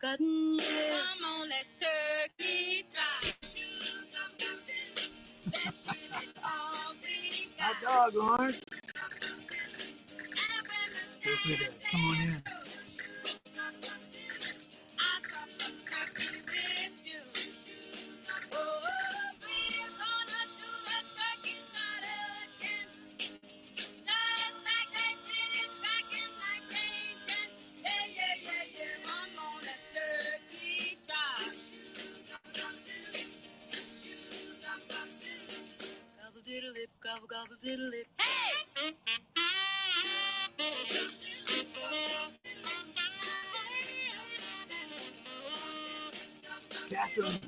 cotton, yeah. Come on, let's turkey try. Hot dog, Lawrence. Feel free to come on in. Gobble diddle lip, gobble gobble diddle lip. Catherine.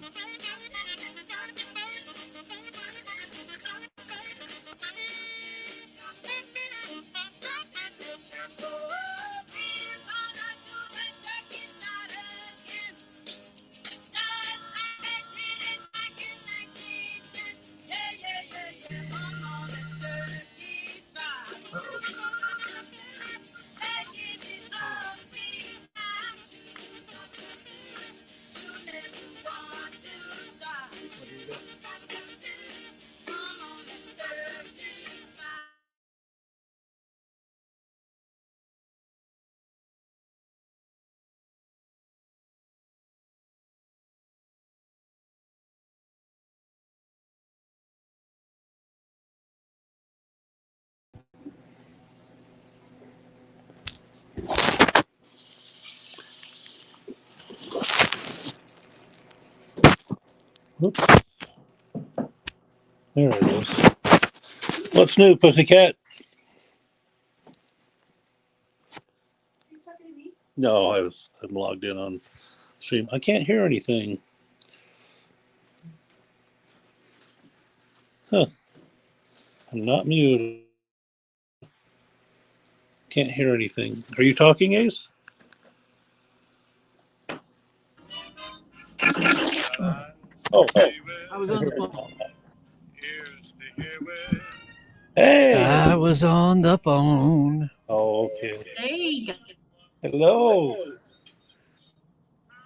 Oops. There it is. What's new, pussycat? No, I'm logged in on stream. I can't hear anything. Huh. I'm not muted. Can't hear anything. Are you talking, Ace? Oh, I was on the phone. Hey! I was on the phone. Oh, okay. Hey, Hello.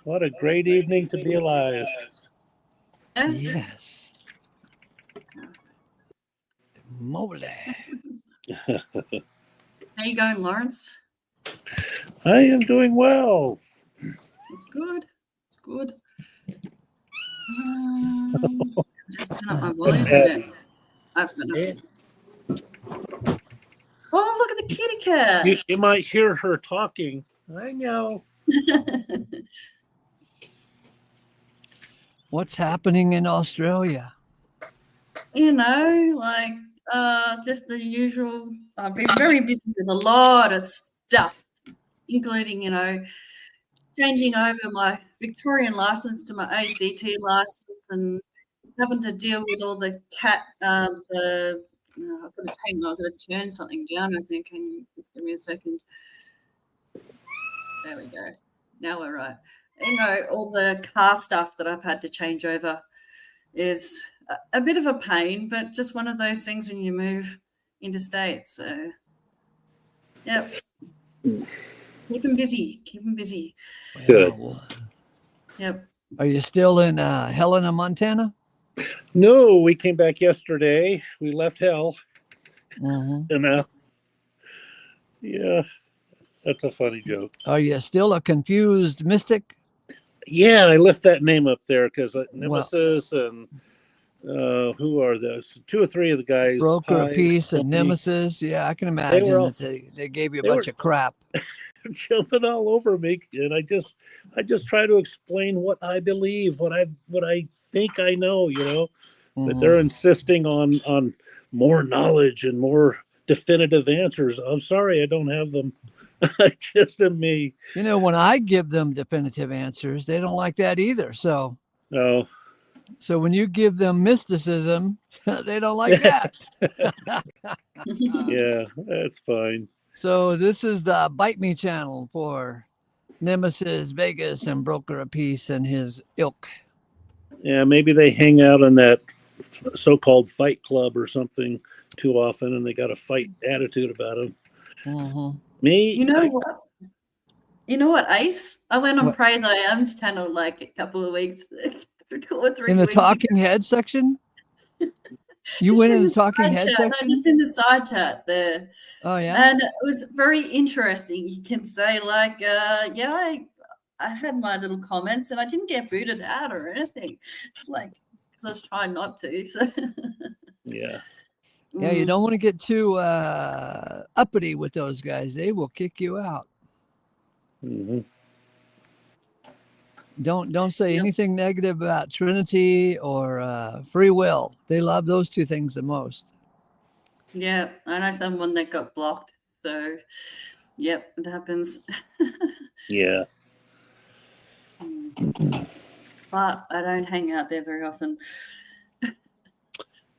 What a great evening to be alive. Yes. Moly. how you going, Lawrence? I am doing well. It's good. It's good. Just turn up my volume a bit. That's better. Oh, look at the kitty cat. You might hear her talking. I know. What's happening in Australia? You know, like just the usual. I've been very busy with a lot of stuff, including, you know, changing over my Victorian license to my ACT license and having to deal with all the cat. I've got to turn something down. I think. Can you just give me a second? There we go. Now we're right. You know, all the car stuff that I've had to change over is a bit of a pain, but just one of those things when you move interstate. So, yep. Keep them busy. Keep them busy. Good. Yep. Are you still in Helena, Montana? No, we came back yesterday. We left hell. And yeah, that's a funny joke. Are you still a confused mystic? Yeah, I left that name up there because Nemesis and who are those? 2 or 3 of the guys. Broker of Peace and Nemesis. Yeah, I can imagine that they gave you a bunch of crap. Jumping all over me, and I just try to explain what I believe, what I think I know, you know. But they're insisting on more knowledge and more definitive answers. I'm sorry, I don't have them. I just am me. You know, when I give them definitive answers, they don't like that either. So no. So when you give them mysticism, they don't like that. Yeah, that's fine. So this is the Bite Me channel for Nemesis, Vegas, and Broker of Peace and his ilk. Yeah, maybe they hang out in that so-called fight club or something too often, and they got a fight attitude about them. Mm-hmm. Me, you know what? You know what, Ace? I went on What? Praise I Am's channel like a couple of weeks, 2 or 3 In the weeks ago. talking head section? You Just went in in the the talking side head chat. No, section? just in the side chat there. Oh yeah. And it was very interesting. You can say like, yeah, I had my little comments and I didn't get booted out or anything. It's like because I was trying not to. So Yeah. Yeah, you don't want to get too uppity with those guys. They will kick you out. Hmm. Don't say Yep. anything negative about Trinity or free will. They love those two things the most. Yeah, I know someone that got blocked. So yep, it happens. Yeah. But I don't hang out there very often.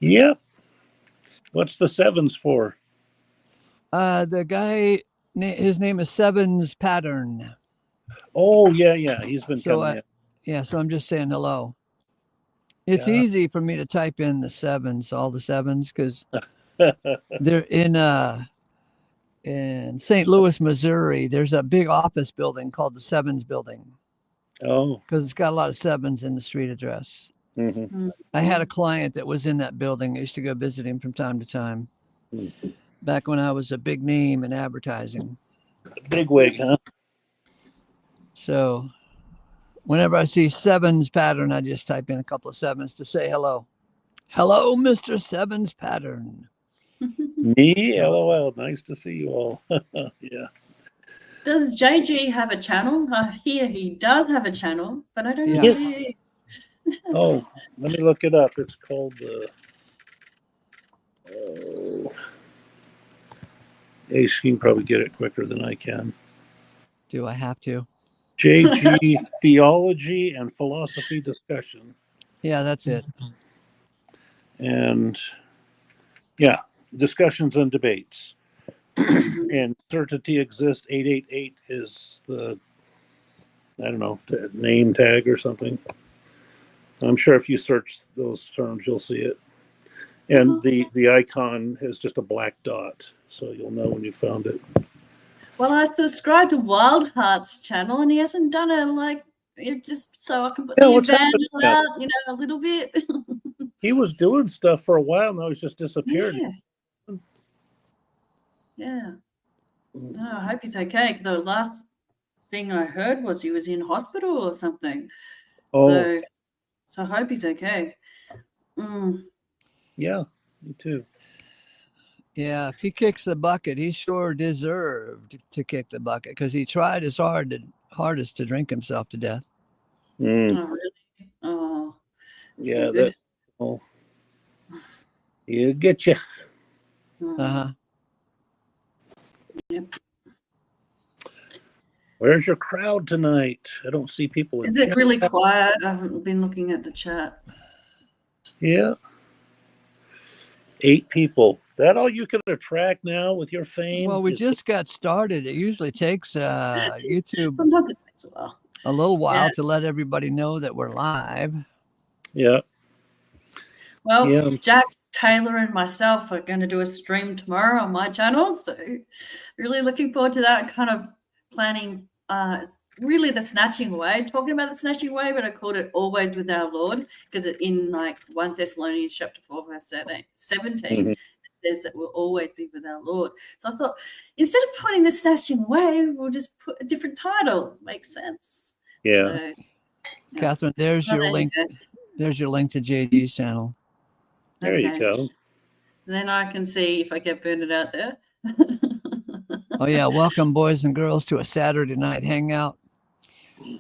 Yeah. What's the sevens for? The guy, his name is Sevens Pattern. Oh, yeah. He's been So coming in. yeah, so I'm just saying hello. It's Yeah. easy for me to type in the sevens, all the sevens, because they're in St. Louis, Missouri. There's a big office building called the Sevens Building Oh. because it's got a lot of sevens in the street address. Hmm. I had a client that was in that building. I used to go visit him from time to time. Back when I was a big name in advertising. Big wig, huh? So whenever I see Sevens Pattern, I just type in a couple of sevens to say hello. Hello, Mr. Sevens Pattern. Me? LOL. Nice to see you all. Yeah. Does JG have a channel? I hear he does have a channel, but I don't know Yeah. where he is. Oh, let me look it up. It's called oh, Ace, you can probably get it quicker than I can. Do I have to? JG Theology and Philosophy Discussion. Yeah, that's it. And yeah, discussions and debates. And Certainty Exists 888 is the, I don't know, name tag or something. I'm sure if you search those terms, you'll see it. And the icon is just a black dot, so you'll know when you found it. Well, I subscribe to Wild Heart's channel, and he hasn't done it like just so I can put Yeah, the what's happening evangel now? out, a little bit. He was doing stuff for a while, now he's just disappeared. Yeah. No, I hope he's okay because the last thing I heard was he was in hospital or something. Oh, So I hope he's okay. yeah, me too. Yeah, if he kicks the bucket, he sure deserved to kick the bucket because he tried his hardest to drink himself to death. Oh, really? Oh, that's Yeah, not good. that. Oh, he'll get you. Uh-huh. Yep. Where's your crowd tonight? I don't see people. Is it really quiet? I haven't been looking at the chat. Yeah. 8 people. That all you can attract now with your fame? Well, we just got started. It usually takes YouTube Sometimes it takes a while. a little while to let everybody know that we're live. Yeah. Well, Yeah. Jax, Taylor, and myself are going to do a stream tomorrow on my channel. So really looking forward to that, kind of planning it's really the snatching way, talking about the snatching way, but I called it Always with Our Lord because in like 1 Thessalonians chapter 4, verse 17, it says that we'll always be with our Lord. So I thought instead of putting the snatching way, we'll just put a different title. Makes sense. Yeah. So, yeah. Catherine, there's your link. There's your link to JG's channel. There you go. Then I can see if I get burned out there. Oh yeah, welcome boys and girls to a Saturday night hangout.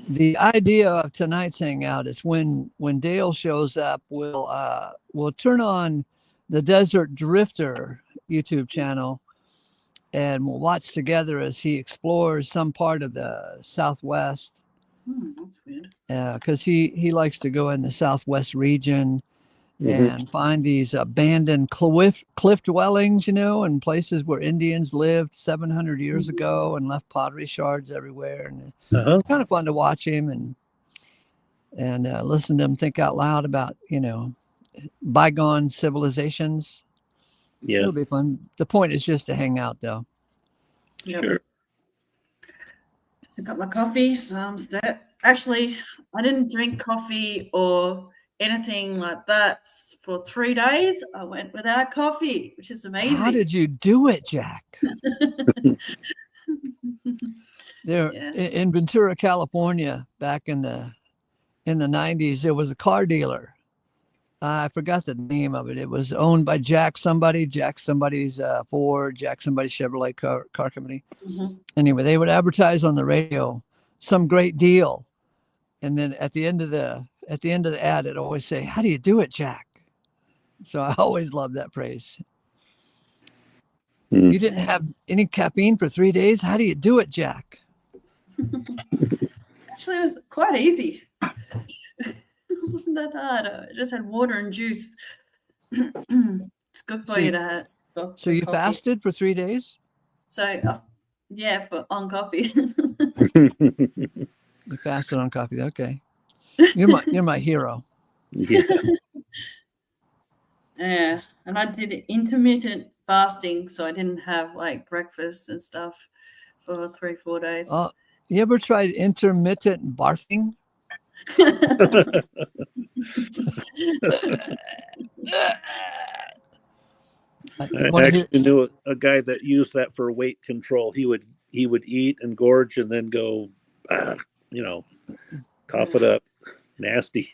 The idea of tonight's hangout is when Dale shows up, we'll turn on the Desert Drifter YouTube channel and we'll watch together as he explores some part of the Southwest. That's weird. Because he likes to go in the Southwest region and find these abandoned cliff dwellings, and places where Indians lived 700 years ago and left pottery shards everywhere. And it's kind of fun to watch him and listen to him think out loud about, bygone civilizations. Yeah. It'll be fun. The point is just to hang out, though. Yep. Sure. I got my coffee. Actually, I didn't drink coffee or anything like that for 3 days. I went without coffee, which is amazing. How did you do it, Jack? There Yeah. in Ventura, California, back in the 90s, there was a car dealer. I forgot the name of it. It was owned by Jack somebody's Ford, Jack somebody's Chevrolet car company. Mhm. Anyway, they would advertise on the radio some great deal, and then at the end of the ad, it always say, "How do you do it, Jack?" So I always loved that phrase. Hmm. You didn't have any caffeine for 3 days. How do you do it, Jack? Actually, it was quite easy. It wasn't that hard. I just had water and juice. It's good for you to have. So you coffee. fasted for 3 days? So, yeah, on coffee. You fasted on coffee. Okay. You're my hero. Yeah. Yeah, and I did intermittent fasting, so I didn't have like breakfast and stuff for 3-4 days. Oh, you ever tried intermittent barfing? I actually knew a guy that used that for weight control. He would eat and gorge and then go, cough it up. Nasty.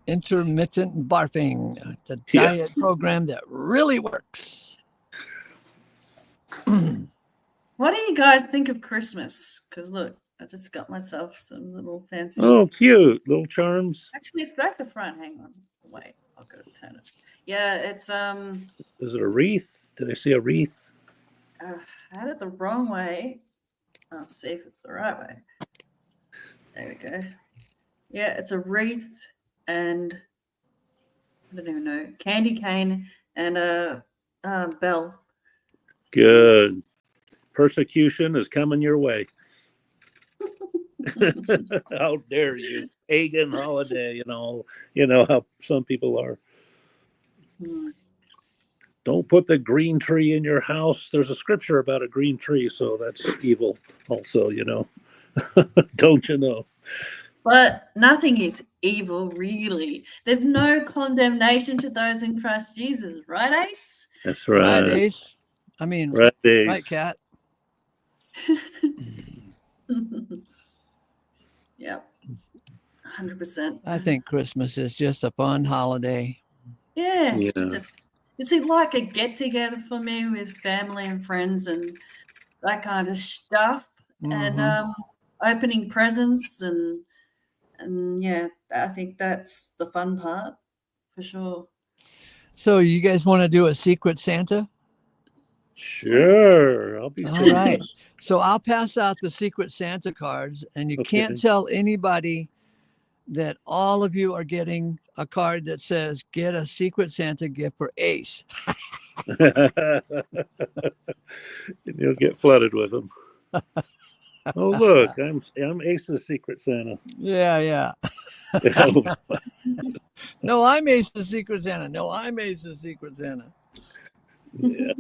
Intermittent barfing, the diet program that really works. What do you guys think of Christmas? Because look, I just got myself some little fancy. Oh, cute little charms. Actually, it's back to front. Hang on, wait, I've got to turn it. Yeah, it's Is it a wreath? Did I see a wreath? I had it the wrong way. I'll see if it's the right way. There we go. Yeah, it's a wreath and I don't even know, candy cane and a bell. Good. Persecution is coming your way. How dare you, pagan holiday? You know how some people are. Don't put the green tree in your house. There's a scripture about a green tree, so that's evil also, Don't you know? But nothing is evil, really. There's no condemnation to those in Christ Jesus, right, Ace? That's right. Right, Ace. I mean, right, Ace. Right, Kat. Yeah, 100%. I think Christmas is just a fun holiday. Yeah. It's like a get together for me with family and friends and that kind of stuff. Mm-hmm. And opening presents and yeah, I think that's the fun part for sure. So you guys want to do a Secret Santa? Sure. I'll be all right. So I'll pass out the Secret Santa cards, and you can't tell anybody that all of you are getting a card that says "Get a Secret Santa gift for Ace." You'll get flooded with them. Oh, look, I'm Ace's Secret Santa. Yeah. No, I'm Ace's Secret Santa. No, I'm Ace's Secret Santa. Yeah.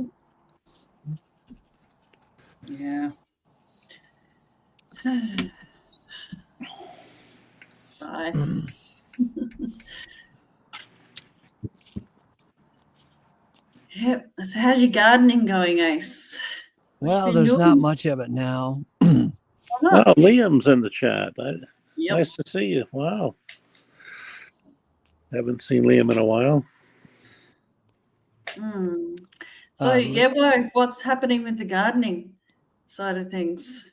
Yeah. Bye. Yep. So how's your gardening going, Ace? Well, there's not much of it now. Wow, Liam's in the chat. Yep. Nice to see you. Wow. Haven't seen Liam in a while. So, what's happening with the gardening side of things?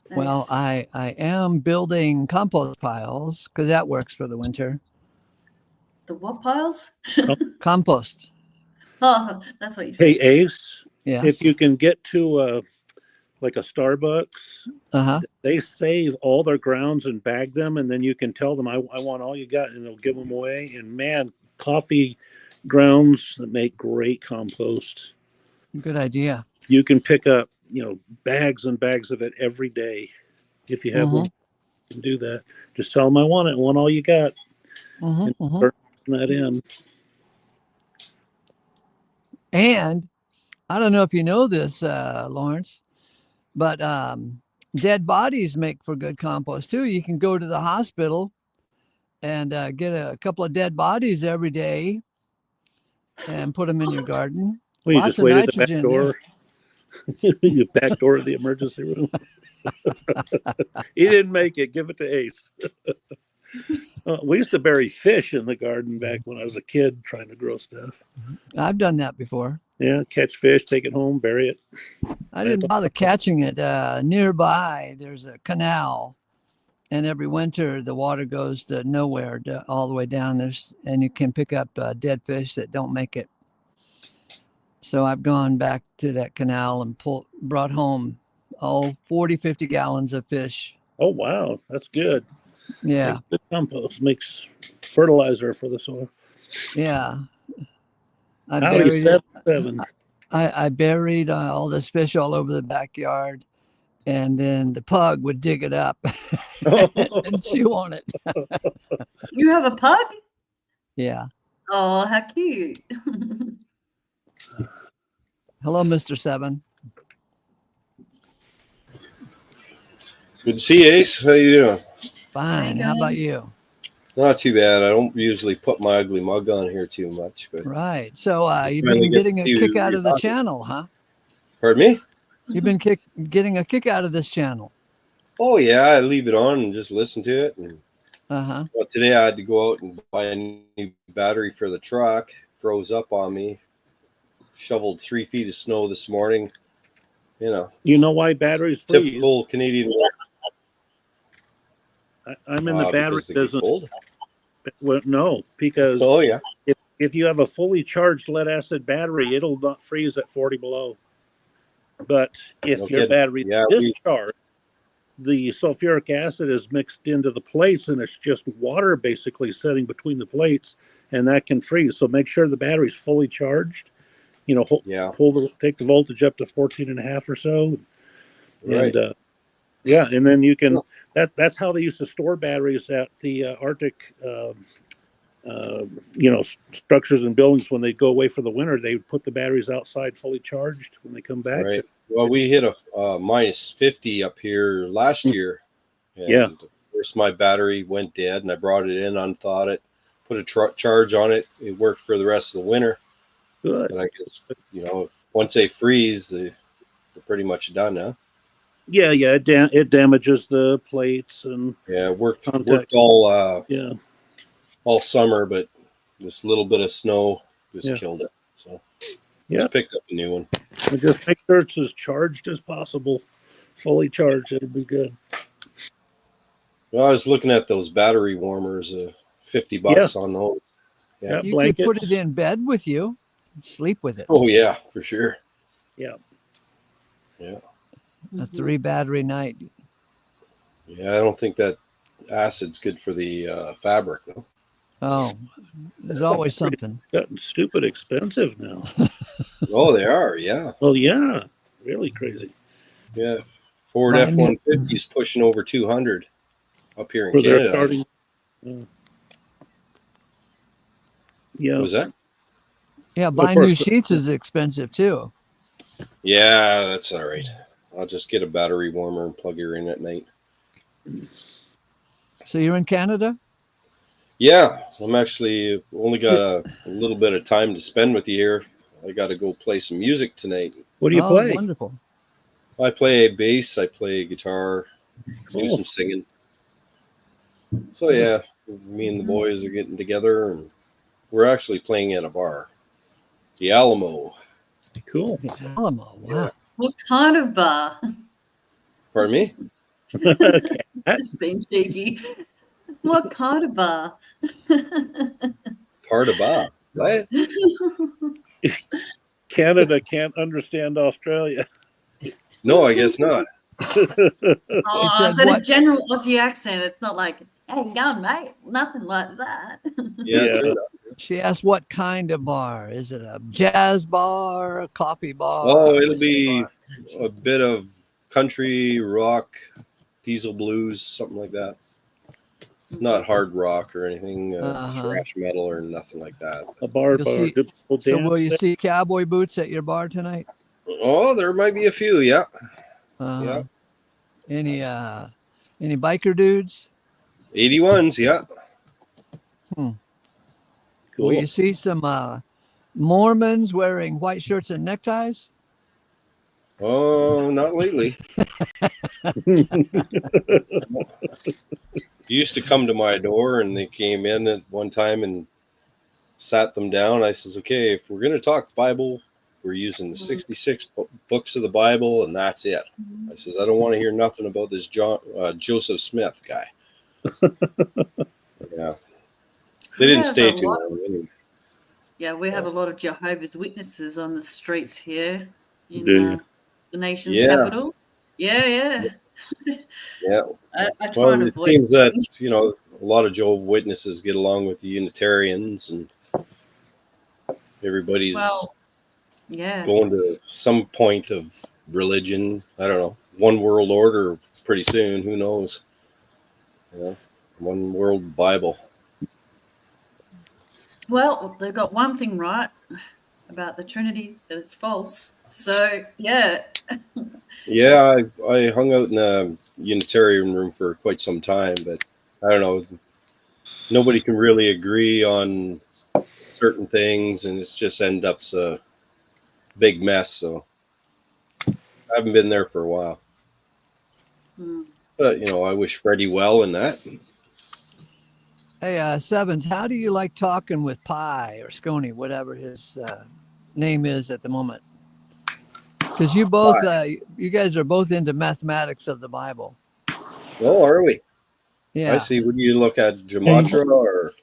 Well, I am building compost piles because that works for the winter. The what piles? Compost. Oh, that's what you said. Hey, Ace. Yes. If you can get to like a Starbucks, they save all their grounds and bag them, and then you can tell them, I want all you got, and they'll give them away. And man, coffee grounds that make great compost. Good idea. You can pick up, bags and bags of it every day. If you have one, you can do that. Just tell them I want it. I want all you got. And start putting that in. And I don't know if you know this, Lawrence, but dead bodies make for good compost too. You can go to the hospital and get a couple of dead bodies every day and put them in your garden. Well, you Lots just of wait at the back nitrogen there. door. You back door of the emergency room. He didn't make it. Give it to Ace. We used to bury fish in the garden back when I was a kid trying to grow stuff. I've done that before. Yeah, catch fish, take it home, bury it. I didn't bother catching it. Nearby, there's a canal, and every winter the water goes to nowhere, all the way down there, and you can pick up dead fish that don't make it. So I've gone back to that canal and brought home 40, 50 gallons of fish. Oh, wow. That's good. Yeah. Makes good compost, makes fertilizer for the soil. Yeah. I Howie, buried it. 7. I buried all this fish all over the backyard, and then the pug would dig it up and chew on it. You have a pug? Yeah. Oh, how cute. Hello, Mr. 7. Good to see you, Ace. How you doing? Fine. How about you? Not too bad. I don't usually put my ugly mug on here too much, but Right. So you've finally been get to getting a see kick who out you're of the talking. channel, huh? Pardon me? You've been getting a kick out of this channel. Oh yeah, I leave it on and just listen to it. And Uh-huh. well, today I had to go out and buy a new battery for the truck. Froze up on me. Shoveled 3 feet of snow this morning. You know why batteries freeze? Typical Canadian. I'm in the battery because they get business. cold? Well, no, because Oh yeah. if you have a fully charged lead acid battery, it'll not freeze at 40 below. But if No your kidding. battery Yeah, is discharged, the sulfuric acid is mixed into the plates, and it's just water basically sitting between the plates, and that can freeze. So make sure the battery's fully charged. Yeah. Take the voltage up to 14.5 or so. Right. And and then you can, that's how they used to store batteries at the Arctic, structures and buildings. When they go away for the winter, they would put the batteries outside fully charged when they come back. Right. Well, we hit a minus 50 up here last year. And Yeah. First, my battery went dead, and I brought it in, unthawed it, put a charge on it. It worked for the rest of the winter. Good. And I guess, once they freeze, they're pretty much done now. Yeah, it damages the plates and Yeah, worked contact. all summer, but this little bit of snow just killed it. So just picked up a new one. And just make sure it's as charged as possible, fully charged. It'll be good. Well, I was looking at those battery warmers, $50 on those. Yeah, You blankets. could put it in bed with you, sleep with it. Oh yeah, for sure. Yeah. A 3 battery night. Yeah, I don't think that acid's good for the fabric though. Oh, there's always something. Gotten stupid expensive now. Oh, they are. Yeah. Oh yeah, really crazy. Yeah. Ford Buy a new- F-150 is pushing over 200 up here in For their Canada. starting. Yeah. What was that? Yeah, buying new course. sheets is expensive too. Yeah, that's all right. I'll just get a battery warmer and plug her in at night. So you're in Canada? Yeah, I'm actually only got a little bit of time to spend with you here. I got to go play some music tonight. What do you play? Wonderful. I play bass, I play guitar, do Cool. some singing. So yeah, me and the boys are getting together, and we're actually playing at a bar, the Alamo. Cool. Alamo. Wow. What kind of bar? Pardon me? Just being cheeky. What kind of bar? Part of bar. What? Canada can't understand Australia. No, I guess not. Oh, said but a what? general Aussie accent. It's not like, hey, you going, mate? Nothing like that. Yeah. Yeah. She asked what kind of bar. Is it a jazz bar, a coffee bar? Oh, a it'll whiskey be bar? a bit of country, rock, diesel blues, something like that. Not hard rock or anything, thrash metal or nothing like that. A bar. You'll see- Good old So dance will you there. see cowboy boots at your bar tonight? Oh, there might be a few, yeah. Uh, Yeah. Any biker dudes? 81s, yeah. Hmm. Cool. Will you see some Mormons wearing white shirts and neckties? Oh, not lately. He used to come to my door, and they came in at one time and sat them down. I says, okay, if we're going to talk Bible, we're using the 66 books of the Bible, and that's it. I says, I don't want to hear nothing about this Joseph Smith guy. Yeah. They didn't stay too long. Anyway. Yeah, we have a lot of Jehovah's Witnesses on the streets here in the nation's Yeah. capital. Yeah. Yeah. I try and Well, it avoid seems that, things. a lot of Jehovah's Witnesses get along with the Unitarians, and everybody's going to some point of religion. I don't know. One world order pretty soon. Who knows? One world Bible. Well, they've got one thing right about the Trinity, that it's false. So, yeah. Yeah, I hung out in a Unitarian room for quite some time, but I don't know. Nobody can really agree on certain things, and it's just end up a big mess. So I haven't been there for a while. But, I wish Freddie well in that. Hey, Sevens, how do you like talking with Pi or Scony, whatever his name is at the moment? Because you both, you guys are both into mathematics of the Bible. Oh, are we? Yeah. I see. Would you look at Gematria or?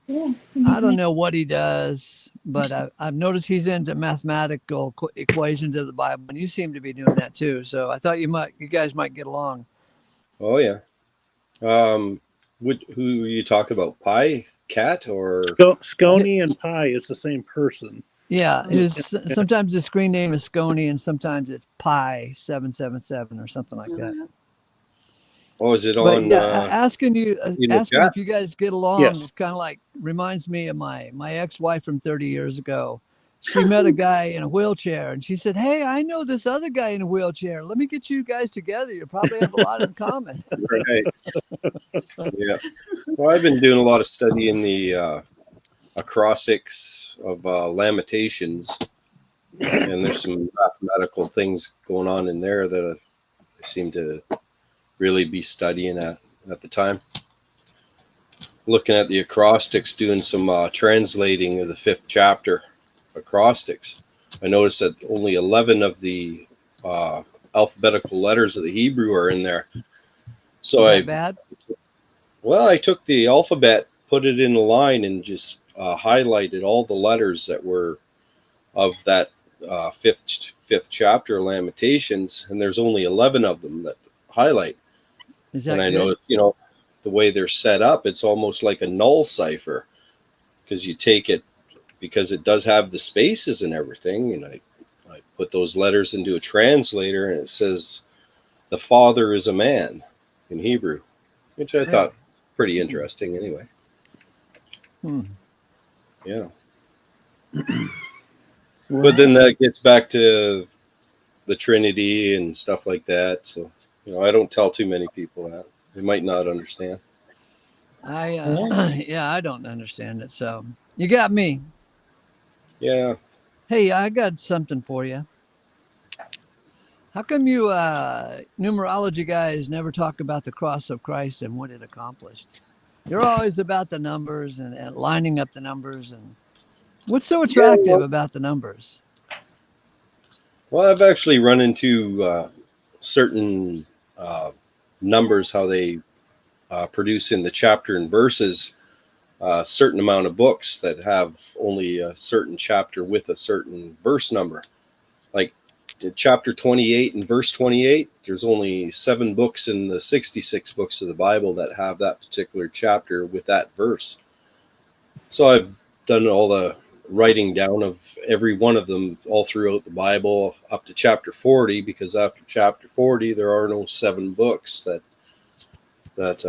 I don't know what he does, but I've noticed he's into mathematical equations of the Bible, and you seem to be doing that too. So I thought you guys might get along. Oh yeah. Who you talk about? Pi Cat or Scony and Pi is the same person. Yeah, sometimes the screen name is Scony, and sometimes it's Pi 777 or something like that. Oh, is it on? But yeah, asking if you guys get along, Yes. is kind of like reminds me of my ex-wife from 30 years ago. She met a guy in a wheelchair, and she said, "Hey, I know this other guy in a wheelchair. Let me get you guys together. You probably have a lot in common." Right. Yeah. Well, I've been doing a lot of study in the acrostics of Lamentations, and there's some mathematical things going on in there that I seem to really be studying at the time. Looking at the acrostics, doing some translating of the 5th chapter acrostics. I noticed that only 11 of the alphabetical letters of the Hebrew are in there. So Is that bad? Well, I took the alphabet, put it in a line, and just highlighted all the letters that were of that 5th chapter, Lamentations, and there's only 11 of them that highlight. Is that and I good? noticed, the way they're set up, it's almost like a null cipher, because you take it, because it does have the spaces and everything, and I put those letters into a translator, and it says the Father is a man in Hebrew, which I thought pretty interesting anyway. Yeah. But then that gets back to the Trinity and stuff like that. So, I don't tell too many people that. They might not understand. I don't understand it. So you got me. Yeah. Hey, I got something for you. How come you numerology guys never talk about the cross of Christ and what it accomplished? You're always about the numbers and lining up the numbers. And what's so attractive about the numbers? Well, I've actually run into certain numbers, how they produce in the chapter and verses a certain amount of books that have only a certain chapter with a certain verse number. Like chapter 28 and verse 28, there's only 7 books in the 66 books of the Bible that have that particular chapter with that verse. So I've done all the writing down of every one of them all throughout the Bible up to chapter 40, because after chapter 40 there are no 7 books that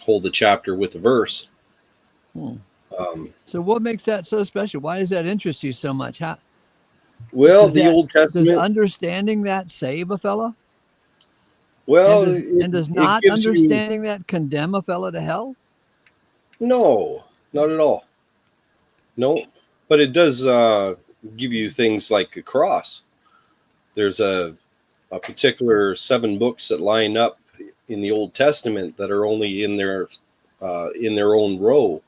hold the chapter with a verse. So what makes that so special? Why does that interest you so much? Well, the Old Testament. Does understanding that save a fella? Well, And does it not gives you understanding that condemn a fellow to hell? no, not at all. No, but it does give you things like the cross. There's a particular 7 books that line up in the Old Testament that are only in their own row,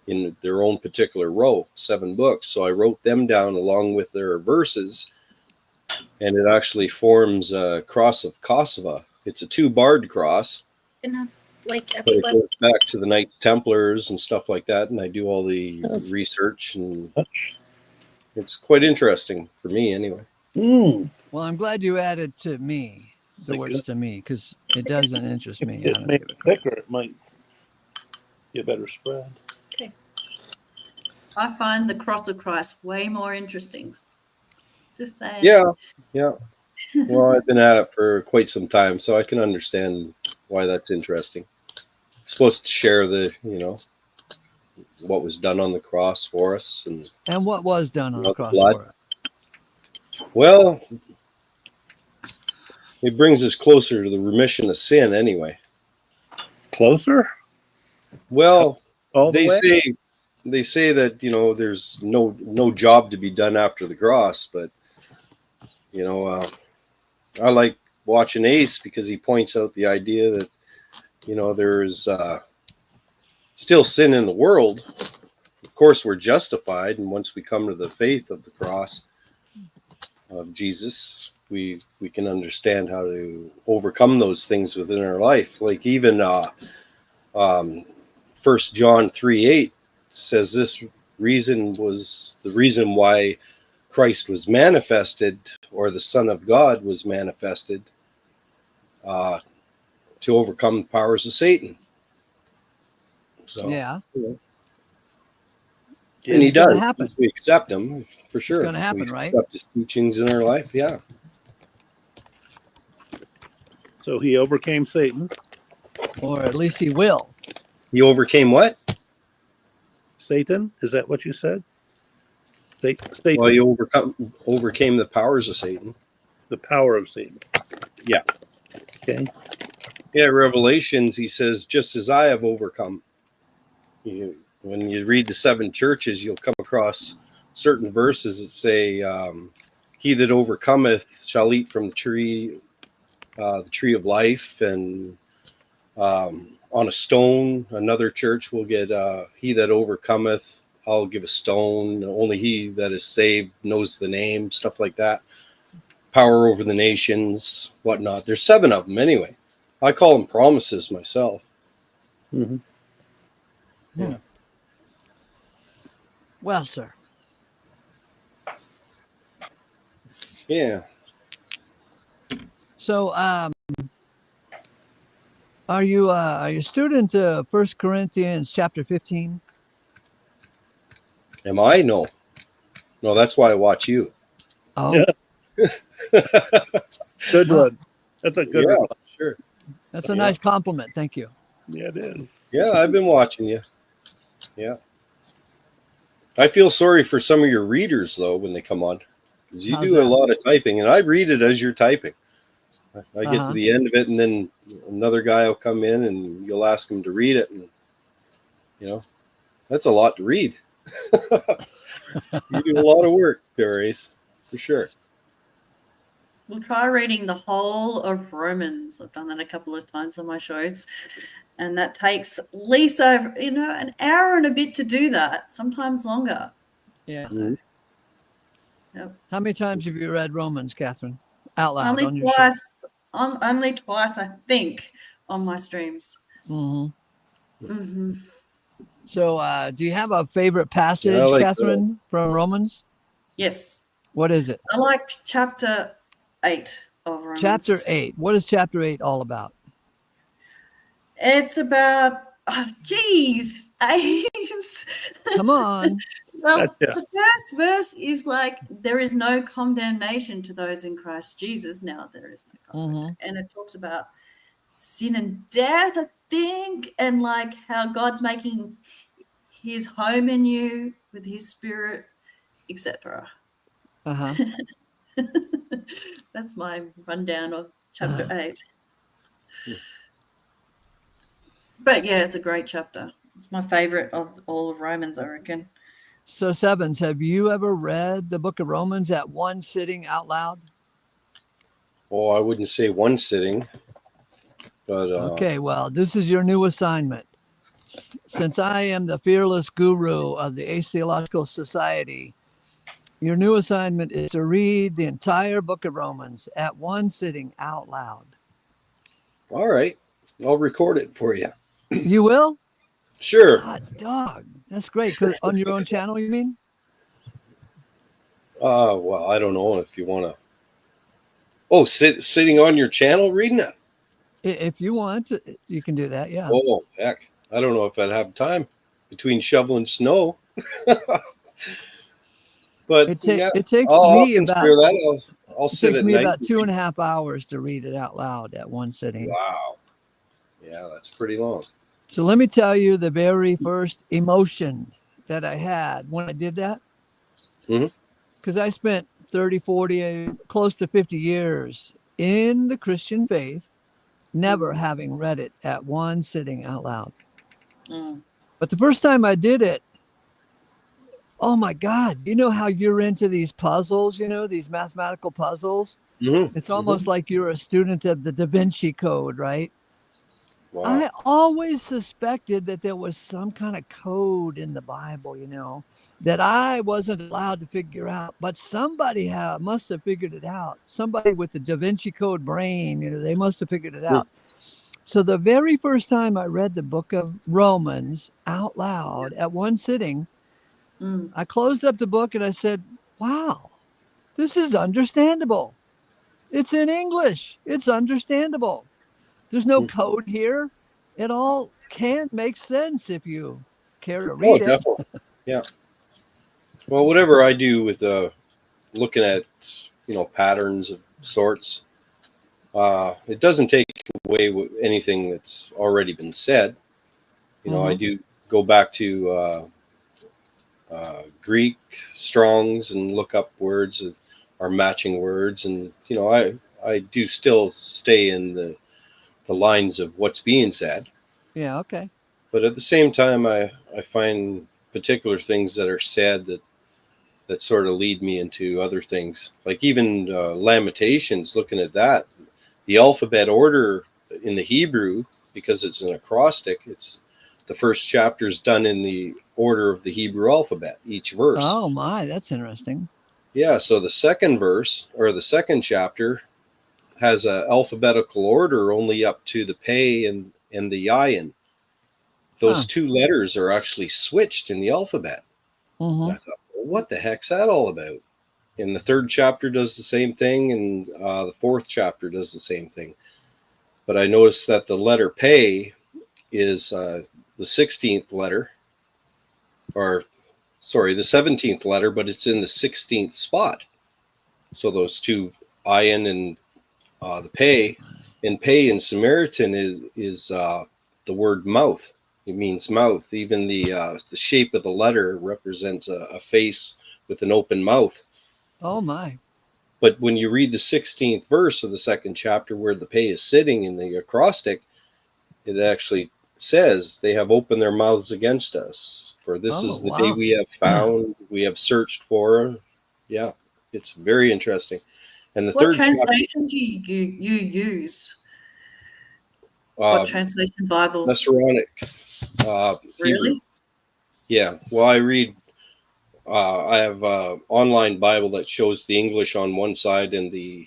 in their own particular row, 7 books. So I wrote them down along with their verses, and it actually forms a cross of Kosovo. It's a 2-barred cross, Like but it goes back to the Knights Templars and stuff like that. And I do all the research, and it's quite interesting for me, anyway. Mm. Well, I'm glad you added to me, the Like words it. to me, because it doesn't interest me. I It don't makes give a it crap. thicker. It might be a better spread. I find the cross of Christ way more interesting. Just saying. Yeah, yeah. Well, I've been at it for quite some time, so I can understand why that's interesting. It's supposed to share what was done on the cross for us, And what was done on the the cross blood. for us? Well, it brings us closer to the remission of sin, anyway. Closer? Well, All the they way? say that there's no job to be done after the cross, but I like watching Ace because he points out the idea that there's still sin in the world. Of course, we're justified, and once we come to the faith of the cross of Jesus, we can understand how to overcome those things within our life. Like even 1 John 3:8 says this reason was the reason why Christ was manifested, or the Son of God was manifested, to overcome the powers of Satan. So Yeah. And he it's going to does. happen. We accept him for sure. It's going to happen, we right? accept his teachings in our life. Yeah. So he overcame Satan. Or at least he will. He overcame what? Satan? Is that what you said? Satan. Well, he overcame the powers of Satan. The power of Satan. Yeah. Okay. Yeah. Revelations, he says, just as I have overcome. When you read the 7 churches, you'll come across certain verses that say, "He that overcometh shall eat from the tree of life," and on a stone. Another church will get, "He that overcometh, I'll give a stone. Only he that is saved knows the name," stuff like that. Power over the nations, whatnot. There's 7 of them anyway. I call them promises myself. Mm-hmm. Yeah. Well, sir. Yeah. So, are you a student of 1 Corinthians chapter 15? Am I? No. That's why I watch you. Oh, Yeah. Good Well, one. That's a good Yeah, one. sure. that's a Yeah. nice compliment. Thank you. Yeah, it is. Yeah, I've been watching you. Yeah. I feel sorry for some of your readers, though, when they come on. Because you How's do that? a lot of typing, and I read it as you're typing. I get Uh-huh. to the end of it, and then another guy will come in, and you'll ask him to read it. And, that's a lot to read. You do a lot of work there, Ace, for sure. We'll try reading the whole of Romans. I've done that a couple of times on my shows. And that takes at least over, an hour and a bit to do that, sometimes longer. Yeah. Mhm. Yep. How many times have you read Romans, Catherine? Out loud Only on your show? twice, only twice, I think, on my streams. Mm-hmm. Mm-hmm. So, do you have a favorite passage, Yeah, I like Catherine, from Romans? Yes. What is it? I like chapter 8 of Romans. Chapter 8. What is chapter 8 all about? It's about, geez, Ace. Come on. Well, Gotcha. the first verse is like, there is no condemnation to those in Christ Jesus. Now there is no condemnation. And it talks about sin and death, I think, and like how God's making his home in you with his spirit, etc. Uh-huh. That's my rundown of chapter 8. But yeah, it's a great chapter. It's my favorite of all of Romans, I reckon. So, Sevens, have you ever read the book of Romans at one sitting out loud? Oh, I wouldn't say one sitting, but Okay, well, this is your new assignment. Since I am the fearless guru of the Atheological Society, your new assignment is to read the entire book of Romans at one sitting out loud. all right, I'll record it for you. You will? Sure. Hot dog. That's great. 'Cause on your own channel, you mean? Well, I don't know if you want to. Oh, sitting on your channel reading it. If you want, you can do that. Yeah. Oh, heck. I don't know if I'd have time between shoveling snow. But yeah, It takes I'll me consider about that. I'll it sit takes at me night. about 2.5 hours to read it out loud at one sitting. Wow. Yeah, that's pretty long. So let me tell you the very first emotion that I had when I did that. Mhm. Because I spent 30, 40, close to 50 years in the Christian faith, never having read it at one sitting out loud. Mm. But the first time I did it, oh my God, you know how you're into these puzzles, these mathematical puzzles? Mm-hmm. It's almost like you're a student of the Da Vinci Code, right? Wow. I always suspected that there was some kind of code in the Bible, that I wasn't allowed to figure out, but somebody must have figured it out. Somebody with the Da Vinci Code brain, they must have figured it out. So the very first time I read the book of Romans out loud at one sitting, I closed up the book and I said, wow, this is understandable. It's in English. It's understandable. There's no code here. It all can make sense if you care to read it. Definitely. Yeah. Well, whatever I do with looking at patterns of sorts, it doesn't take away anything that's already been said. I do go back to Greek Strongs and look up words that are matching words, and I do still stay in the lines of what's being said. Yeah, okay. But at the same time, I find particular things that are said that sort of lead me into other things, like even Lamentations. Looking at that, the alphabet order in the Hebrew, because it's an acrostic, it's the first chapter is done in the order of the Hebrew alphabet, each verse. Oh my, that's interesting. Yeah, so the second verse or the second chapter has an alphabetical order only up to the pei and the ayin. Those two letters are actually switched in the alphabet. And I thought, well, what the heck's that all about? And the third chapter does the same thing, and the fourth chapter does the same thing. But I noticed that the letter pei is the 16th letter, or sorry, the 17th letter, but it's in the 16th spot. So those two, ayin and the pei in Samaritan is the word mouth. It means mouth. Even the shape of the letter represents a face with an open mouth. Oh my. But when you read the 16th verse of the second chapter, where the pei is sitting in the acrostic, it actually says, they have opened their mouths against us. For this is the day we have found, we have searched for. Yeah, it's very interesting. And the What third translation do you use? What translation Bible? Masoronic. Really? Hebrew. Yeah. Well, I read. I have an online Bible that shows the English on one side and the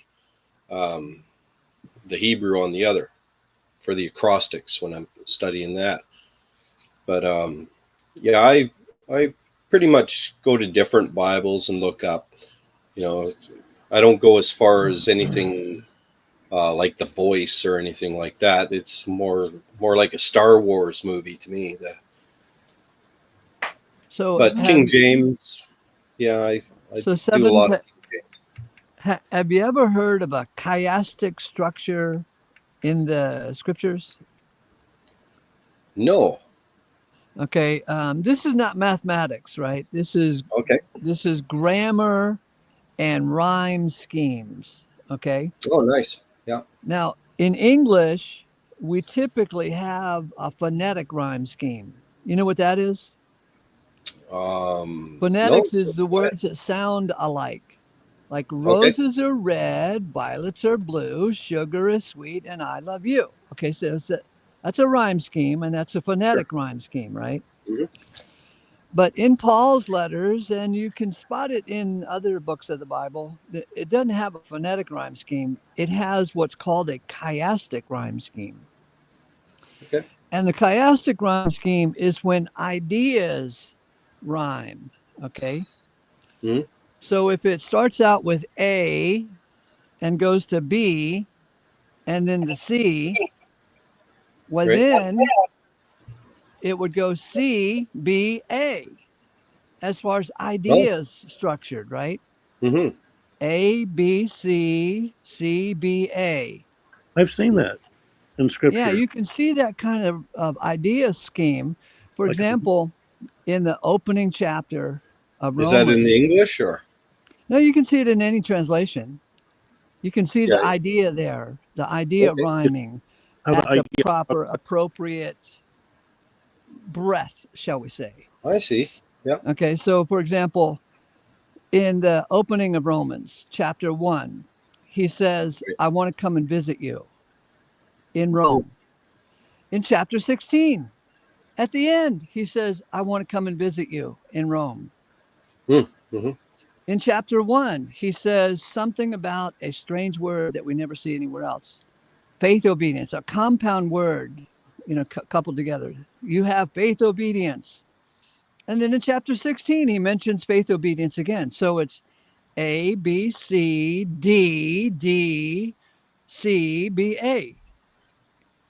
Hebrew on the other for the acrostics when I'm studying that. But yeah, I pretty much go to different Bibles and look up. I don't go as far as anything like The Voice or anything like that. It's more like a Star Wars movie to me. But King James, yeah, I so do a lot. Have you ever heard of a chiastic structure in the scriptures? No. Okay, this is not mathematics, right? This is grammar and rhyme schemes. Okay. Oh, nice. Yeah. Now, in English, we typically have a phonetic rhyme scheme. You know what that is? No. Phonetics is the words that sound alike. Like Okay. roses are red, violets are blue, sugar is sweet, and I love you. Okay, so that's a rhyme scheme, and that's a Sure. phonetic rhyme scheme, right? Mhm. But in Paul's letters, and you can spot it in other books of the Bible, it doesn't have a phonetic rhyme scheme. It has what's called a chiastic rhyme scheme. Okay. And the chiastic rhyme scheme is when ideas rhyme. Okay. Mhm. So if it starts out with A and goes to B and then to C, well, Right. then it would go C, B, A as far as Oh. ideas structured, right? Mm-hmm. A, B, C, C, B, A. I've seen that in Yeah, scripture. you can see that kind of idea scheme. For Like, example, in the opening chapter of Is that in the Romans. English or? No, you can see it in any translation. You can see Yeah. the idea there, the idea Okay. rhyming how the at the idea. proper, appropriate breath, shall we say. I see. Yeah. Okay, so for example, in the opening of Romans, chapter 1, he says, Right. I want to come and visit you in Hmm. Rome. In chapter 16, at the end, he says, I want to come and visit you in Rome. Mm-hmm. In chapter 1, he says something about a strange word that we never see anywhere else. Faith obedience, a compound word, coupled together. You have faith obedience. And then in chapter 16, he mentions faith obedience again. So it's A, B, C, D, D, C, B, A.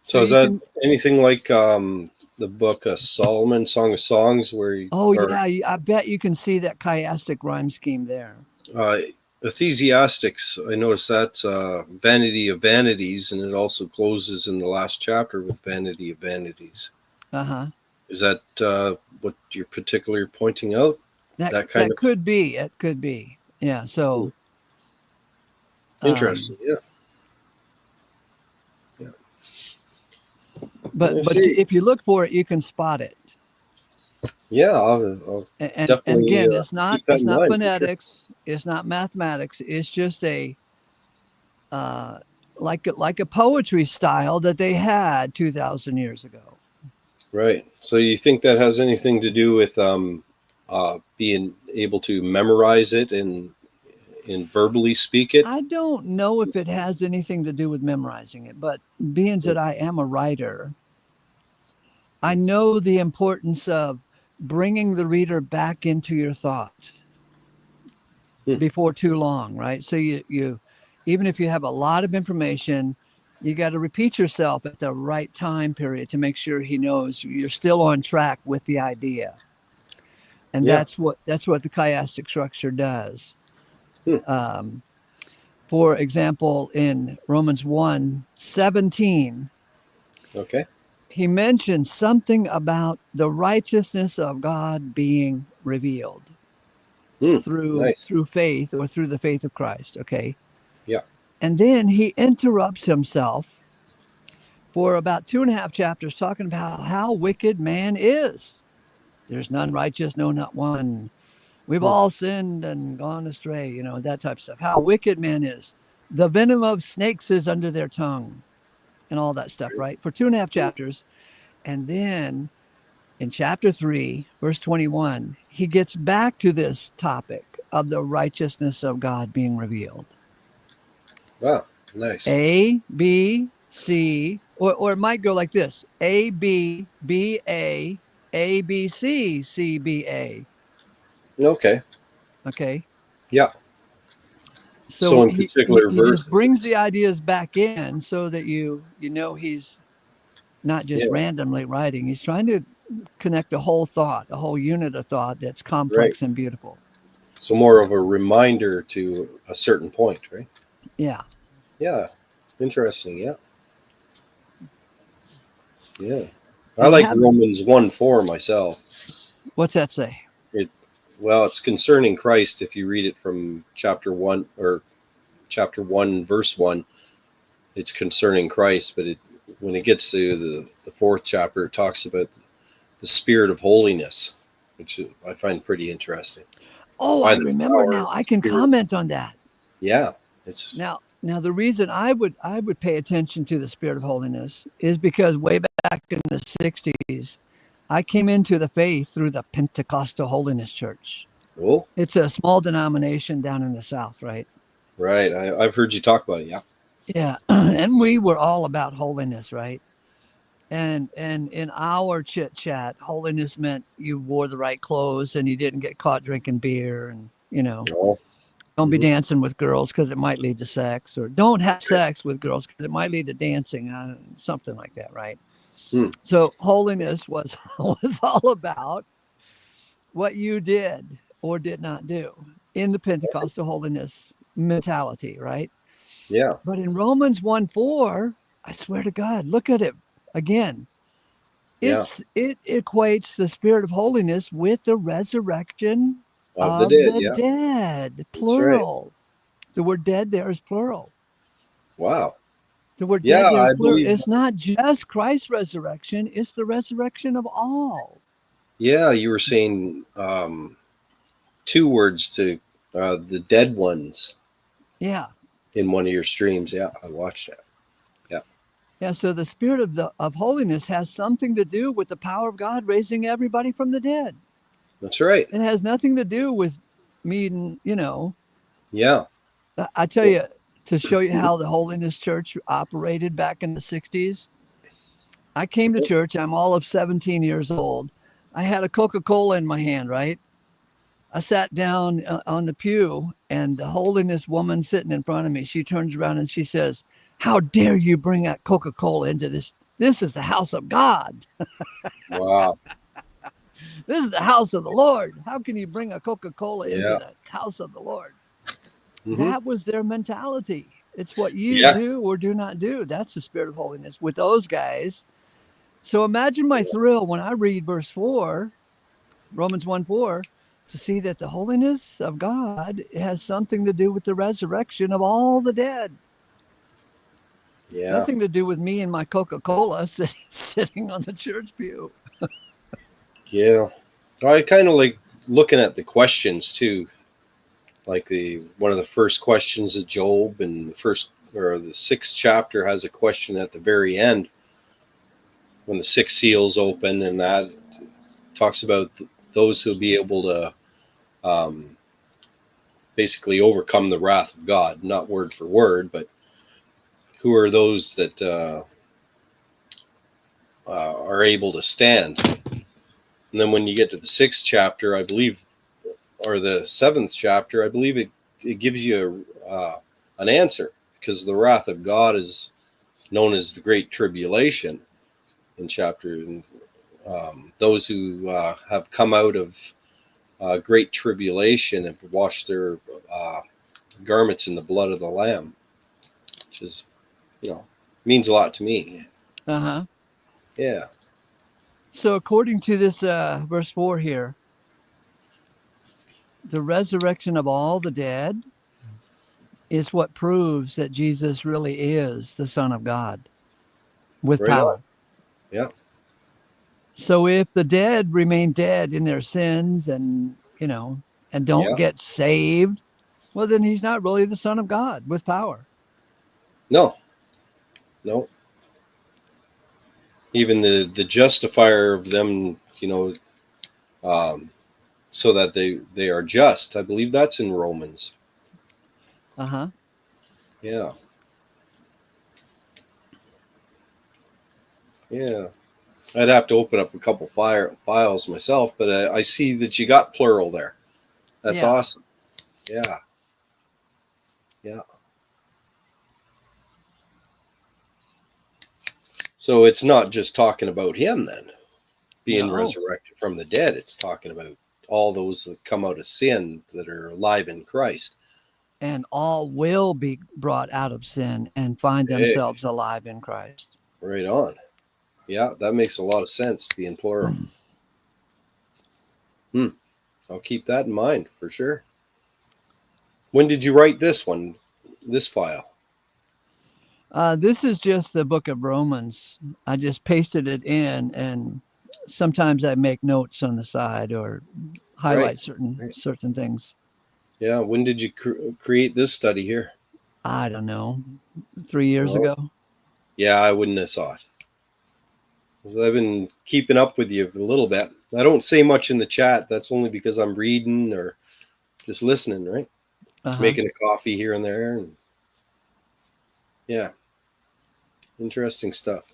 So So is you that can, anything like the book of Solomon, Song of Songs, where you, oh, or yeah, I bet you can see that chiastic rhyme scheme there. uh, Ecclesiastics? I noticed that's Vanity of Vanities, and it also closes in the last chapter with Vanity of Vanities. Uh huh. Is that what you're particularly pointing out? That, That kind that of could be, it could be. Yeah. So, interesting. Yeah. Yeah. but I but see. if you look for it, you can spot it. Yeah, I'll And definitely again, keep that it's in not mind for sure. phonetics, it's not mathematics, it's just a uh, like a poetry style that they had 2,000 years ago. Right. So you think that has anything to do with being able to memorize it and verbally speak it? I don't know if it has anything to do with memorizing it, but being that I am a writer, I know the importance of bringing the reader back into your thought Hmm. before too long, right? So you even if you have a lot of information, you got to repeat yourself at the right time period to make sure he knows you're still on track with the idea. And Yeah. that's what the chiastic structure does. Hmm. Um, for example, in Romans 1:17, Okay. he mentions something about the righteousness of God being revealed Hmm. through Nice. through faith or through the faith of Christ. Okay. Yeah. And then he interrupts himself for about 2.5 chapters talking about how wicked man is. There's none righteous, no, not one. We've Hmm. all sinned and gone astray, that type of stuff. How wicked man is. The venom of snakes is under their tongue and all that stuff, right? For 2.5 chapters. And then in chapter 3, verse 21, he gets back to this topic of the righteousness of God being revealed. Wow. Nice. A, B, C, or it might go like this: A, B, B, A, B, C, C, B, A. Okay. Okay. Yeah. So So in he particular just brings verses. the ideas back in so that he's not just Yeah. randomly writing. He's trying to connect a whole thought, a whole unit of thought that's Right. complex and beautiful. So more of a reminder to a certain point, right? Yeah. Yeah. Interesting. Yeah. Yeah. I And you like have, Romans 1:4 myself. what's that say? Well, it's concerning Christ if you read it from chapter 1 or chapter 1 verse 1. It's concerning Christ, but when it gets to the fourth chapter, it talks about the spirit of holiness, which I find pretty interesting. Oh, By I the remember power now. of I the can Spirit. comment on that. Yeah, it's Now the reason I would pay attention to the spirit of holiness is because way back in the 60s, I came into the faith through the Pentecostal Holiness Church. cool. It's a small denomination down in the South, right? Right. I've heard you talk about it. Yeah. Yeah. And we were all about holiness, right? And in our chit chat, holiness meant you wore the right clothes and you didn't get caught drinking beer and, Oh, don't be mhm. dancing with girls because it might lead to sex, or don't have sex with girls because it might lead to dancing, something like that, right? Hmm. So holiness was was all about what you did or did not do in the Pentecostal holiness mentality, right? Yeah. But in Romans 1:4, I swear to God, look at it again. Yeah. It equates the spirit of holiness with the resurrection Of the of dead. the Yeah. dead, That's right. plural. The word dead there is plural. Wow. The word Yeah, dead there I is plural. believe. It's not just Christ's resurrection, it's the resurrection of all. Yeah, you were saying two words to the dead ones Yeah. in one of your streams. Yeah, I watched that. Yeah. Yeah. So the spirit of holiness has something to do with the power of God raising everybody from the dead. That's right. It has nothing to do with meeting, Yeah. I tell you, to show you how the holiness church operated back in the 60s. I came to church, I'm all of 17 years old. I had a Coca-Cola in my hand, right? I sat down on the pew, and the holiness woman sitting in front of me, she turns around and she says, "How dare you bring that Coca-Cola into this? This is the house of God. Wow. This is the house of the Lord. How can you bring a Coca-Cola into Yeah. the house of the Lord?" Hmm. That was their mentality. It's what you Yeah. do or do not do. That's the spirit of holiness with those guys. So imagine my thrill when I read verse 4, Romans 1:4, to see that the holiness of God has something to do with the resurrection of all the dead. Yeah. Nothing to do with me and my Coca-Cola sitting on the church pew. Yeah. I kind of like looking at the questions too. Like the one of the first questions of Job, and the first or the sixth chapter has a question at the very end when the six seals open, and that talks about those who'll be able to um, basically overcome the wrath of God, not word for word, but who are those that are able to stand. And then when you get to the sixth chapter, I believe, or the seventh chapter, I believe it gives you an answer, because the wrath of God is known as the Great Tribulation in chapter. And those who have come out of great tribulation have washed their garments in the blood of the Lamb, which is, means a lot to me. Uh-huh. Yeah. So according to this verse 4 here, the resurrection of all the dead is what proves that Jesus really is the Son of God with Right on. power. Yeah. So if the dead remain dead in their sins and don't Yeah. get saved, well, then he's not really the Son of God with power. No. No. Even the justifier of them, so that they are just. I believe that's in Romans. Uh-huh. Yeah. Yeah. I'd have to open up a couple files myself, but I see that you got plural there. That's Yeah. awesome. Yeah. Yeah. So it's not just talking about him then being No. resurrected from the dead. It's talking about all those that come out of sin that are alive in Christ. And all will be brought out of sin and find Hey, themselves alive in Christ. right on. Yeah, that makes a lot of sense being plural. I'll keep that in mind for sure. When did you write this one, this file? This is just the book of Romans. I just pasted it in, and sometimes I make notes on the side or highlight Right. certain things. Yeah. When did you create this study here? I don't know, 3 years Well, ago. yeah, I wouldn't have thought. 'Cause I've been keeping up with you a little bit. I don't say much in the chat. That's only because I'm reading or just listening, right? Uh-huh. Making a coffee here and there. And yeah, interesting stuff.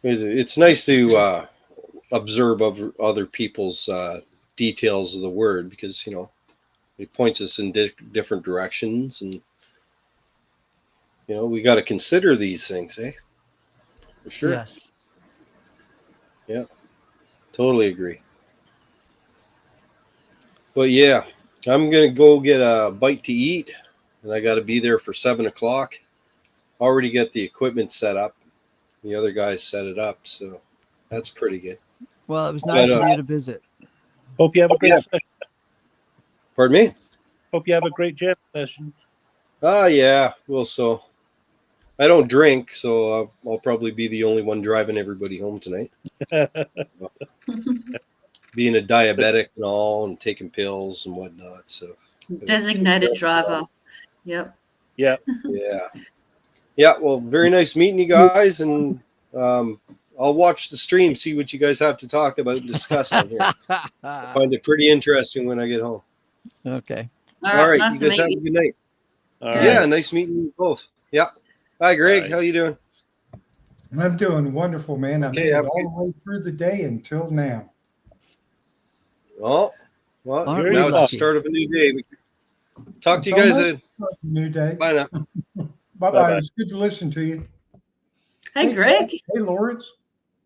It's nice to observe other people's details of the word because, it points us in different directions. And, we got to consider these things, eh? For sure. Yes. Yeah, totally agree. But yeah, I'm going to go get a bite to eat, and I got to be there for 7 o'clock. Already got the equipment set up. The other guys set it up, so that's pretty good. Well, it was nice But, of you to visit. Hope you have a great session. Pardon me? Hope you have a great jam session. Yeah. Well, so I don't drink, so I'll probably be the only one driving everybody home tonight. Being a diabetic and all, and taking pills and whatnot. So Designated driver. Yep. Yeah. Yeah. Well, very nice meeting you guys, and I'll watch the stream, see what you guys have to talk about and discuss on here. I find it pretty interesting when I get home. Okay. All right. Nice You to guys meet have you. a good night. All Yeah. right. Nice meeting you both. Yeah. Hi, Greg. Bye. How you doing? I'm doing wonderful, man. I Okay, made it have a all the way through the day until now. Oh, well, Aren't we now it's the lucky? start of a new day. Talk to you It's guys. almost a new day. Bye now. Bye-bye. Bye-bye. It's good to listen to you. Hey, Greg. Hey, Lawrence.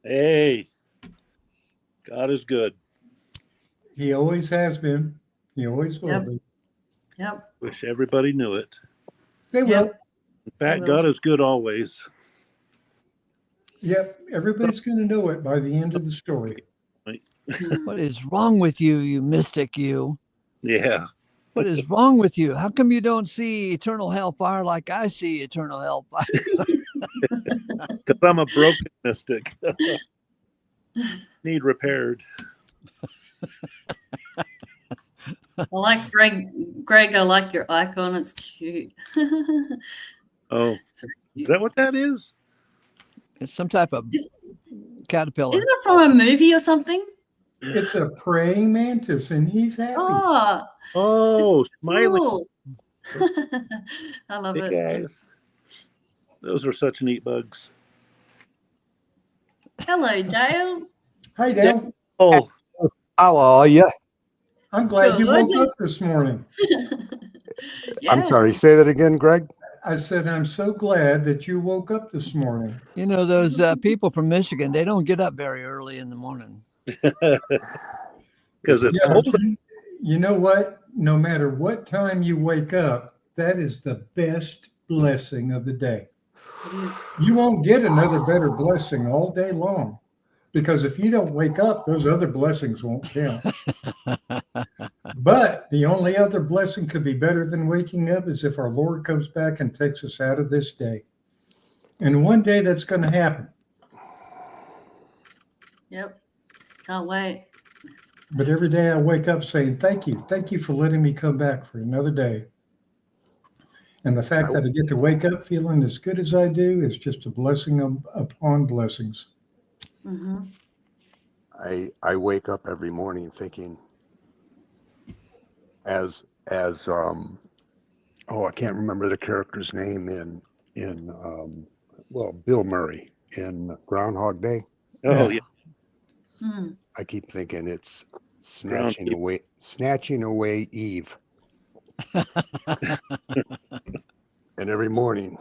Hey, God is good. He always has been. He always will Yep. be. Yep. Wish everybody knew it. They will. Yep. In fact, will. God is good always. Yep. Everybody's going to know it by the end of the story. What is wrong with you, you mystic, you? Yeah. What is wrong with you? How come you don't see eternal hellfire like I see eternal hellfire? Because I'm a broken mystic. Need repaired. I like Greg, I like your icon. It's cute. Oh, is that what that is? It's some type of Is- caterpillar. Isn't it from a movie or something? It's a praying mantis, and he's happy. Oh, Oh, smiling. cool. I love Hey, it. guys. Those are such neat bugs. Hello, Dale. Hi, Dale. Oh, How are you? I'm glad you woke Good. up this morning. Yeah. I'm sorry. Say that again, Greg. I said, I'm so glad that you woke up this morning. You know, those people from Michigan, they don't get up very early in the morning. because it's Yeah, cold. you know what? No matter what time you wake up, that is the best blessing of the day. It is. You won't get another better blessing all day long, because if you don't wake up, those other blessings won't count. But the only other blessing could be better than waking up is if our Lord comes back and takes us out of this day. And one day that's going to happen. Yep. Can't wait. But every day I wake up saying, thank you for letting me come back for another day. And the fact that I get to wake up feeling as good as I do is just a blessing upon blessings. Mm-hmm. I wake up every morning thinking as I can't remember the character's name in Bill Murray in Groundhog Day. Oh, yeah. Mm. I keep thinking it's snatching away Eve. And every morning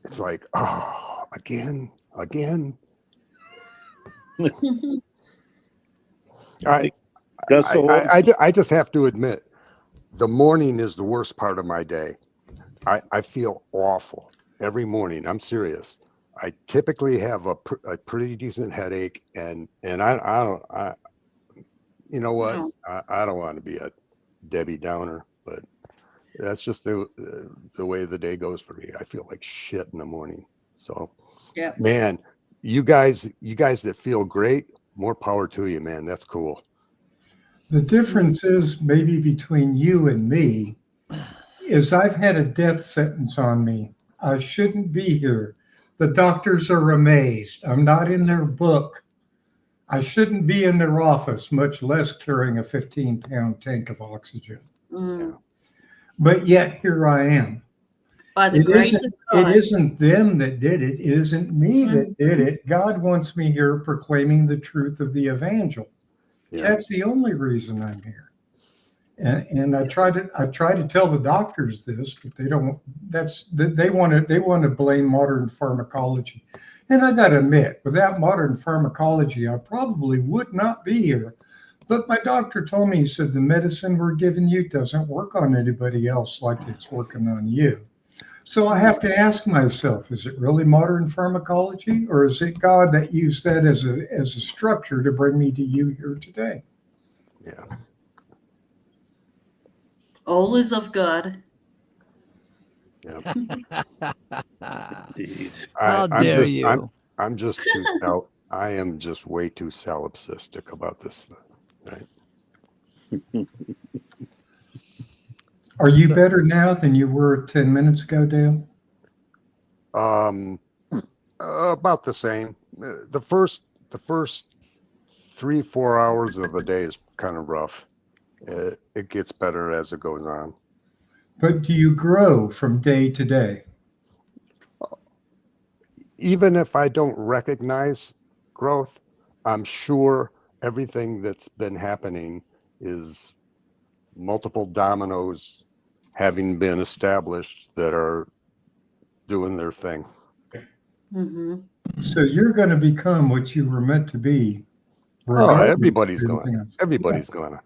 it's like, oh, again. That's the whole. I just have to admit, the morning is the worst part of my day. I feel awful every morning. I'm serious. I typically have a pretty decent headache, and I you know what? Oh. I don't want to be a Debbie Downer, but that's just the way the day goes for me. I feel like shit in the morning. So, Yeah. man, you guys that feel great, more power to you, man. That's cool. The difference is maybe between you and me is I've had a death sentence on me. I shouldn't be here. The doctors are amazed. I'm not in their book. I shouldn't be in their office, much less carrying a 15-pound tank of oxygen. Mm. But yet here I am. By the It grace isn't, of it God. isn't them that did it. It isn't me that Mhm. did it. God wants me here proclaiming the truth of the evangel. Yeah. That's the only reason I'm here. And I try to tell the doctors this, but they don't. They want to blame modern pharmacology, and I got to admit, without modern pharmacology, I probably would not be here. But my doctor told me, he said, the medicine we're giving you doesn't work on anybody else like it's working on you. So I have to ask myself, is it really modern pharmacology, or is it God that used that as a structure to bring me to you here today? Yeah. All is of God. Yeah. Indeed. How dare you? I'm just I am just way too solipsistic about this thing. Right? Are you better now than you were 10 minutes ago, Dale? About the same. The first 3-4 hours of the day is kind of rough. It gets better as it goes on. But do you grow from day to day? Even if I don't recognize growth, I'm sure everything that's been happening is multiple dominoes having been established that are doing their thing. Mm-hmm. So you're going to become what you were meant to be. Oh, regardless of everybody's everything going. else. Everybody's going.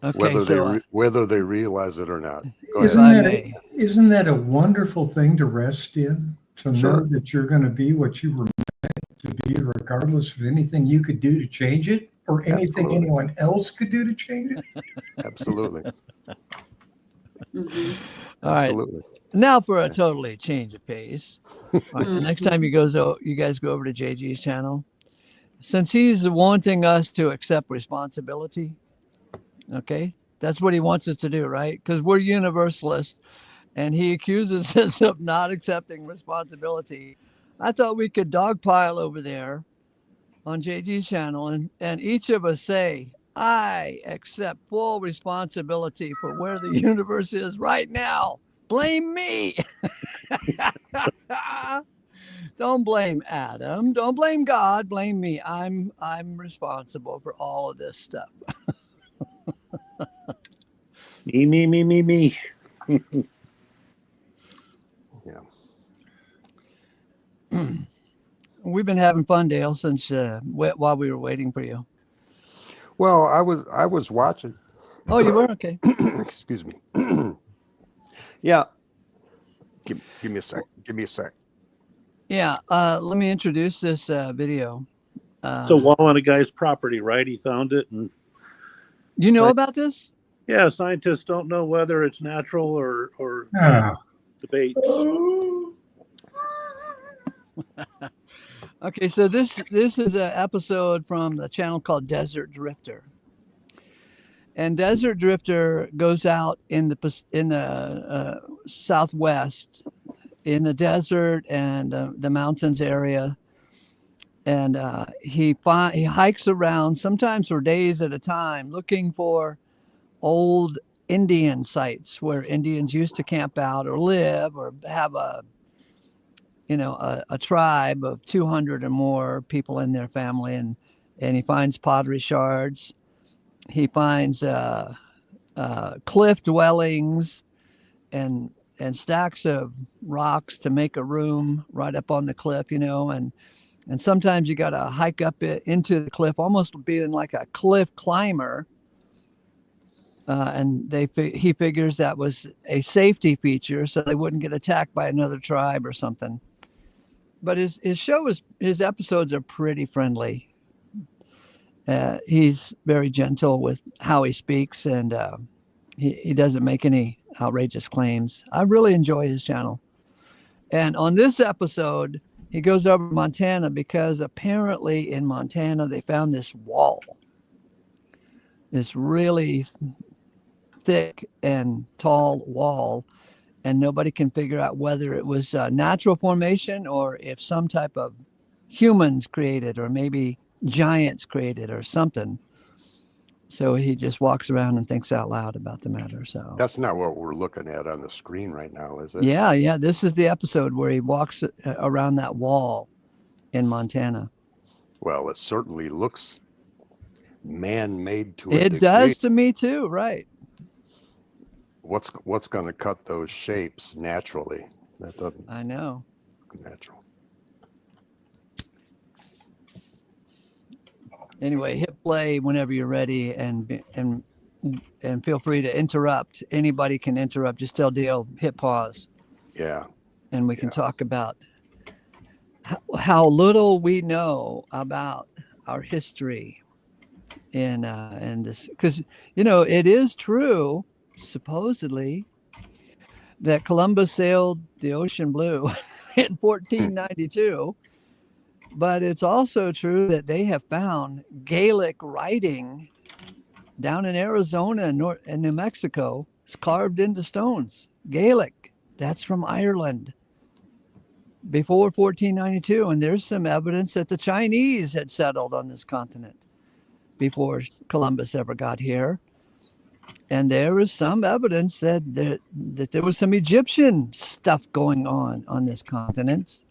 Okay, so Whether they realize it or not. Go if ahead. I may, Isn't that a wonderful thing to rest in? To Sure. know that you're going to be what you were meant to be, regardless of anything you could do to change it or anything Absolutely. anyone else could do to change it? Absolutely. Mm-hmm. all right. Absolutely. Now for a totally change of pace. All right, the next Mm-hmm. time you guys go over to JG's channel, since he's wanting us to accept responsibility, okay, that's what he wants us to do, right? Because we're universalists, and he accuses us of not accepting responsibility. I thought we could dogpile over there on JG's channel, and each of us say, I accept full responsibility for where the universe is right now. Blame me. Don't blame Adam. Don't blame God. Blame me. I'm responsible for all of this stuff. Me. Yeah. We've been having fun, Dale, since while we were waiting for you. Well, I was watching. Oh, you were? Okay. Excuse me. Yeah. Give me a sec. Give me a sec. Yeah. Let me introduce this video. It's a wall on a guy's property, right? He found it, and You know about this? yeah, scientists don't know whether it's natural or Ah. debate. Okay, so this is an episode from the channel called Desert Drifter, and Desert Drifter goes out in the Southwest, in the desert and the mountains area, and he hikes around sometimes for days at a time, looking for old Indian sites where Indians used to camp out or live or have a tribe of 200 or more people in their family, and he finds pottery shards. He finds cliff dwellings and stacks of rocks to make a room right up on the cliff, and sometimes you got to hike up into the cliff, almost being like a cliff climber. And he figures that was a safety feature, so they wouldn't get attacked by another tribe or something. But his episodes are pretty friendly. He's very gentle with how he speaks, and he doesn't make any outrageous claims. I really enjoy his channel. And on this episode, he goes over to Montana because apparently in Montana they found this wall, this really thick and tall wall, and nobody can figure out whether it was natural formation or if some type of humans created, or maybe giants created or something. So he just walks around and thinks out loud about the matter. So That's not what we're looking at on the screen right now, is it? yeah. This is the episode where he walks around that wall in Montana. Well, it certainly looks man-made to a It degree. does to me too, right? What's going to cut those shapes naturally? That doesn't I know. look natural. Anyway, hit play whenever you're ready, and feel free to interrupt. Anybody can interrupt. Just tell Dale, hit pause, Yeah. and we can talk about how little we know about our history in this, because it is true, supposedly, that Columbus sailed the ocean blue in 1492. But it's also true that they have found Gaelic writing down in Arizona and New Mexico. It's carved into stones. Gaelic, that's from Ireland before 1492. And there's some evidence that the Chinese had settled on this continent before Columbus ever got here. And there is some evidence that there was some Egyptian stuff going on this continent,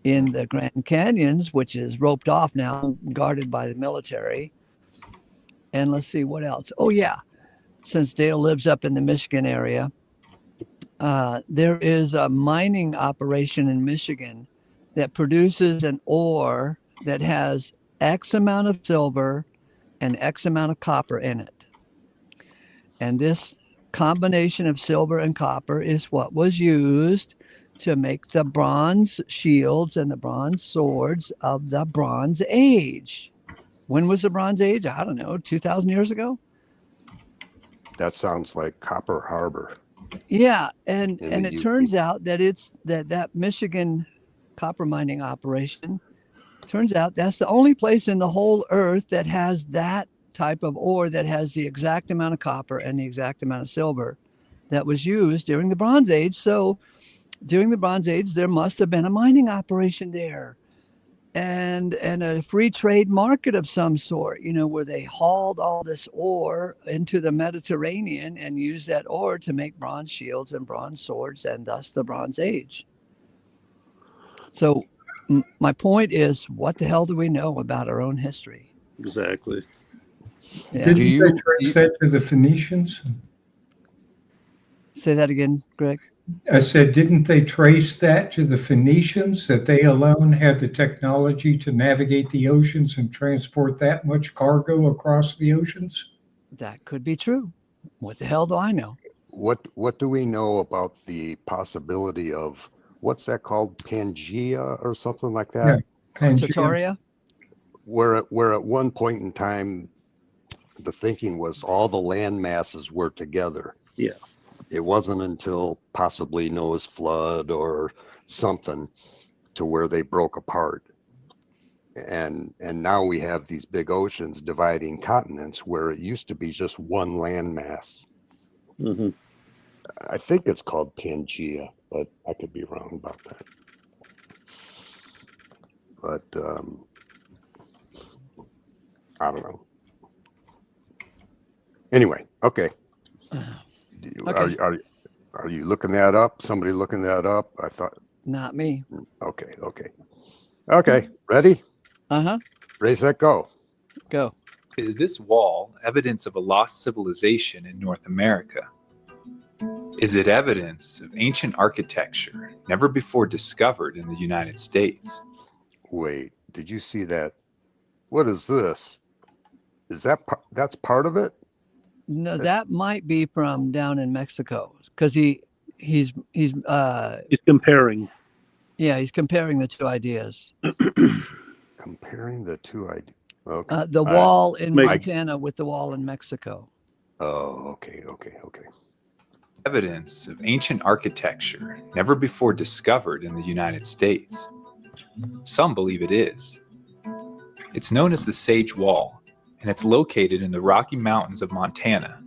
in the Grand Canyons, which is roped off now, guarded by the military. And let's see what else. Oh, yeah. Since Dale lives up in the Michigan area, there is a mining operation in Michigan that produces an ore that has X amount of silver and X amount of copper in it. And this combination of silver and copper is what was used to make the bronze shields and the bronze swords of the Bronze Age. When was the Bronze Age? I don't know, 2,000 years ago? That sounds like Copper Harbor. Yeah, and In the it UP. turns out that it's that Michigan copper mining operation, turns out that's the only place in the whole earth that has that type of ore that has the exact amount of copper and the exact amount of silver that was used during the Bronze Age. So during the Bronze Age, there must have been a mining operation there, and a free trade market of some sort, where they hauled all this ore into the Mediterranean and used that ore to make bronze shields and bronze swords, and thus the Bronze Age. So my point is, what the hell do we know about our own history? Exactly. Yeah. Didn't they trace that to the Phoenicians? Say that again, Greg. I said, didn't they trace that to the Phoenicians, that they alone had the technology to navigate the oceans and transport that much cargo across the oceans? That could be true. What the hell do I know? What do we know about the possibility of, what's that called, Pangea or something like that? Yeah, Pangea. Trattoria? Where at one point in time, the thinking was all the land masses were together. Yeah. It wasn't until possibly Noah's flood or something to where they broke apart. And now we have these big oceans dividing continents where it used to be just one landmass. Mm-hmm. I think it's called Pangea, but I could be wrong about that. But I don't know. Anyway, okay. Okay. Are you looking that up? Somebody looking that up? I thought. Not me. Okay. Ready? Uh-huh. Raise that, go. Go. Is this wall evidence of a lost civilization in North America? Is it evidence of ancient architecture never before discovered in the United States? Wait, did you see that? What is this? Is that's part of it? No, that might be from down in Mexico, because he's comparing. Yeah, he's comparing the two ideas. Comparing the two ideas. Okay. The wall in Make- Montana with the wall in Mexico. Oh, okay. Evidence of ancient architecture never before discovered in the United States. Some believe it is. It's known as the Sage Wall, and it's located in the Rocky Mountains of Montana.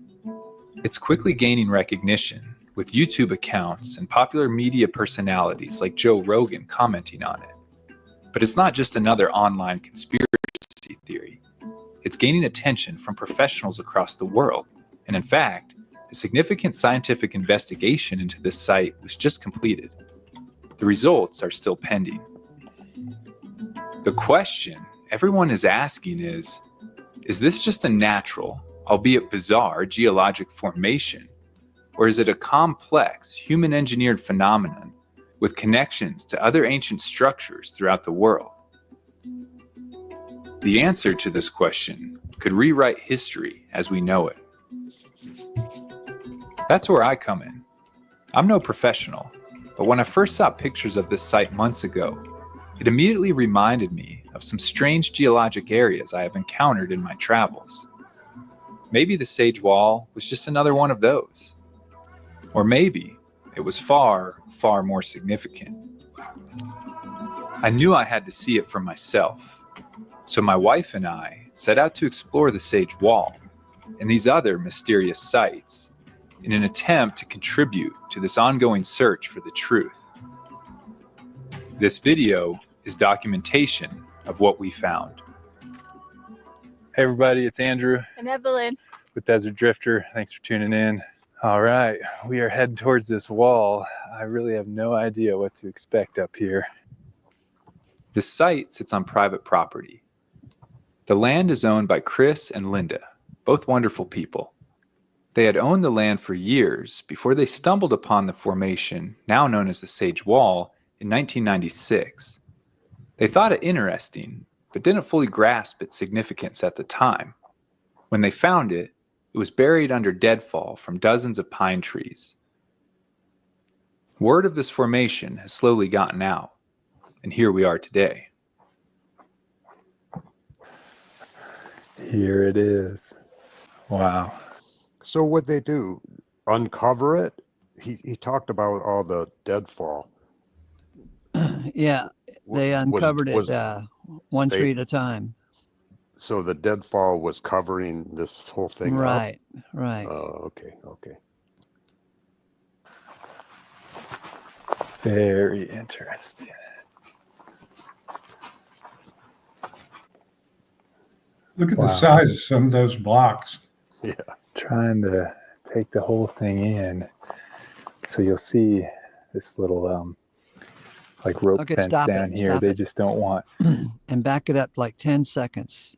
It's quickly gaining recognition, with YouTube accounts and popular media personalities like Joe Rogan commenting on it. But it's not just another online conspiracy theory. It's gaining attention from professionals across the world, and in fact, a significant scientific investigation into this site was just completed. The results are still pending. The question everyone is asking is this just a natural, albeit bizarre, geologic formation? Or is it a complex, human-engineered phenomenon with connections to other ancient structures throughout the world? The answer to this question could rewrite history as we know it. That's where I come in. I'm no professional, but when I first saw pictures of this site months ago, it immediately reminded me of some strange geologic areas I have encountered in my travels. Maybe the Sage Wall was just another one of those. Or maybe it was far, far more significant. I knew I had to see it for myself, so my wife and I set out to explore the Sage Wall and these other mysterious sites in an attempt to contribute to this ongoing search for the truth. This video is documentation of what we found. Hey everybody, it's Andrew And Evelyn. with Desert Drifter. Thanks for tuning in. All right, we are heading towards this wall. I really have no idea what to expect up here. This site sits on private property. The land is owned by Chris and Linda, both wonderful people. They had owned the land for years before they stumbled upon the formation, now known as the Sage Wall, in 1996. They thought it interesting, but didn't fully grasp its significance at the time. When they found it, it was buried under deadfall from dozens of pine trees. Word of this formation has slowly gotten out, and here we are today. Here it is. Wow. So what they do, uncover it? He talked about all the deadfall. Yeah, they uncovered it one they- tree at a time. So the deadfall was covering this whole thing up? Right, right. Oh, okay. Very interesting. Look at Wow. the size of some of those blocks. Yeah. Trying to take the whole thing in. So you'll see this little like rope Okay, fence stop down it, here. stop They it. just don't want. And back it up like 10 seconds.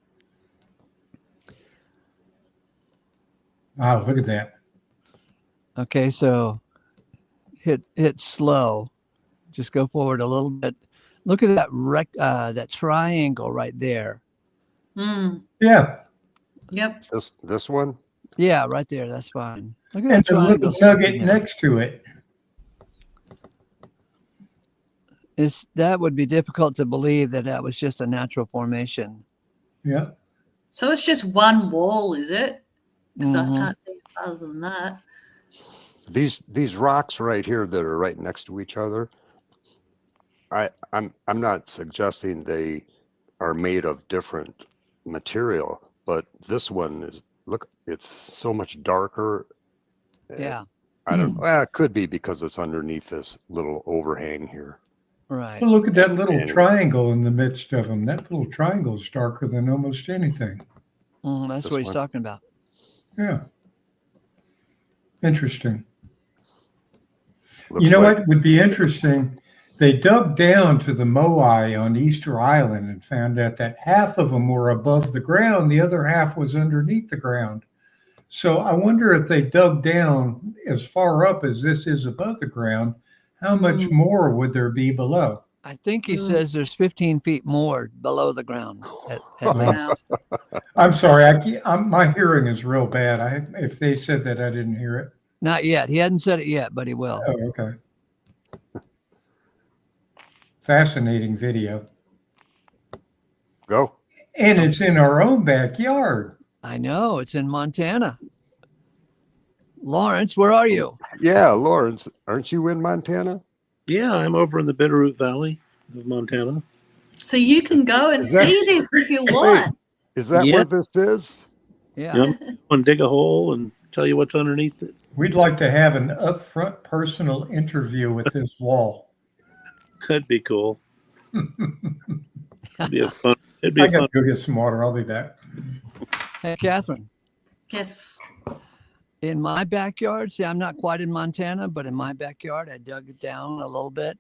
Wow, look at that. Okay, so hit slow. Just go forward a little bit. Look at that triangle right there. Yeah. Yep. This one? Yeah, right there. That's fine. Look at And that the triangle. little nugget sticking there. next to it. That would be difficult to believe that was just a natural formation. Yeah. So it's just one wall, is it? Because Mhm. I can't see other than that. These rocks right here that are right next to each other, I'm not suggesting they are made of different material, but this one is, look, it's so much darker. Yeah, I don't know. Well, it could be because it's underneath this little overhang here. right. Well, look at that little And- triangle in the midst of them. That little triangle is darker than almost anything. That's This what he's one? talking about. Yeah. Interesting. Looks You know like- what would be interesting? They dug down to the Moai on Easter Island and found out that half of them were above the ground, the other half was underneath the ground. So I wonder if they dug down as far up as this is above the ground, how much more would there be below? I think he says there's 15 feet more below the ground at Wow. least. I'm sorry, my hearing is real bad. If they said that, I didn't hear it. Not yet. He hadn't said it yet, but he will. Oh, okay. Fascinating video. Go. And it's in our own backyard. I know. It's in Montana. Lawrence, where are you? Yeah, Lawrence, aren't you in Montana? Yeah, I'm over in the Bitterroot Valley of Montana. So you can go and Is that- see this if you Wait, want. is that Yeah. where this is? Yeah. Yeah, I'm going to dig a hole and tell you what's underneath it. We'd like to have an upfront personal interview with this wall. That'd be cool. It'd be a fun. It'd be I a gotta fun. go get some water. I'll be back. Hey, Catherine, Yes. in my backyard, see, I'm not quite in Montana, but in my backyard, I dug it down a little bit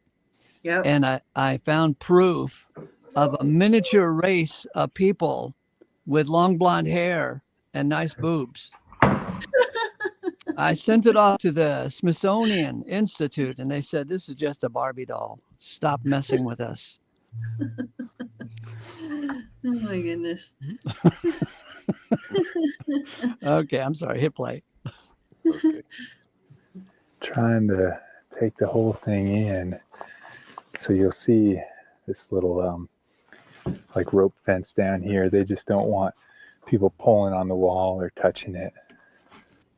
Yep. and I found proof of a miniature race of people with long blonde hair and nice boobs. I sent it off to the Smithsonian Institute and they said, this is just a Barbie doll. Stop messing with us. Oh my goodness. Okay, I'm sorry. Hit play. Okay. Trying to take the whole thing in. So you'll see this little like rope fence down here. They just don't want people pulling on the wall or touching it.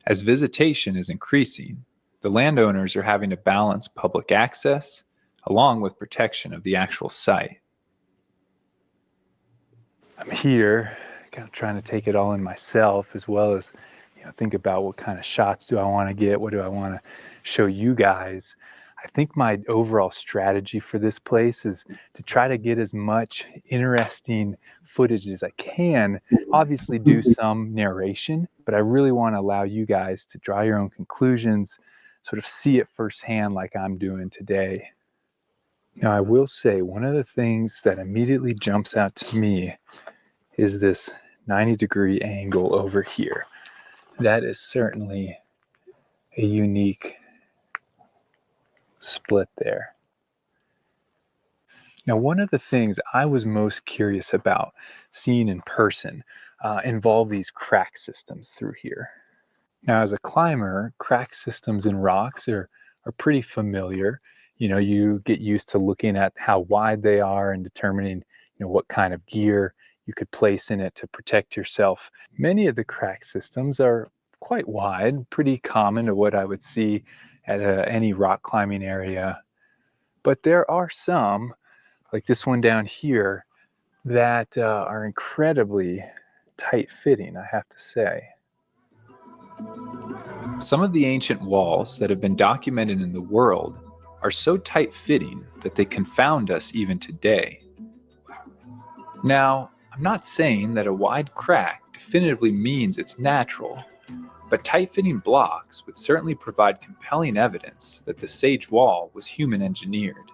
As visitation is increasing, the landowners are having to balance public access along with protection of the actual site. I'm here kind of trying to take it all in myself, as well as think about what kind of shots do I want to get, what do I want to show you guys. I think my overall strategy for this place is to try to get as much interesting footage as I can, obviously do some narration, but I really want to allow you guys to draw your own conclusions, sort of see it firsthand like I'm doing today. Now, I will say one of the things that immediately jumps out to me is this 90-degree angle over here. That is certainly a unique split there. Now, one of the things I was most curious about seeing in person involve these crack systems through here. Now, as a climber, crack systems in rocks are pretty familiar. You get used to looking at how wide they are and determining, what kind of gear you could place in it to protect yourself. Many of the crack systems are quite wide, pretty common to what I would see at any rock climbing area. But there are some, like this one down here, that are incredibly tight fitting, I have to say. Some of the ancient walls that have been documented in the world are so tight-fitting that they confound us even today. Now, I'm not saying that a wide crack definitively means it's natural, but tight-fitting blocks would certainly provide compelling evidence that the Sage Wall was human-engineered.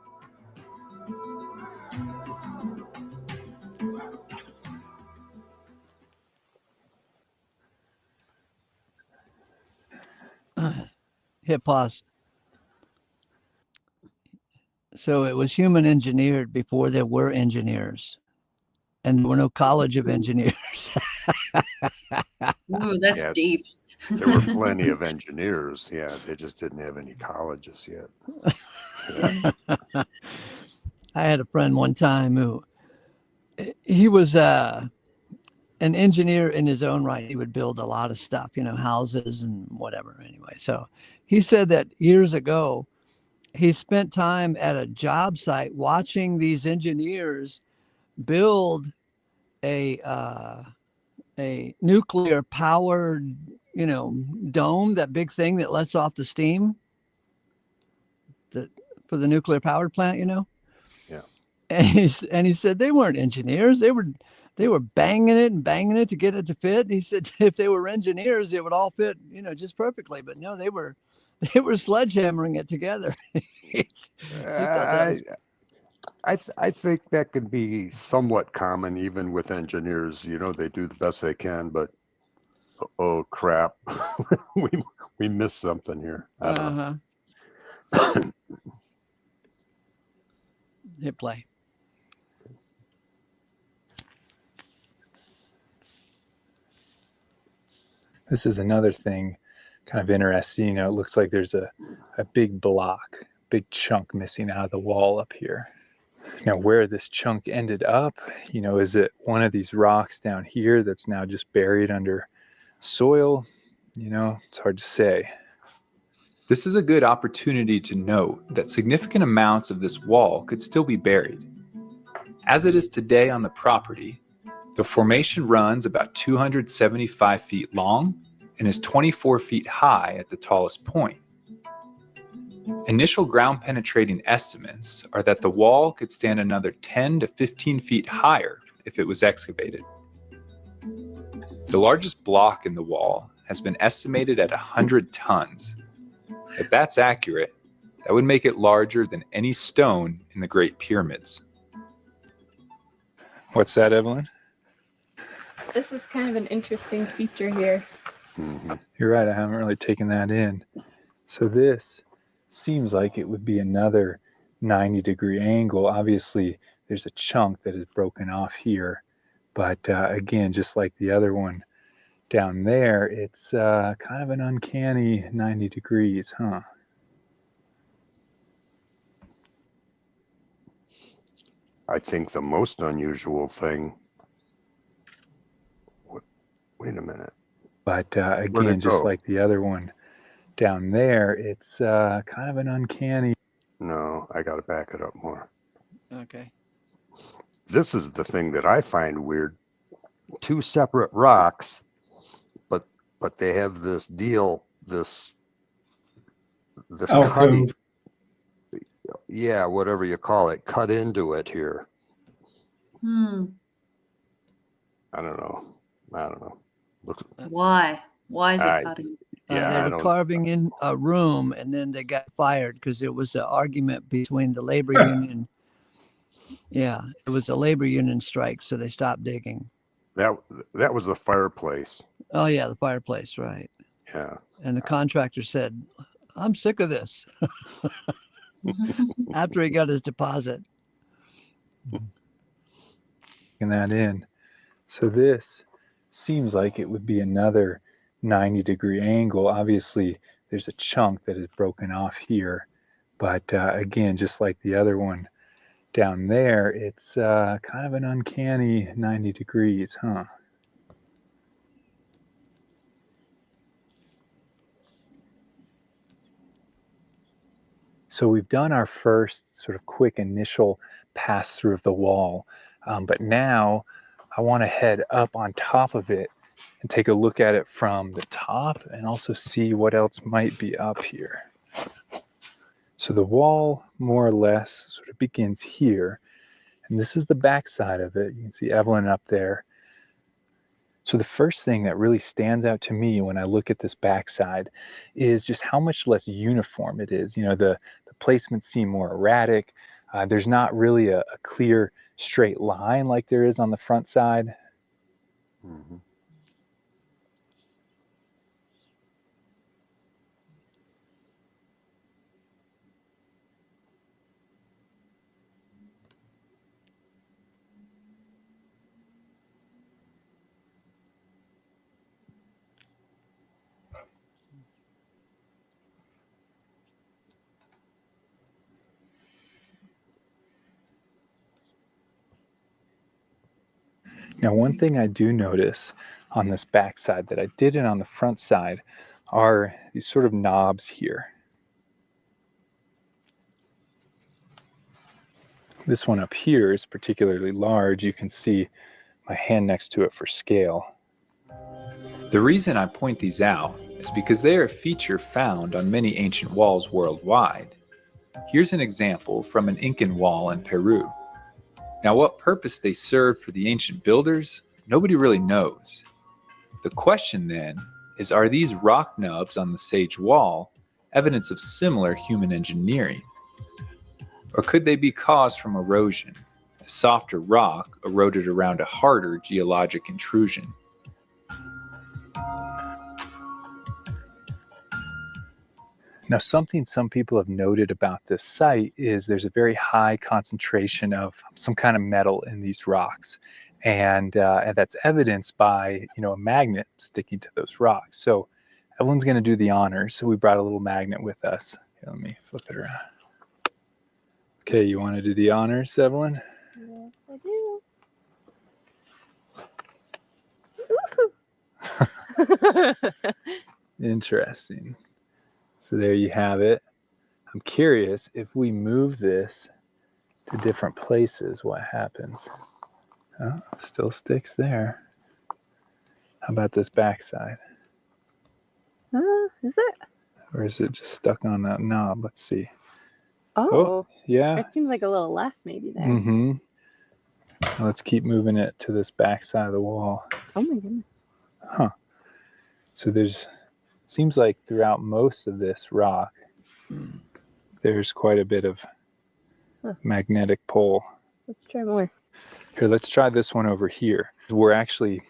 Hit pause. So it was human engineered before there were engineers, and there were no college of engineers. Ooh, that's Yeah. deep. There were plenty of engineers. Yeah, they just didn't have any colleges yet. Yeah. I had a friend one time who he was an engineer in his own right. He would build a lot of stuff, houses and whatever. Anyway, so he said that years ago, he spent time at a job site watching these engineers build a nuclear powered, dome, that big thing that lets off the steam for the nuclear powered plant, Yeah. And he said they weren't engineers. They were banging it to get it to fit. He said if they were engineers, it would all fit, just perfectly. But no, they were sledgehammering it together. He thought that was... I think that can be somewhat common even with engineers. They do the best they can, but oh crap, we missed something here. I don't know. Hit play. This is another thing kind of interesting. It looks like there's a big block, big chunk missing out of the wall up here. Now, where this chunk ended up, is it one of these rocks down here that's now just buried under soil? It's hard to say. This is a good opportunity to note that significant amounts of this wall could still be buried. As it is today on the property, the formation runs about 275 feet long and is 24 feet high at the tallest point. Initial ground penetrating estimates are that the wall could stand another 10 to 15 feet higher if it was excavated. The largest block in the wall has been estimated at 100 tons. If that's accurate, that would make it larger than any stone in the Great Pyramids. What's that, Evelyn? This is kind of an interesting feature here. You're right, I haven't really taken that in. So this seems like it would be another 90-degree angle. Obviously, there's a chunk that is broken off here. But again, just like the other one down there, it's kind of an uncanny 90 degrees, huh? I think the most unusual thing. Wait a minute. But again, just like the other one down there, it's kind of an uncanny. No, I got to back it up more. Okay. This is the thing that I find weird. Two separate rocks, but they have this deal, this cutting. Yeah, whatever you call it, cut into it here. I don't know. Looks. Why? Why is it cutting? They were carving in a room, and then they got fired because it was an argument between the labor union. Yeah, it was a labor union strike, so they stopped digging. That was the fireplace. Oh yeah, the fireplace, right? Yeah. And the contractor said, "I'm sick of this." After he got his deposit. Taking that in. So this seems like it would be another 90-degree angle. Obviously, there's a chunk that is broken off here. But again, just like the other one down there, it's kind of an uncanny 90 degrees, huh? So we've done our first sort of quick initial pass through of the wall, but now I want to head up on top of it and take a look at it from the top and also see what else might be up here. So the wall more or less sort of begins here, and this is the back side of it. You can see Evelyn up there. So the first thing that really stands out to me when I look at this backside is just how much less uniform it is. You know, the placements seem more erratic. There's not really a clear straight line like there is on the front side. Now, one thing I do notice on this back side that I didn't on the front side are these sort of knobs here. This one up here is particularly large. You can see my hand next to it for scale. The reason I point these out is because they are a feature found on many ancient walls worldwide. Here's an example from an Incan wall in Peru. Now, what purpose they served for the ancient builders, nobody really knows. The question then is, are these rock nubs on the sage wall evidence of similar human engineering? Or could they be caused from erosion, as softer rock eroded around a harder geologic intrusion? Now, something some people have noted about this site is there's a very high concentration of some kind of metal in these rocks. And that's evidenced by, a magnet sticking to those rocks. So Evelyn's going to do the honors. So we brought a little magnet with us. Here, let me flip it around. Okay, you want to do the honors, Evelyn? Yes, I do. Interesting. So there you have it. I'm curious if we move this to different places, what happens? Oh, still sticks there. How about this backside? Is it? Or is it just stuck on that knob? Let's see. Oh, yeah. it seems like a little less maybe there. Mm-hmm. Let's keep moving it to this back side of the wall. Oh my goodness. Huh. So seems like throughout most of this rock, there's quite a bit of magnetic pole. Let's try more. Here, let's try this one over here. We're actually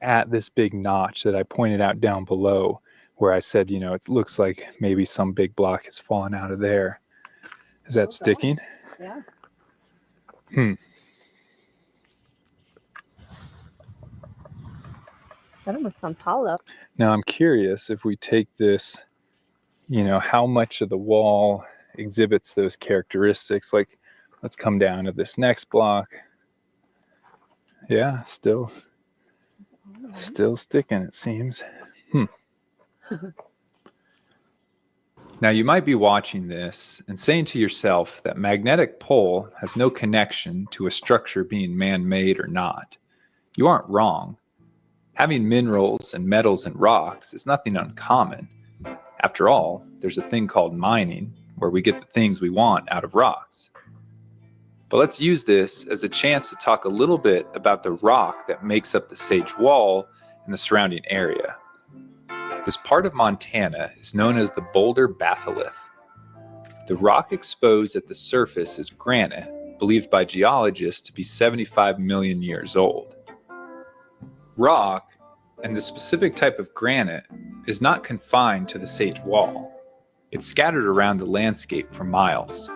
at this big notch that I pointed out down below, where I said, it looks like maybe some big block has fallen out of there. Is that sticking? Yeah. That almost sounds hollow. Now I'm curious if we take this, how much of the wall exhibits those characteristics. Like, let's come down to this next block. Yeah, still sticking, it seems. Now you might be watching this and saying to yourself that magnetic pole has no connection to a structure being man-made or not. You aren't wrong. Having minerals and metals and rocks is nothing uncommon. After all, there's a thing called mining, where we get the things we want out of rocks. But let's use this as a chance to talk a little bit about the rock that makes up the Sage Wall and the surrounding area. This part of Montana is known as the Boulder Batholith. The rock exposed at the surface is granite, believed by geologists to be 75 million years old. Rock, and the specific type of granite, is not confined to the Sage Wall. It's scattered around the landscape for miles.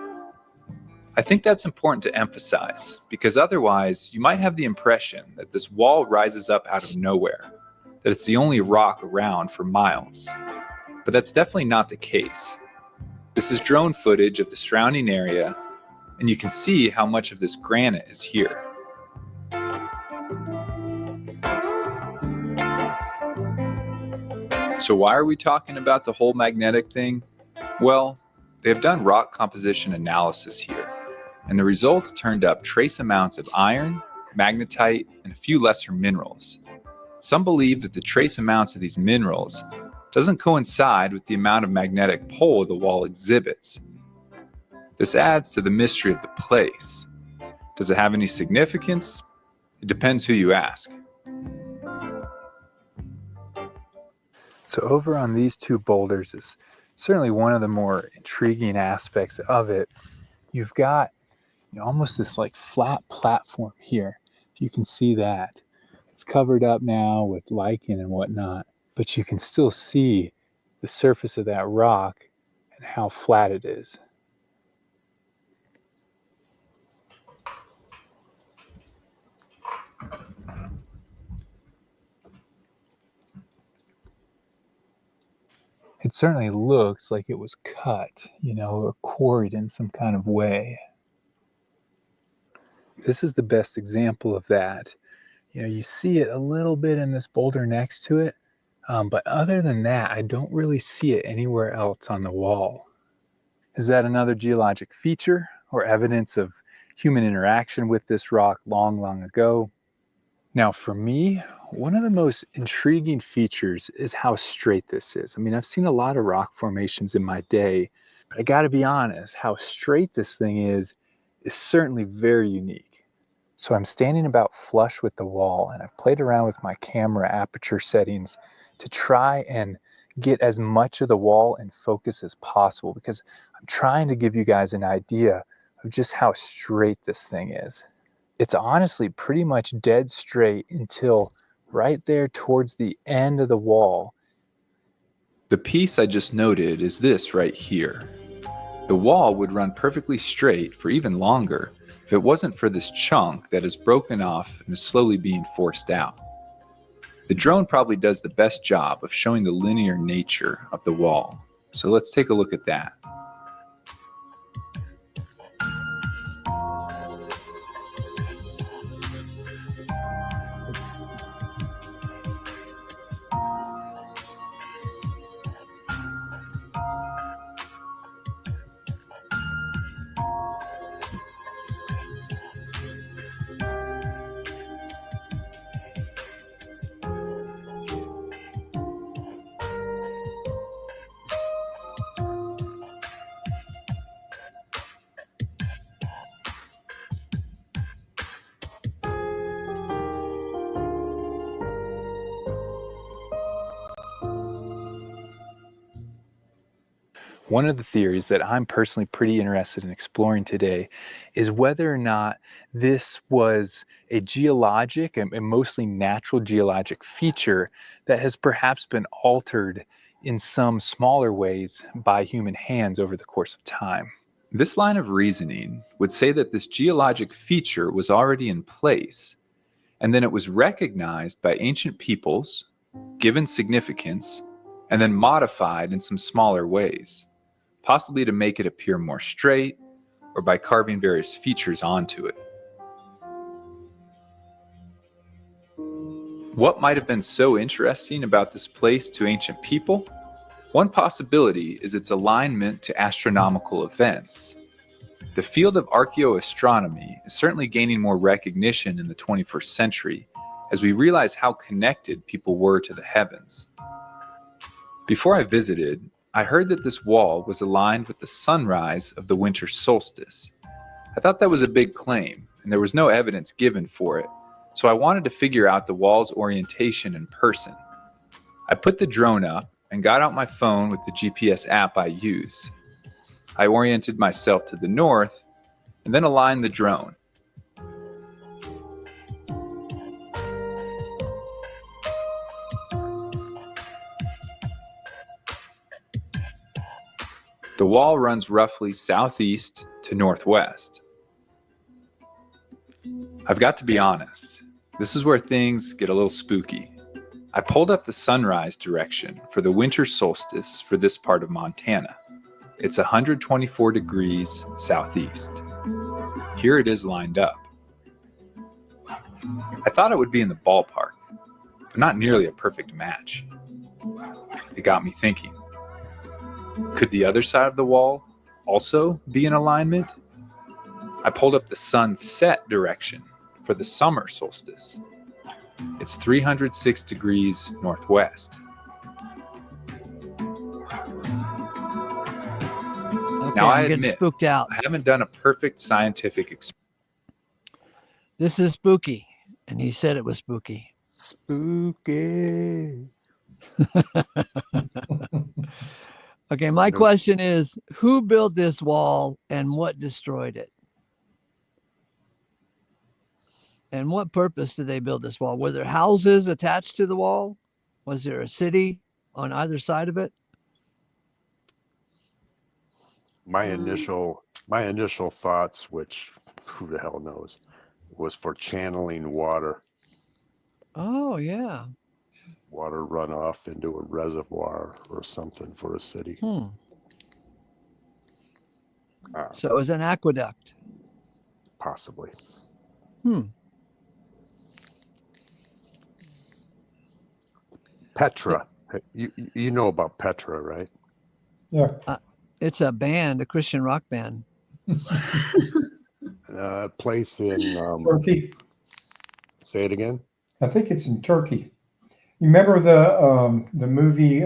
I think that's important to emphasize, because otherwise you might have the impression that this wall rises up out of nowhere, that it's the only rock around for miles. But that's definitely not the case. This is drone footage of the surrounding area, and you can see how much of this granite is here. So why are we talking about the whole magnetic thing? Well, they have done rock composition analysis here, and the results turned up trace amounts of iron, magnetite, and a few lesser minerals. Some believe that the trace amounts of these minerals doesn't coincide with the amount of magnetic pole the wall exhibits. This adds to the mystery of the place. Does it have any significance? It depends who you ask. So over on these two boulders is certainly one of the more intriguing aspects of it. You've got almost this like flat platform here. You can see that. It's covered up now with lichen and whatnot, but you can still see the surface of that rock and how flat it is. It certainly looks like it was cut, or quarried in some kind of way. This is the best example of that. You see it a little bit in this boulder next to it, but other than that, I don't really see it anywhere else on the wall. Is that another geologic feature or evidence of human interaction with this rock long, long ago? Now, for me, one of the most intriguing features is how straight this is. I mean, I've seen a lot of rock formations in my day, but I gotta be honest, how straight this thing is certainly very unique. So I'm standing about flush with the wall, and I've played around with my camera aperture settings to try and get as much of the wall in focus as possible, because I'm trying to give you guys an idea of just how straight this thing is. It's honestly pretty much dead straight until right there towards the end of the wall. The piece I just noted is this right here. The wall would run perfectly straight for even longer if it wasn't for this chunk that is broken off and is slowly being forced out. The drone probably does the best job of showing the linear nature of the wall. So let's take a look at that. One of the theories that I'm personally pretty interested in exploring today is whether or not this was a geologic and mostly natural geologic feature that has perhaps been altered in some smaller ways by human hands over the course of time. This line of reasoning would say that this geologic feature was already in place, and then it was recognized by ancient peoples, given significance, and then modified in some smaller ways, possibly to make it appear more straight or by carving various features onto it. What might have been so interesting about this place to ancient people? One possibility is its alignment to astronomical events. The field of archaeoastronomy is certainly gaining more recognition in the 21st century as we realize how connected people were to the heavens. Before I visited, I heard that this wall was aligned with the sunrise of the winter solstice. I thought that was a big claim, and there was no evidence given for it, so I wanted to figure out the wall's orientation in person. I put the drone up and got out my phone with the GPS app I use. I oriented myself to the north and then aligned the drone. The wall runs roughly southeast to northwest. I've got to be honest, this is where things get a little spooky. I pulled up the sunrise direction for the winter solstice for this part of Montana. It's 124 degrees southeast. Here it is lined up. I thought it would be in the ballpark, but not nearly a perfect match. It got me thinking. Could the other side of the wall also be in alignment? I pulled up the sunset direction for the summer solstice. It's 306 degrees northwest. Okay, Now, I I'm getting admit, spooked out. I haven't done a perfect scientific experiment. This is spooky, and he said it was spooky. Spooky. Okay, my Nope. question is, who built this wall and what destroyed it? And what purpose did they build this wall? Were there houses attached to the wall? Was there a city on either side of it? My initial thoughts, which who the hell knows, was for channeling water Oh, yeah. runoff into a reservoir or something for a city. So it was an aqueduct. Possibly. Petra. You know about Petra, right? Yeah. It's a band, a Christian rock band. Place in Turkey. say it again. I think it's in Turkey. You remember the movie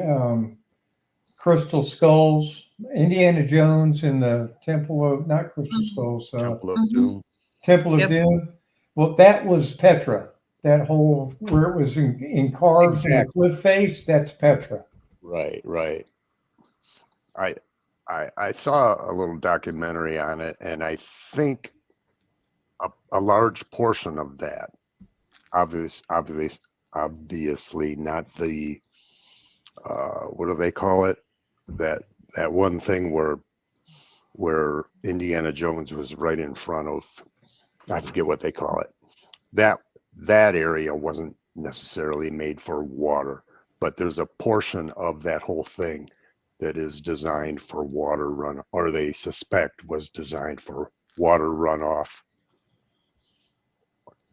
Crystal Skulls? Indiana Jones in the Temple of, not Crystal Skulls, Temple of Doom. Temple of Yep. Doom. Well, that was Petra. That whole where it was in carved in the Exactly. cliff face. That's Petra. Right. I saw a little documentary on it, and I think a large portion of that, obviously not the what do they call it? That one thing where Indiana Jones was right in front of, I forget what they call it. That area wasn't necessarily made for water, but there's a portion of that whole thing that is designed for water run, or they suspect was designed for water runoff,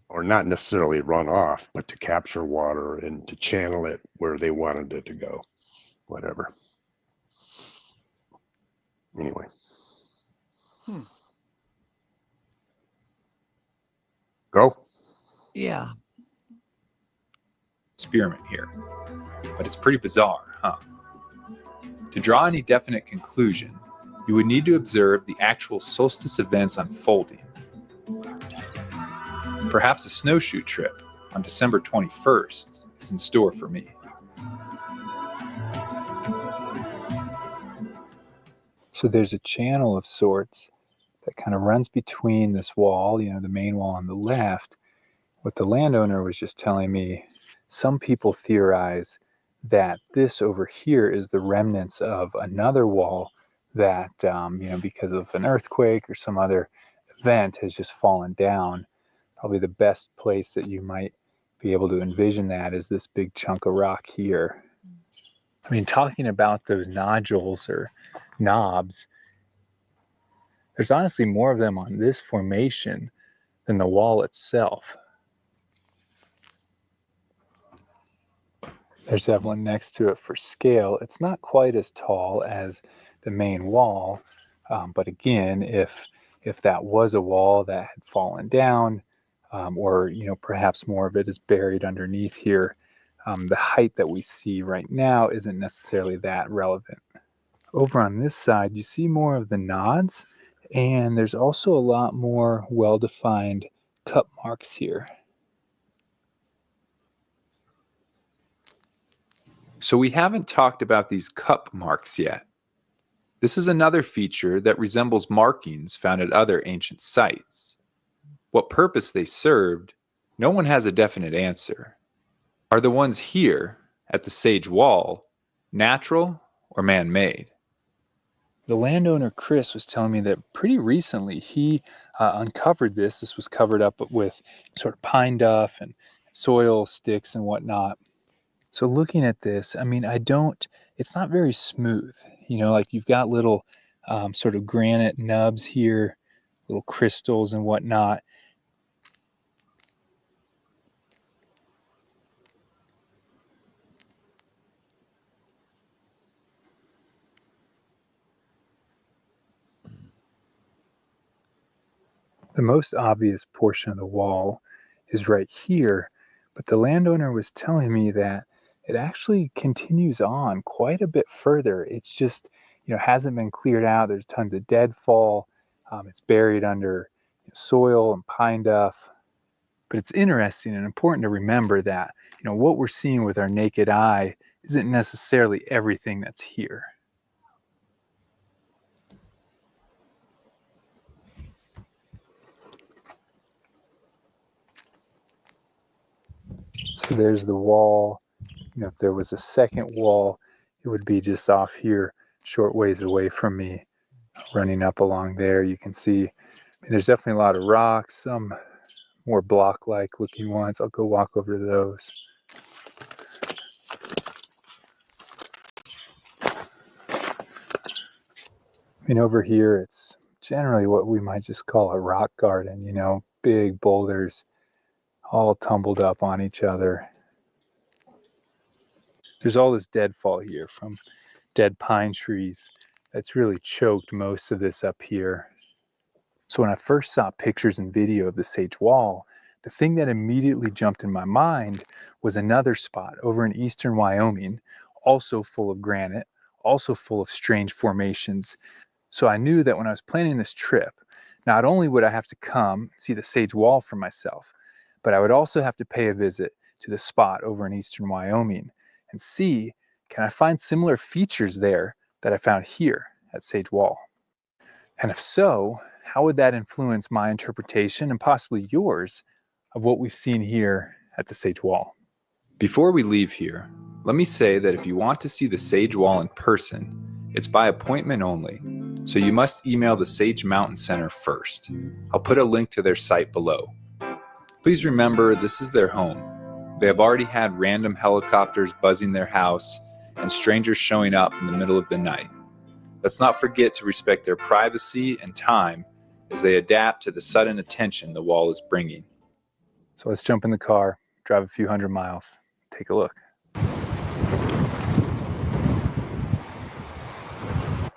or not necessarily runoff, but to capture water and to channel it where they wanted it to go, whatever. Anyway. Go. Yeah. Experiment here, but it's pretty bizarre, huh? To draw any definite conclusion, you would need to observe the actual solstice events unfolding. Perhaps a snowshoe trip on December 21st is in store for me. So there's a channel of sorts that kind of runs between this wall, the main wall on the left. What the landowner was just telling me, some people theorize that this over here is the remnants of another wall that, because of an earthquake or some other event has just fallen down. Probably the best place that you might be able to envision that is this big chunk of rock here. I mean, talking about those nodules or knobs, there's honestly more of them on this formation than the wall itself. There's that one next to it for scale. It's not quite as tall as the main wall, but again, if that was a wall that had fallen down, or perhaps more of it is buried underneath here, the height that we see right now isn't necessarily that relevant. Over on this side, you see more of the nods, and there's also a lot more well-defined cup marks here. So we haven't talked about these cup marks yet. This is another feature that resembles markings found at other ancient sites. What purpose they served, no one has a definite answer. Are the ones here at the Sage Wall natural or man-made? The landowner Chris was telling me that pretty recently he uncovered this. This was covered up with sort of pine duff and soil sticks and whatnot. So looking at this, I mean, it's not very smooth. Like you've got little sort of granite nubs here, little crystals and whatnot. The most obvious portion of the wall is right here, but the landowner was telling me that it actually continues on quite a bit further. It's just, hasn't been cleared out. There's tons of deadfall. It's buried under soil and pine duff. But it's interesting and important to remember that, what we're seeing with our naked eye isn't necessarily everything that's here. So there's the wall. If there was a second wall, it would be just off here, short ways away from me, running up along there. You can see there's definitely a lot of rocks, some more block-like looking ones. I'll go walk over to those. Over here, it's generally what we might just call a rock garden, big boulders all tumbled up on each other. There's all this deadfall here from dead pine trees that's really choked most of this up here. So when I first saw pictures and video of the Sage Wall, the thing that immediately jumped in my mind was another spot over in eastern Wyoming, also full of granite, also full of strange formations. So I knew that when I was planning this trip, not only would I have to come see the Sage Wall for myself, but I would also have to pay a visit to the spot over in eastern Wyoming and see, can I find similar features there that I found here at Sage Wall? And if so, how would that influence my interpretation and possibly yours of what we've seen here at the Sage Wall? Before we leave here, let me say that if you want to see the Sage Wall in person, it's by appointment only, so you must email the Sage Mountain Center first. I'll put a link to their site below. Please remember, this is their home. They have already had random helicopters buzzing their house and strangers showing up in the middle of the night. Let's not forget to respect their privacy and time as they adapt to the sudden attention the wall is bringing. So let's jump in the car, drive a few hundred miles, take a look.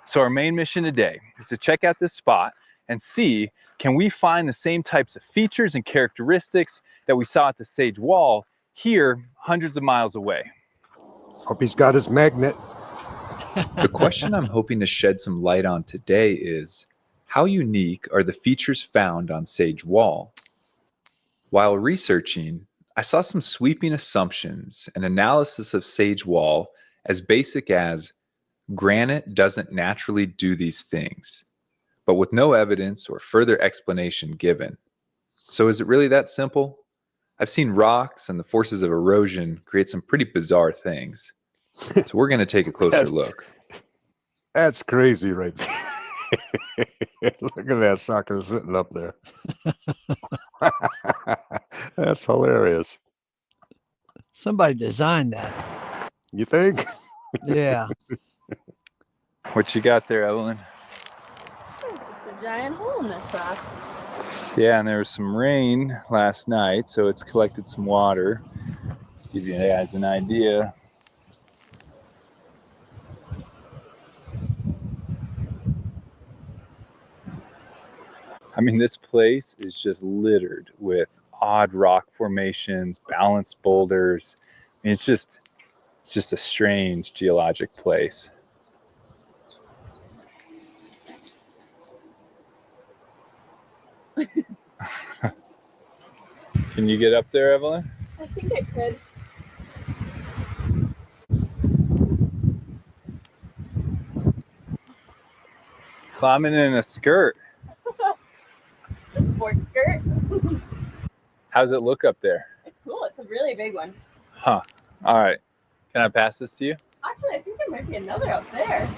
So our main mission today is to check out this spot and see, can we find the same types of features and characteristics that we saw at the Sage Wall here hundreds of miles away? Hope he's got his magnet. The question I'm hoping to shed some light on today is, how unique are the features found on Sage Wall? While researching, I saw some sweeping assumptions and analysis of Sage Wall as basic as Granite doesn't naturally do these things, but with no evidence or further explanation given. So is it really that simple? I've seen rocks and the forces of erosion create some pretty bizarre things. So we're going to take a closer look. That's crazy right there. Look at that sucker sitting up there. That's hilarious. Somebody designed that. You think? Yeah. What you got there, Evelyn? There's just a giant hole in this rock. Yeah, and there was some rain last night, so it's collected some water. Let's give you guys an idea. I mean, this place is just littered with odd rock formations, balanced boulders. I mean, it's just a strange geologic place. Can you get up there, Evelyn? I think I could. Climbing in a skirt. The sports skirt. How's it look up there? It's cool. It's a really big one. Huh. All right. Can I pass this to you? Actually, I think there might be another up there.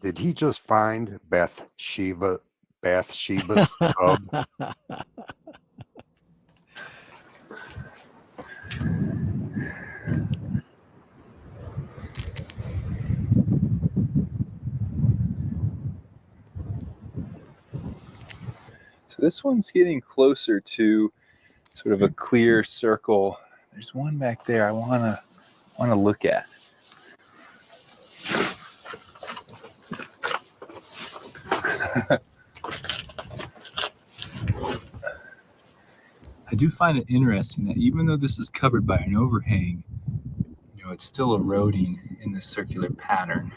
Did he just find Bathsheba's tub? So this one's getting closer to sort of a clear circle. There's one back there I wanna look at. I do find it interesting that even though this is covered by an overhang, it's still eroding in this circular pattern.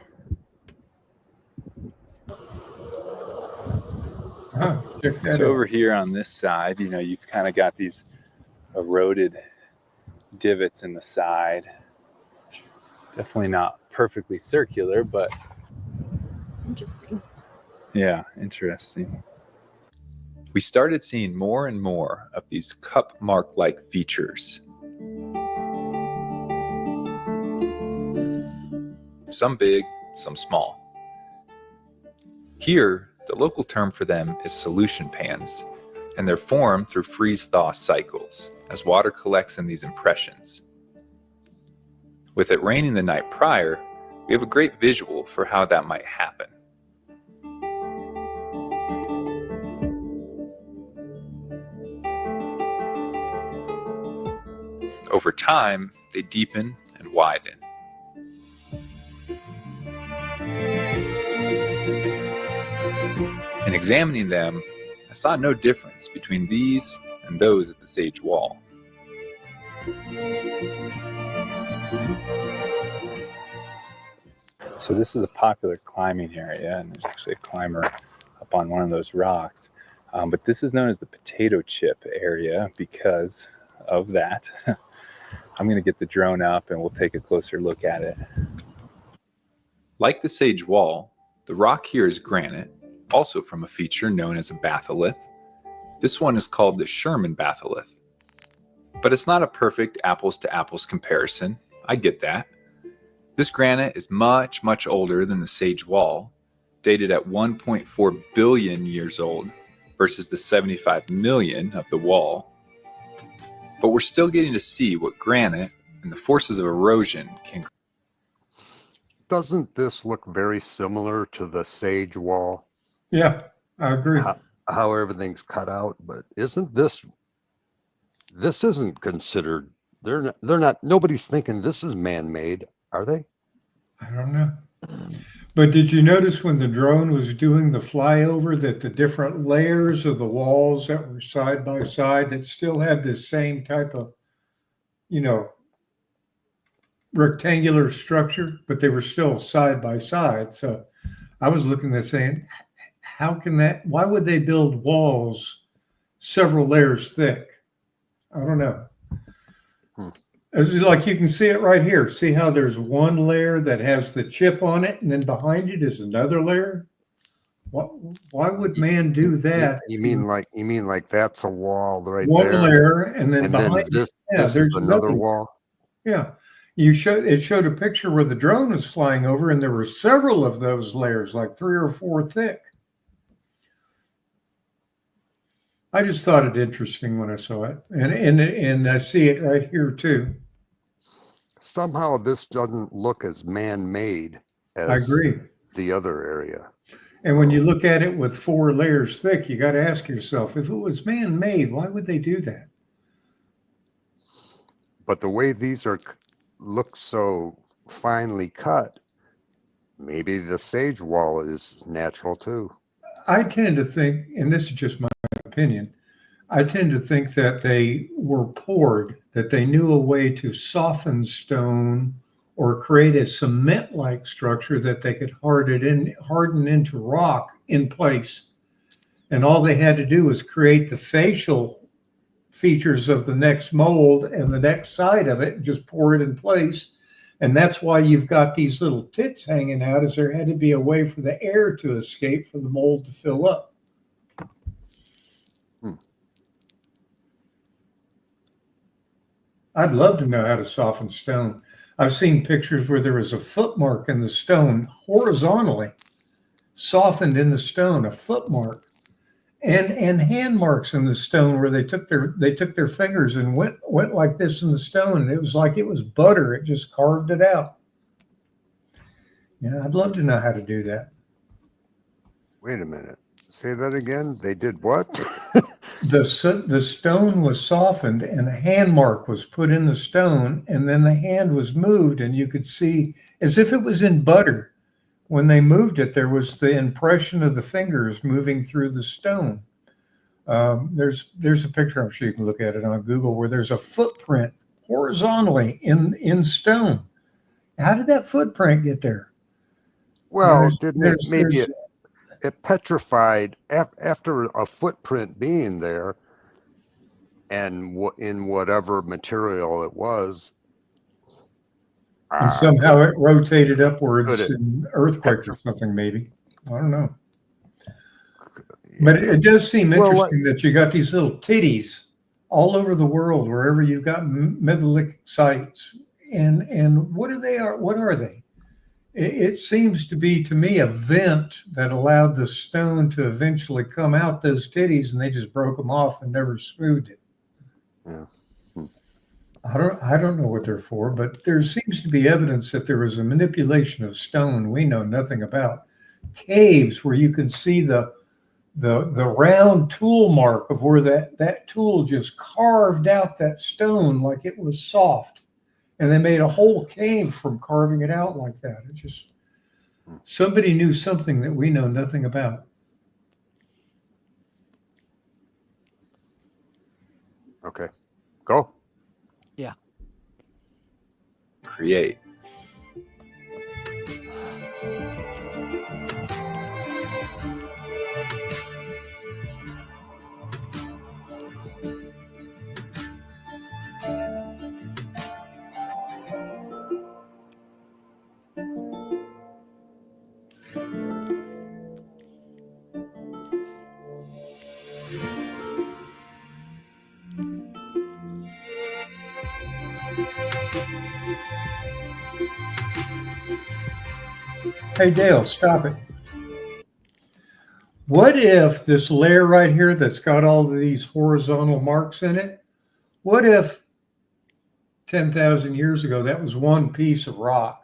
Check that So out. over here on this side, you've kind of got these eroded divots in the side. Definitely not perfectly circular, but Interesting. yeah, interesting. We started seeing more and more of these cup mark-like features. Some big, some small. Here, the local term for them is solution pans, and they're formed through freeze-thaw cycles as water collects in these impressions. With it raining the night prior, we have a great visual for how that might happen. Over time, they deepen and widen. In examining them, I saw no difference between these and those at the Sage Wall. So this is a popular climbing area, and there's actually a climber up on one of those rocks. But this is known as the potato chip area because of that. I'm going to get the drone up and we'll take a closer look at it. Like the Sage Wall, the rock here is granite, also from a feature known as a batholith. This one is called the Sherman batholith. But it's not a perfect apples to apples comparison. I get that. This granite is much, much older than the Sage Wall, dated at 1.4 billion years old versus the 75 million of the wall. But we're still getting to see what granite and the forces of erosion can. Doesn't this look very similar to the Sage Wall? Yeah, I agree. How everything's cut out, but isn't this isn't considered, they're not, nobody's thinking this is man-made, are they? I don't know. But did you notice when the drone was doing the flyover that the different layers of the walls that were side by side that still had this same type of, rectangular structure, but they were still side by side. So I was looking at saying, how can that, why would they build walls several layers thick? I don't know. It's like you can see it right here. See how there's one layer that has the chip on it, and then behind it is another layer? Why would man do that? You mean like that's a wall right one there, layer, and then behind this there's is another one. wall? Yeah. It showed a picture where the drone was flying over, and there were several of those layers, like 3 or 4 thick. I just thought it interesting when I saw it, and I see it right here too. Somehow this doesn't look as man-made as I agree. the other area. And when you look at it with 4 layers thick, you got to ask yourself, if it was man-made, why would they do that? But the way these look so finely cut, maybe the sage wall is natural too. I tend to think, and this is just my opinion, I tend to think that they were poured, that they knew a way to soften stone or create a cement-like structure that they could harden into rock in place. And all they had to do was create the facial features of the next mold and the next side of it, and just pour it in place. And that's why you've got these little tits hanging out, is there had to be a way for the air to escape for the mold to fill up. I'd love to know how to soften stone. I've seen pictures where there was a foot mark in the stone horizontally, softened in the stone, a foot mark, and hand marks in the stone where they took their fingers and went like this in the stone. And it was like it was butter. It just carved it out. Yeah, I'd love to know how to do that. Wait a minute. Say that again. They did what? The stone was softened and a hand mark was put in the stone, and then the hand was moved, and you could see as if it was in butter. When they moved it, there was the impression of the fingers moving through the stone. There's a picture, I'm sure you can look at it on Google, where there's a footprint horizontally in stone. How did that footprint get there? Well, it petrified after a footprint being there, and in whatever material it was. And somehow it rotated upwards in earthquake or something, maybe. I don't know. But it does seem interesting that you got these little titties all over the world, wherever you've got megalithic sites. And what are they? What are they? It seems to be, to me, a vent that allowed the stone to eventually come out those titties, and they just broke them off and never smoothed it. Yeah. I don't know what they're for, but there seems to be evidence that there was a manipulation of stone we know nothing about. Caves where you can see the round tool mark of where that tool just carved out that stone like it was soft. And they made a whole cave from carving it out like that. It just, somebody knew something that we know nothing about. Okay, go. Yeah. Create. Hey, Dale, stop it. What if this layer right here that's got all of these horizontal marks in it, what if 10,000 years ago, that was one piece of rock,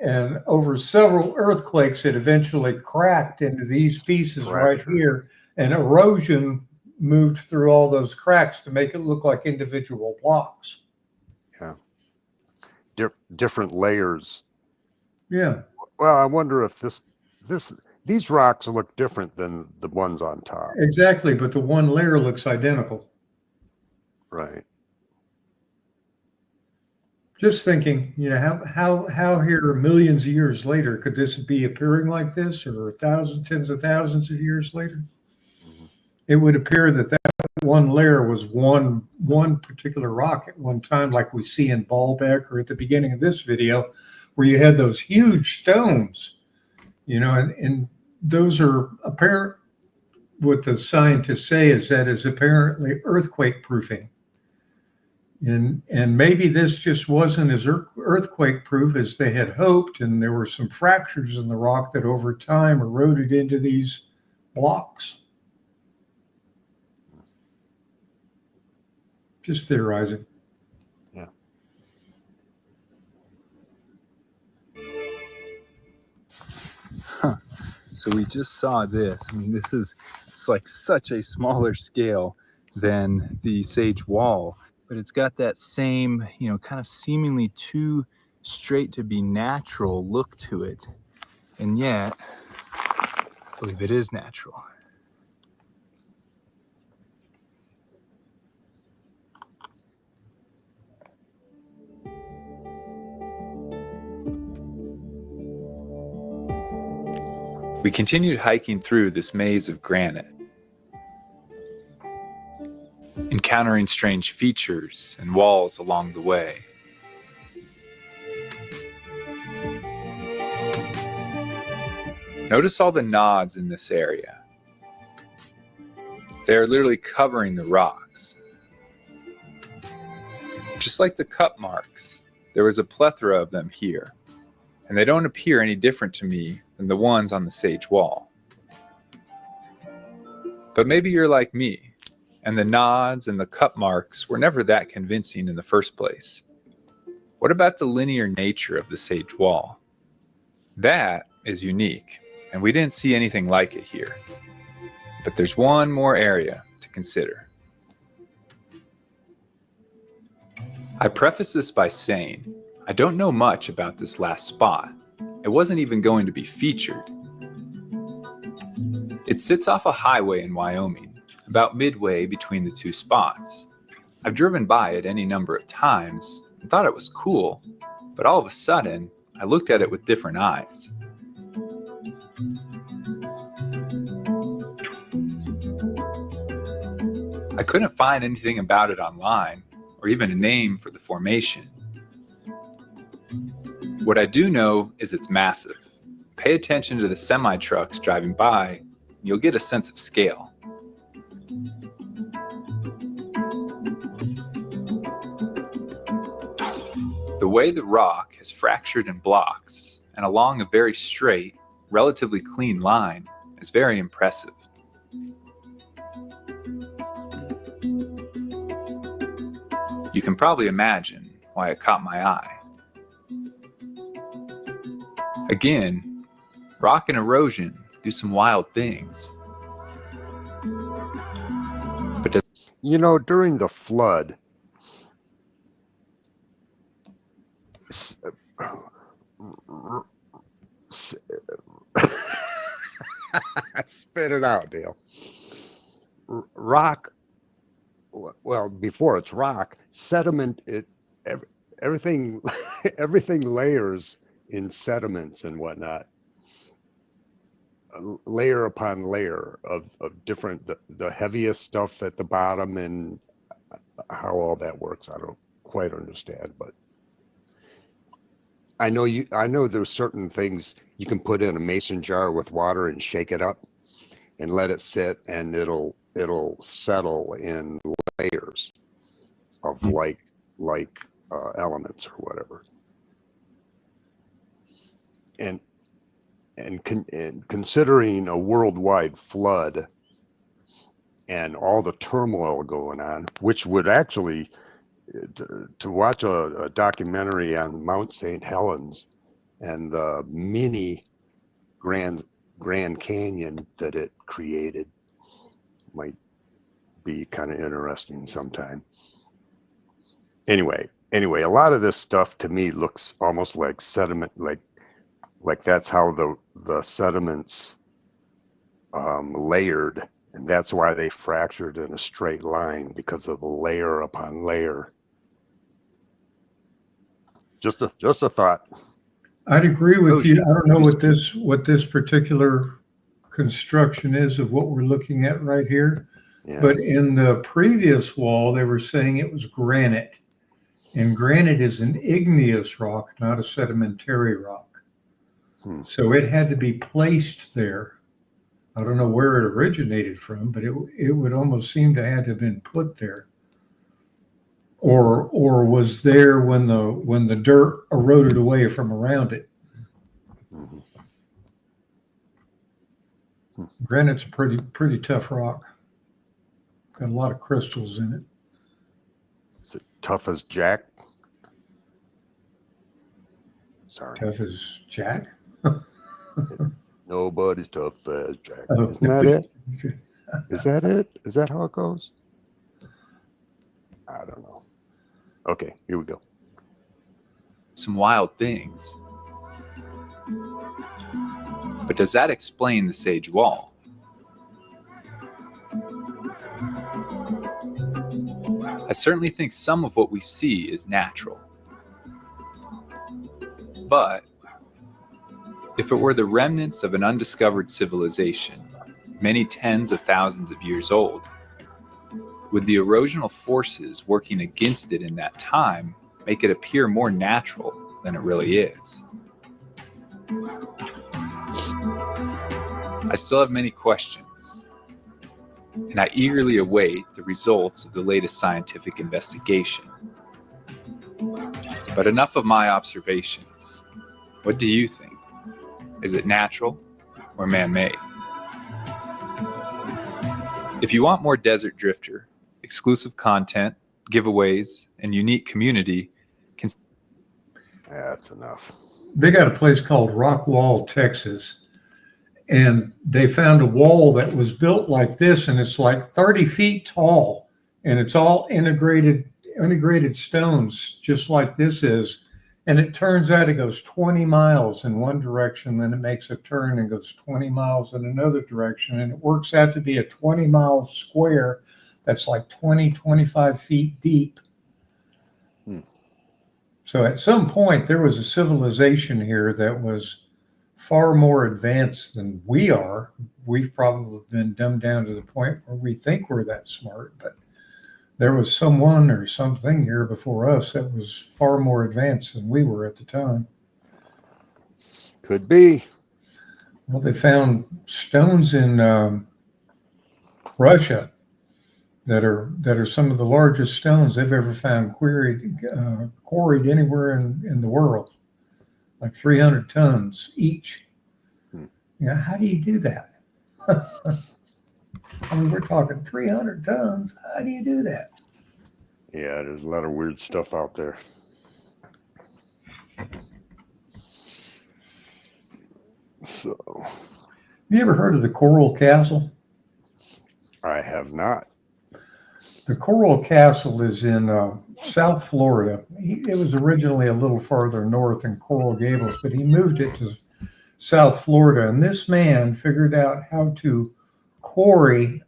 and over several earthquakes, it eventually cracked into these pieces right here, and erosion moved through all those cracks to make it look like individual blocks. Yeah. Different layers. Yeah. Well, I wonder if these rocks look different than the ones on top. Exactly, but the one layer looks identical. Right. Just thinking, how here millions of years later could this be appearing like this, or thousands, tens of thousands of years later? Mhm. It would appear that one layer was one particular rock at one time, like we see in Baalbek or at the beginning of this video, where you had those huge stones, and those are apparent. What the scientists say is that is apparently earthquake proofing. And maybe this just wasn't as earthquake proof as they had hoped, and there were some fractures in the rock that over time eroded into these blocks. Just theorizing. Yeah. Huh. So we just saw this. I mean, it's like such a smaller scale than the Sage Wall, but it's got that same, kind of seemingly too straight to be natural look to it. And yet, I believe it is natural. We continued hiking through this maze of granite, encountering strange features and walls along the way. Notice all the nods in this area. They are literally covering the rocks. Just like the cut marks, there was a plethora of them here, and they don't appear any different to me than the ones on the Sage Wall. But maybe you're like me, and the nods and the cut marks were never that convincing in the first place. What about the linear nature of the Sage Wall? That is unique, and we didn't see anything like it here. But there's one more area to consider. I preface this by saying, I don't know much about this last spot. It wasn't even going to be featured. It sits off a highway in Wyoming, about midway between the two spots. I've driven by it any number of times and thought it was cool, but all of a sudden, I looked at it with different eyes. I couldn't find anything about it online, or even a name for the formation. What I do know is it's massive. Pay attention to the semi-trucks driving by, and you'll get a sense of scale. The way the rock has fractured in blocks and along a very straight, relatively clean line is very impressive. You can probably imagine why it caught my eye. Again, rock and erosion do some wild things. But During the flood, spit it out, Dale. Rock, well, before it's rock, sediment, everything, everything layers in sediments and whatnot, layer upon layer of different, the heaviest stuff at the bottom, and how all that works, I don't quite understand, but I know there's certain things you can put in a mason jar with water and shake it up and let it sit, and it'll settle in layers of like elements or whatever. And considering a worldwide flood and all the turmoil going on, which would actually, to watch a documentary on Mount St. Helens and the mini Grand Canyon that it created might be kind of interesting sometime. Anyway, a lot of this stuff to me looks almost like sediment, like that's how the sediments layered, and that's why they fractured in a straight line, because of the layer upon layer. Just a thought. I'd agree with you. Ocean. I don't know what this particular construction is of what we're looking at right here. Yeah. But in the previous wall, they were saying it was granite. And granite is an igneous rock, not a sedimentary rock. So it had to be placed there. I don't know where it originated from, but it would almost seem to have been put there. Or was there when the dirt eroded away from around it. Granite's a pretty tough rock. Got a lot of crystals in it. Is it tough as Jack? Sorry. Tough as Jack? Nobody's tough as Jack. Oh. Isn't that it? Is that it? Is that how it goes? I don't know. Okay, here we go. Some wild things. But does that explain the Sage Wall? I certainly think some of what we see is natural. But if it were the remnants of an undiscovered civilization, many tens of thousands of years old, would the erosional forces working against it in that time make it appear more natural than it really is? I still have many questions, and I eagerly await the results of the latest scientific investigation. But enough of my observations. What do you think? Is it natural or man-made? If you want more Desert Drifter, exclusive content, giveaways, and unique community, That's enough. They got a place called Rockwall, Texas, and they found a wall that was built like this, and it's like 30 feet tall, and it's all integrated stones, just like this is. And it turns out it goes 20 miles in one direction, then it makes a turn and goes 20 miles in another direction. And it works out to be a 20-mile square that's like 25 feet deep. So at some point, there was a civilization here that was far more advanced than we are. We've probably been dumbed down to the point where we think we're that smart, but there was someone or something here before us that was far more advanced than we were at the time. Could be. Well, they found stones in Russia that are some of the largest stones they've ever found quarried anywhere in the world, like 300 tons each. Yeah, how do you do that? I mean, we're talking 300 tons. How do you do that? Yeah, there's a lot of weird stuff out there. So, Have you ever heard of the Coral Castle? I have not. The Coral Castle is in South Florida. It was originally a little farther north in Coral Gables, but he moved it to South Florida. And this man figured out how to quarry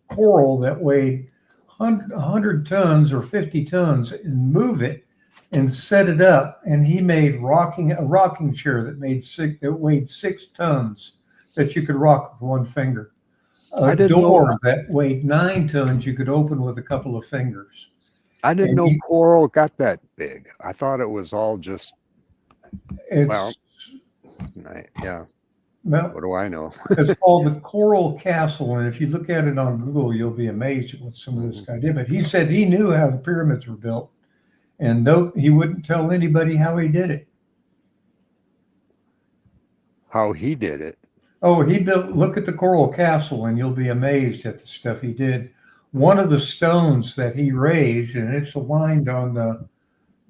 coral that weighed 100 tons or 50 tons and move it and set it up. And he made a rocking chair that weighed 6 tons that you could rock with one finger. A door that weighed 9 tons you could open with a couple of fingers. I didn't know coral got that big. I thought it was all just, yeah. Well, what do I know? It's called the Coral Castle, and if you look at it on Google, you'll be amazed at what some of this guy did. But he said he knew how the pyramids were built, and he wouldn't tell anybody how he did it. How he did it? Oh, look at the Coral Castle, and you'll be amazed at the stuff he did. One of the stones that he raised, and it's aligned on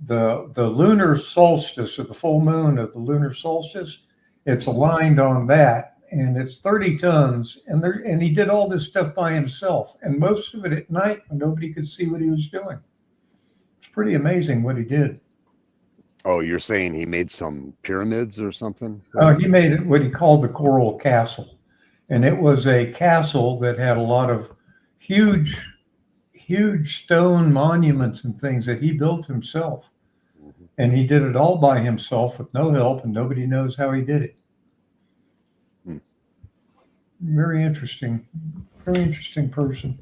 the lunar solstice, or the full moon of the lunar solstice. It's aligned on that, and it's 30 tons. And he did all this stuff by himself, and most of it at night when nobody could see what he was doing. It's pretty amazing what he did. Oh, you're saying he made some pyramids or something? He made it what he called the Coral Castle, and it was a castle that had a lot of huge huge stone monuments and things that he built himself. Mhm. And he did it all by himself with no help, and nobody knows how he did it. Hmm. Very interesting person.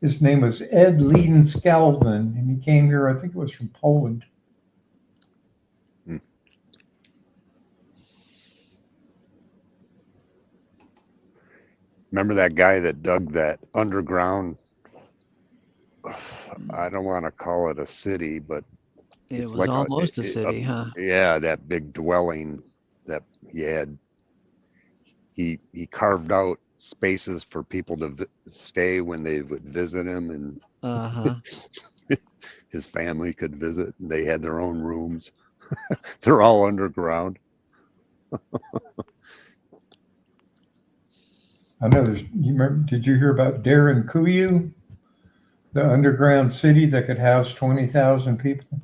His name was Ed Leiden Skalden, and he came here, I think it was from Poland. Remember that guy that dug that underground? I don't want to call it a city, but It it's was like almost a city, huh? yeah, that big dwelling that he had. He carved out spaces for people to stay when they would visit him, and Uh-huh. his family could visit, and they had their own rooms. They're all underground. I know did you hear about Darren Kuyu, the underground city that could house 20,000 people?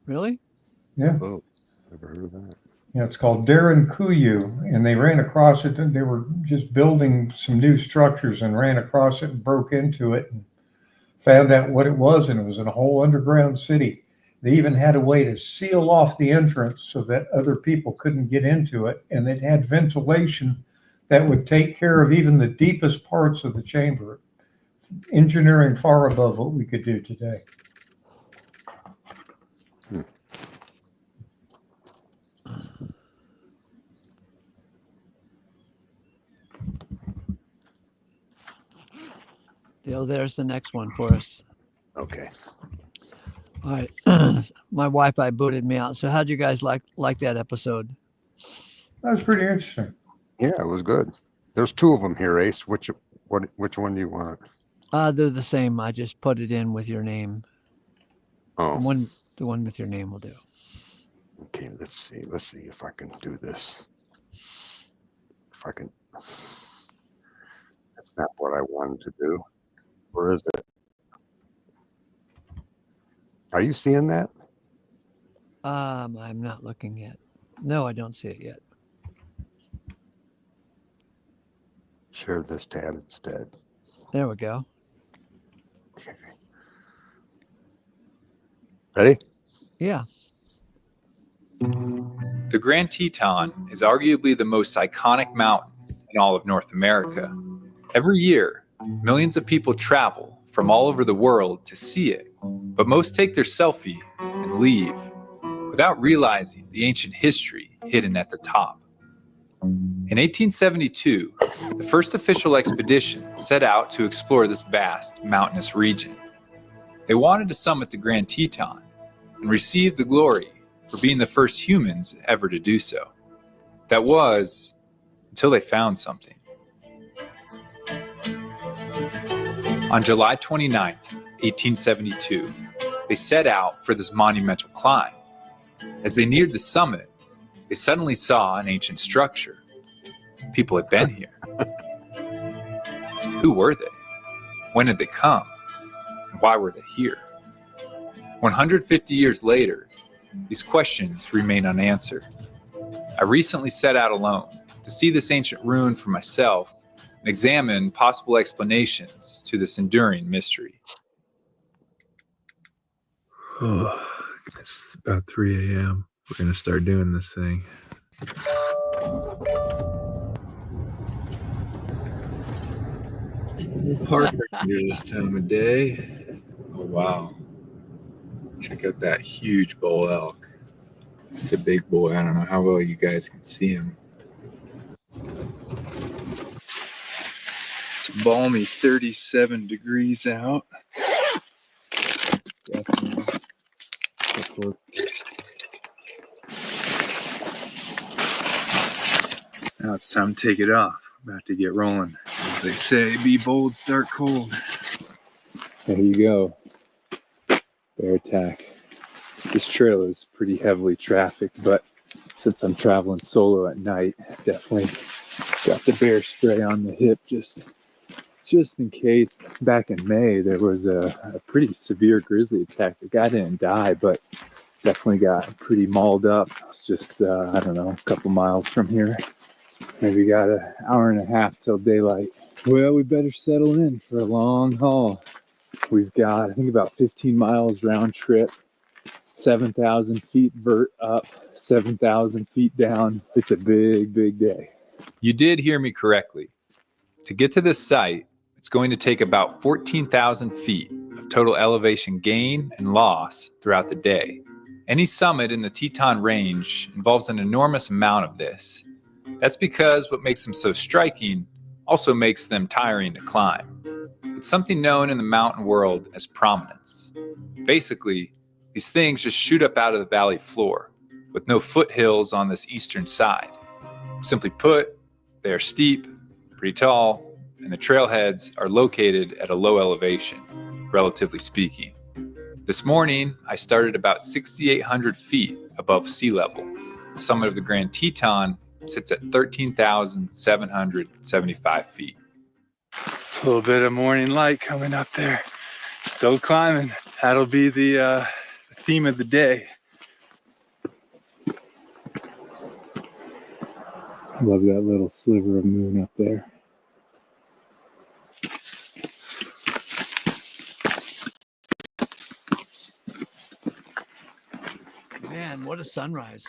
Really? Yeah. Oh, never heard of that. Yeah, it's called Darren Kuyu, and they ran across it. And they were just building some new structures and ran across it and broke into it and found out what it was, and it was in a whole underground city. They even had a way to seal off the entrance so that other people couldn't get into it, and it had ventilation that would take care of even the deepest parts of the chamber. Engineering far above what we could do today. There's the next one for us. Okay. All right. My Wi-Fi booted me out. So how'd you guys like that episode? That was pretty interesting. Yeah, it was good. There's two of them here, Ace. Which one do you want? They're the same. I just put it in with your name. Oh, The one with your name will do. okay. Let's see if I can do this. If I can. That's not what I wanted to do. Where is it? Are you seeing that? I'm not looking yet. No, I don't see it yet. Share this tab instead. There we go. Okay. Ready? Yeah. The Grand Teton is arguably the most iconic mountain in all of North America. Every year, millions of people travel from all over the world to see it, but most take their selfie and leave without realizing the ancient history hidden at the top. In 1872, the first official expedition set out to explore this vast mountainous region. They wanted to summit the Grand Teton and receive the glory for being the first humans ever to do so. That was until they found something. On July 29th, 1872, they set out for this monumental climb. As they neared the summit, they suddenly saw an ancient structure. People had been here. Who were they? When did they come? And why were they here? 150 years later, these questions remain unanswered. I recently set out alone to see this ancient ruin for myself and examine possible explanations to this enduring mystery. Oh, it's about 3 a.m. We're going to start doing this thing. Park here this time of day. Oh, wow. Check out that huge bull elk. It's a big boy. I don't know how well you guys can see him. It's a balmy 37 degrees out. Definitely. Now it's time to take it off. About to get rolling. As they say, be bold, start cold. There you go. Bear attack. This trail is pretty heavily trafficked, but since I'm traveling solo at night, definitely got the bear spray on the hip just in case. Back in May, there was a pretty severe grizzly attack. The guy didn't die, but definitely got pretty mauled up. It's just, I don't know, a couple miles from here. Maybe got an hour and a half till daylight. Well, we better settle in for a long haul. We've got, I think, about 15 miles round trip, 7,000 feet vert up, 7,000 feet down. It's a big, big day. You did hear me correctly. To get to this site, it's going to take about 14,000 feet of total elevation gain and loss throughout the day. Any summit in the Teton Range involves an enormous amount of this. That's because what makes them so striking also makes them tiring to climb. It's something known in the mountain world as prominence. Basically, these things just shoot up out of the valley floor, with no foothills on this eastern side. Simply put, they are steep, pretty tall, and the trailheads are located at a low elevation, relatively speaking. This morning, I started about 6,800 feet above sea level. The summit of the Grand Teton sits at 13,775 feet. A little bit of morning light coming up there. Still climbing. That'll be the theme of the day. Love that little sliver of moon up there. Man, what a sunrise.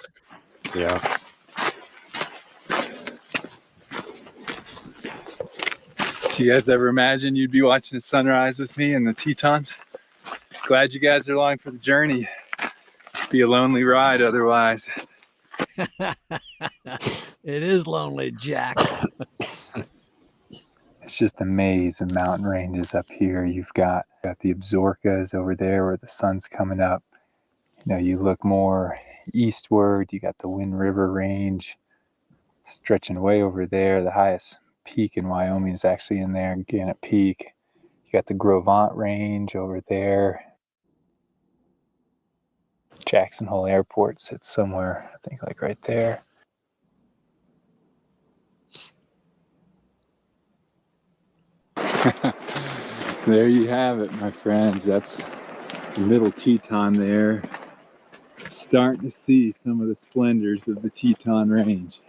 Yeah. Do you guys ever imagine you'd be watching a sunrise with me in the Tetons? Glad you guys are along for the journey. Be a lonely ride otherwise. It is lonely, Jack. It's just a maze of mountain ranges up here. You've got the Absarokas over there where the sun's coming up. You know, you look more eastward, you got the Wind River Range stretching way over there. The highest peak in Wyoming is actually in there, Gannett Peak. You got the Gros Ventre Range over there. Jackson Hole Airport sits somewhere, I think, like right there. There you have it, my friends. That's Middle Teton there. Starting to see some of the splendors of the Teton Range.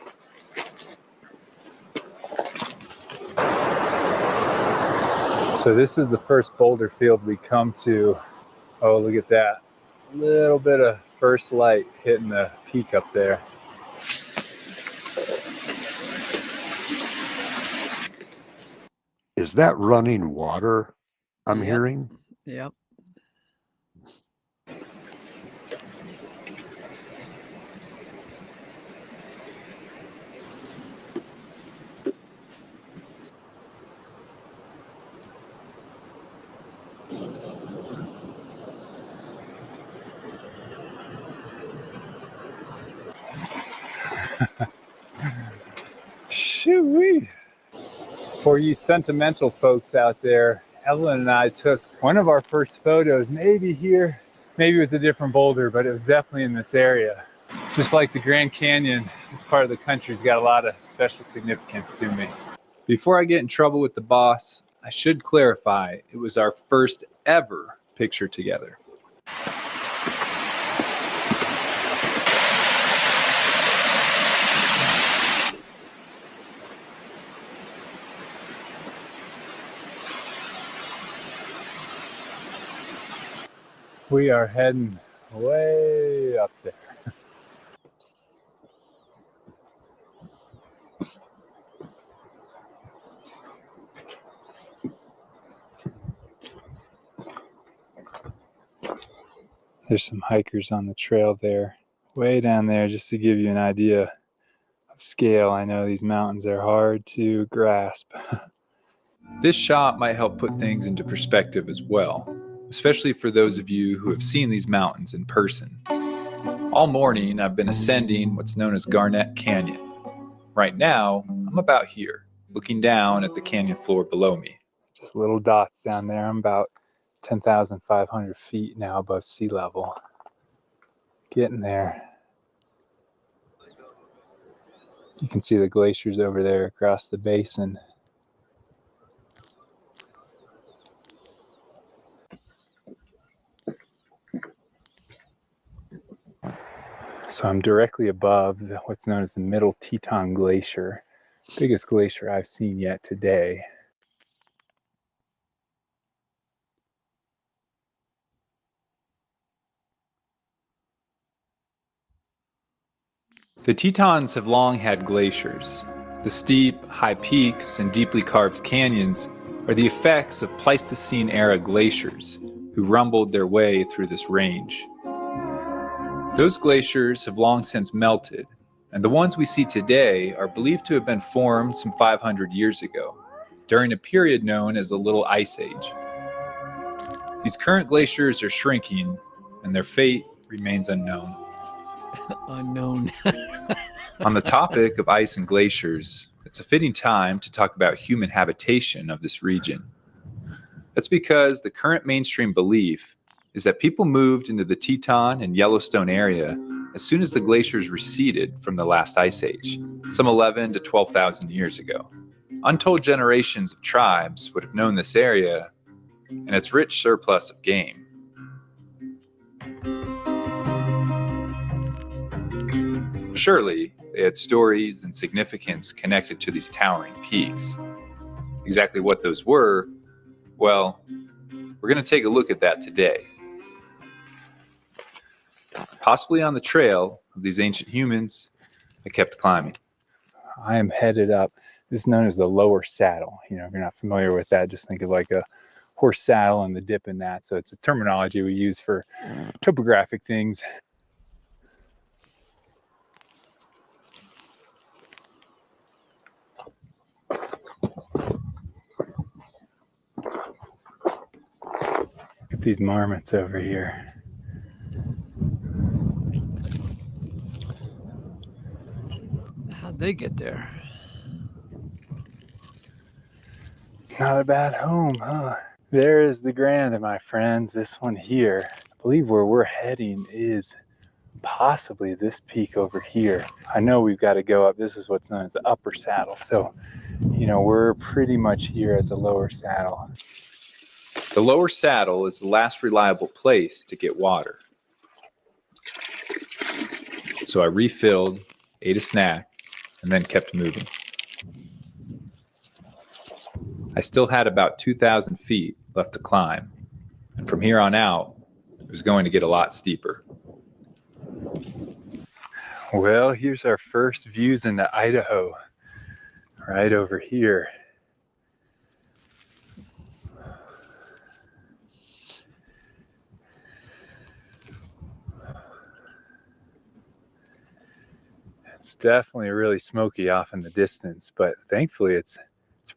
So this is the first boulder field we come to. Oh, look at that. A little bit of first light hitting the peak up there. Is that running water I'm Yep. hearing? Yep. Shoo-wee. For you sentimental folks out there, Evelyn and I took one of our first photos, maybe here, maybe it was a different boulder, but it was definitely in this area. Just like the Grand Canyon, this part of the country's got a lot of special significance to me. Before I get in trouble with the boss, I should clarify it was our first ever picture together. We are heading way up there. There's some hikers on the trail there, way down there, just to give you an idea of scale. I know these mountains are hard to grasp. This shot might help put things into perspective as well, especially for those of you who have seen these mountains in person. All morning, I've been ascending what's known as Garnett Canyon. Right now, I'm about here, looking down at the canyon floor below me. Just little dots down there. I'm about 10,500 feet now above sea level. Getting there. You can see the glaciers over there across the basin. So I'm directly above what's known as the Middle Teton Glacier, biggest glacier I've seen yet today. The Tetons have long had glaciers. The steep, high peaks and deeply carved canyons are the effects of Pleistocene-era glaciers who rumbled their way through this range. Those glaciers have long since melted, and the ones we see today are believed to have been formed some 500 years ago, during a period known as the Little Ice Age. These current glaciers are shrinking, and their fate remains unknown. Unknown. On the topic of ice and glaciers, it's a fitting time to talk about human habitation of this region. That's because the current mainstream belief is that people moved into the Teton and Yellowstone area as soon as the glaciers receded from the last ice age, some 11 to 12,000 years ago. Untold generations of tribes would have known this area and its rich surplus of game. Surely, they had stories and significance connected to these towering peaks. Exactly what those were, well, we're going to take a look at that today. Possibly on the trail of these ancient humans that kept climbing. I am headed up. This is known as the lower saddle. You know, if you're not familiar with that, just think of like a horse saddle and the dip in that. So it's a terminology we use for topographic things. Look at these marmots over here. How'd they get there? Not a bad home, huh? There is the Grand, my friends. This one here. I believe where we're heading is possibly this peak over here. I know we've got to go up. This is what's known as the upper saddle. So, you know, we're pretty much here at the lower saddle. The lower saddle is the last reliable place to get water. So I refilled, ate a snack, and then kept moving. I still had about 2,000 feet left to climb, and from here on out, it was going to get a lot steeper. Well, here's our first views into Idaho, right over here. It's definitely really smoky off in the distance, but thankfully it's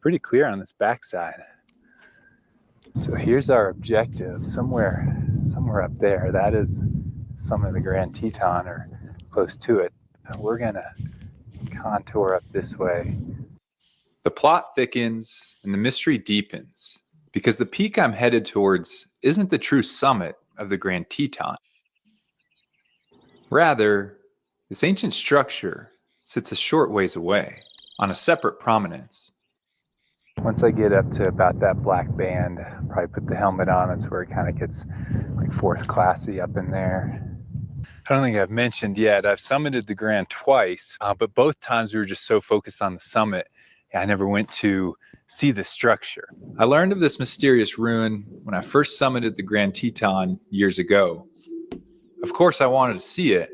pretty clear on this backside. So here's our objective, somewhere up there. That is some of the Grand Teton or close to it. We're gonna contour up this way. The plot thickens and the mystery deepens because the peak I'm headed towards isn't the true summit of the Grand Teton. Rather, this ancient structure sits a short ways away on a separate prominence. Once I get up to about that black band, I'll probably put the helmet on. That's where it kind of gets like fourth classy up in there. I don't think I've mentioned yet, I've summited the Grand twice, but both times we were just so focused on the summit, I never went to see the structure. I learned of this mysterious ruin when I first summited the Grand Teton years ago. Of course, I wanted to see it,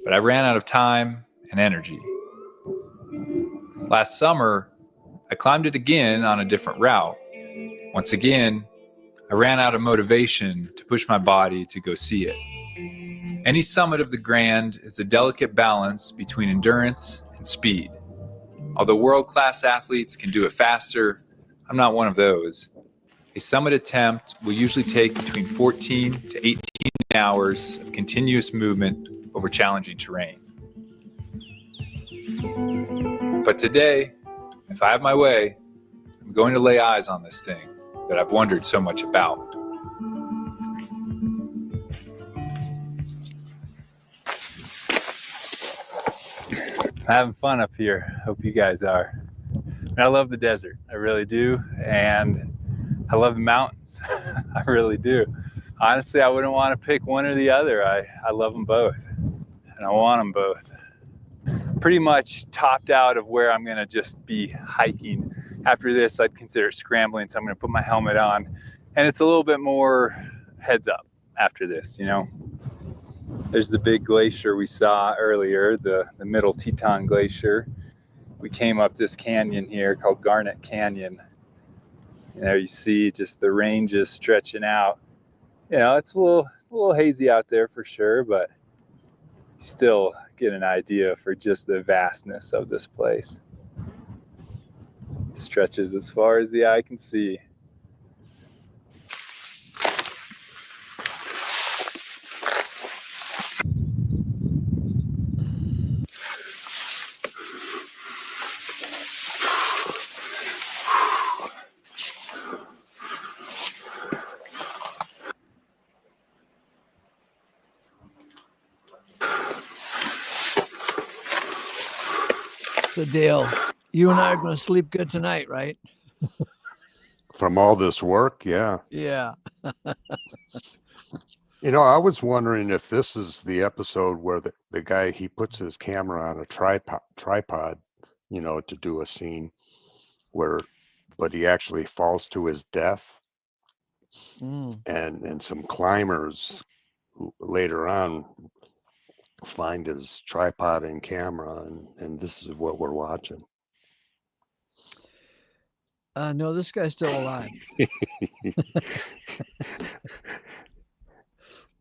but I ran out of time and energy. Last summer, I climbed it again on a different route. Once again, I ran out of motivation to push my body to go see it. Any summit of the Grand is a delicate balance between endurance and speed. Although world-class athletes can do it faster, I'm not one of those. A summit attempt will usually take between 14 to 18 hours of continuous movement over challenging terrain. But today, if I have my way, I'm going to lay eyes on this thing that I've wondered so much about. I'm having fun up here. Hope you guys are. I love the desert. I really do. And I love the mountains. I really do. Honestly, I wouldn't want to pick one or the other. I love them both. And I want them both. Pretty much topped out of where I'm going to just be hiking. After this, I'd consider scrambling. So I'm going to put my helmet on. And it's a little bit more heads up after this, you know. There's the big glacier we saw earlier, the Middle Teton Glacier. We came up this canyon here called Garnet Canyon. And there you see just the ranges stretching out. You know, it's a little hazy out there for sure, but still get an idea for just the vastness of this place. It stretches as far as the eye can see. So Dale, you and I are going to sleep good tonight, right? From all this work, yeah. Yeah. You know, I was wondering if this is the episode where the guy, he puts his camera on a tripod, you know, to do a scene but he actually falls to his death. And some climbers later on find his tripod and camera, and this is what we're watching. No, this guy's still alive.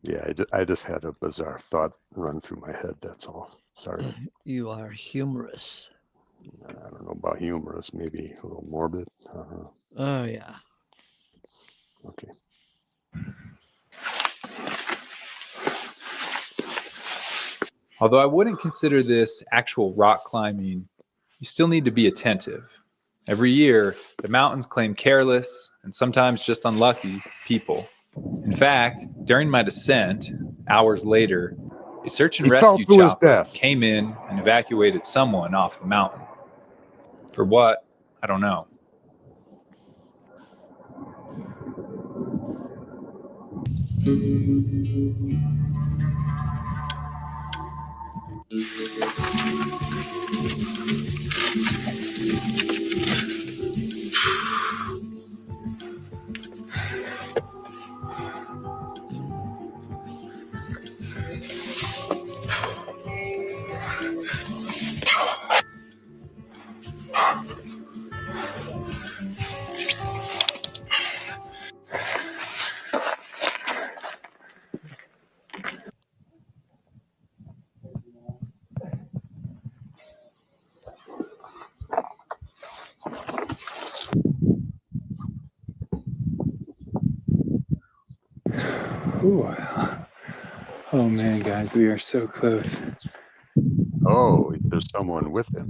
Yeah, I just had a bizarre thought run through my head. That's all. Sorry. You are humorous. I don't know about humorous, maybe a little morbid. Oh, yeah. Okay. Although I wouldn't consider this actual rock climbing, you still need to be attentive. Every year, the mountains claim careless and sometimes just unlucky people. In fact, during my descent, hours later, a search and rescue chopper came in and evacuated someone off the mountain. For what? I don't know. Ooh. Oh man, guys, we are so close. Oh, there's someone with him.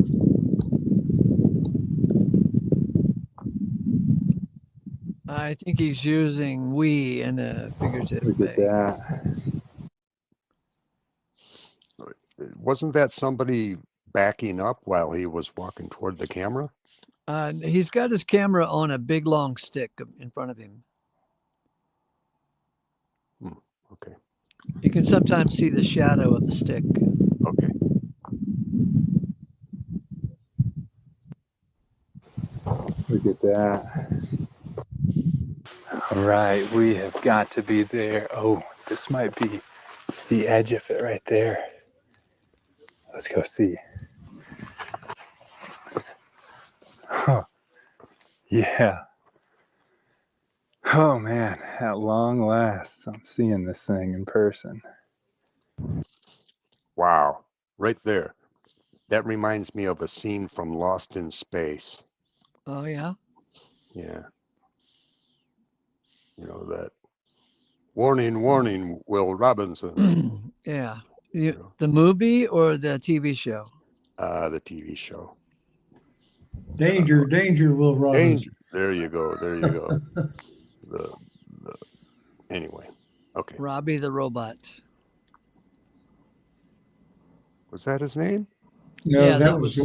I think he's using we in a figurative Look at way. that. Wasn't that somebody backing up while he was walking toward the camera? He's got his camera on a big long stick in front of him. Okay. You can sometimes see the shadow of the stick. Okay. Look at that. All right, we have got to be there. Oh, this might be the edge of it right there. Let's go see. Huh. Yeah. Oh man, at long last, I'm seeing this thing in person. Wow. Right there. That reminds me of a scene from Lost in Space. Oh, yeah? Yeah. You know that. Warning, warning, Will Robinson. Yeah. The movie or the TV show? The TV show. Danger, danger, Will Robinson. Danger. There you go. There you go. Anyway. Okay. Robbie the Robot. Was that his name? No, Yeah, that was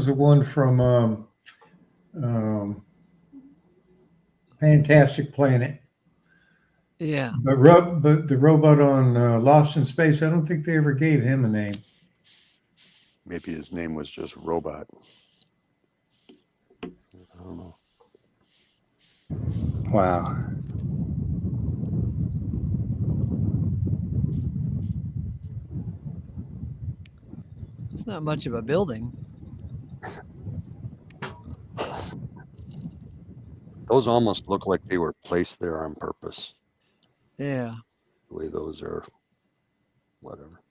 the one from Fantastic Planet. Yeah. But the robot on Lost in Space, I don't think they ever gave him a name. Maybe his name was just Robot. I don't know. Wow. It's not much of a building. Those almost look like they were placed there on purpose. Yeah. The way those are, whatever.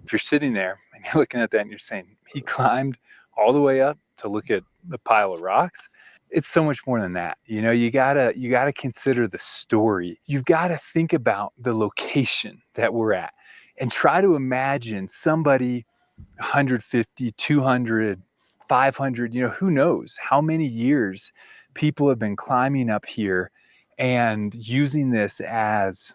If you're sitting there and you're looking at that and you're saying, he climbed all the way up to look at the pile of rocks, it's so much more than that. You know, you gotta consider the story. You've got to think about the location that we're at and try to imagine somebody 150, 200, 500, you know, who knows how many years people have been climbing up here and using this as...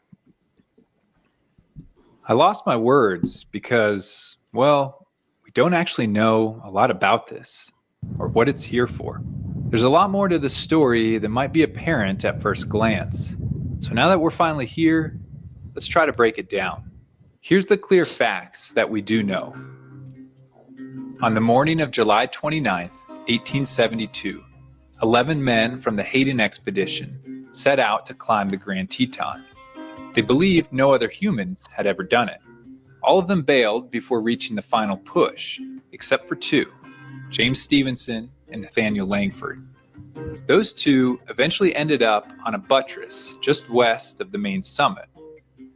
I lost my words because, well, we don't actually know a lot about this or what it's here for. There's a lot more to the story than might be apparent at first glance. So now that we're finally here, let's try to break it down. Here's the clear facts that we do know. On the morning of July 29th, 1872, 11 men from the Hayden expedition set out to climb the Grand Teton. They believed no other human had ever done it. All of them bailed before reaching the final push, except for two, James Stevenson and Nathaniel Langford. Those two eventually ended up on a buttress just west of the main summit,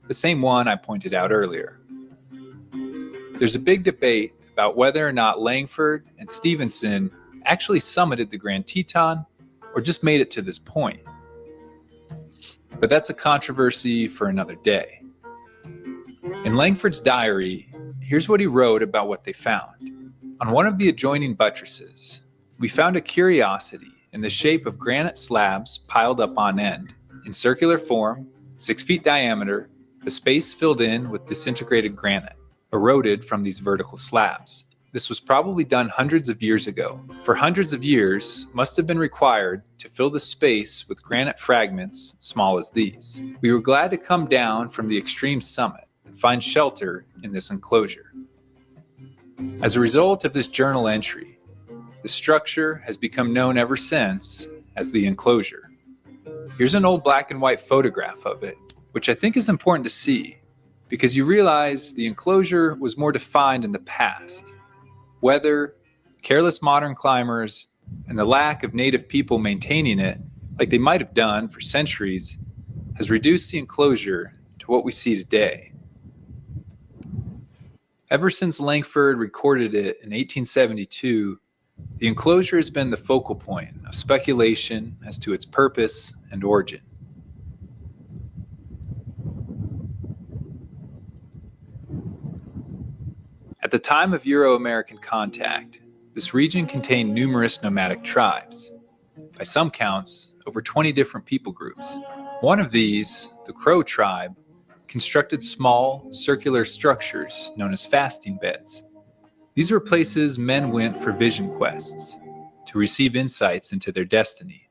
the same one I pointed out earlier. There's a big debate about whether or not Langford and Stevenson actually summited the Grand Teton or just made it to this point. But that's a controversy for another day. In Langford's diary, here's what he wrote about what they found. On one of the adjoining buttresses, we found a curiosity in the shape of granite slabs piled up on end, in circular form, 6 feet diameter, the space filled in with disintegrated granite, eroded from these vertical slabs. This was probably done hundreds of years ago. For hundreds of years must have been required to fill the space with granite fragments small as these. We were glad to come down from the extreme summit and find shelter in this enclosure. As a result of this journal entry, the structure has become known ever since as the enclosure. Here's an old black and white photograph of it, which I think is important to see because you realize the enclosure was more defined in the past. Weather, careless modern climbers, and the lack of native people maintaining it, like they might have done for centuries, has reduced the enclosure to what we see today. Ever since Langford recorded it in 1872, the enclosure has been the focal point of speculation as to its purpose and origin. At the time of Euro-American contact, this region contained numerous nomadic tribes. By some counts, over 20 different people groups. One of these, the Crow tribe, constructed small, circular structures known as fasting beds. These were places men went for vision quests, to receive insights into their destiny.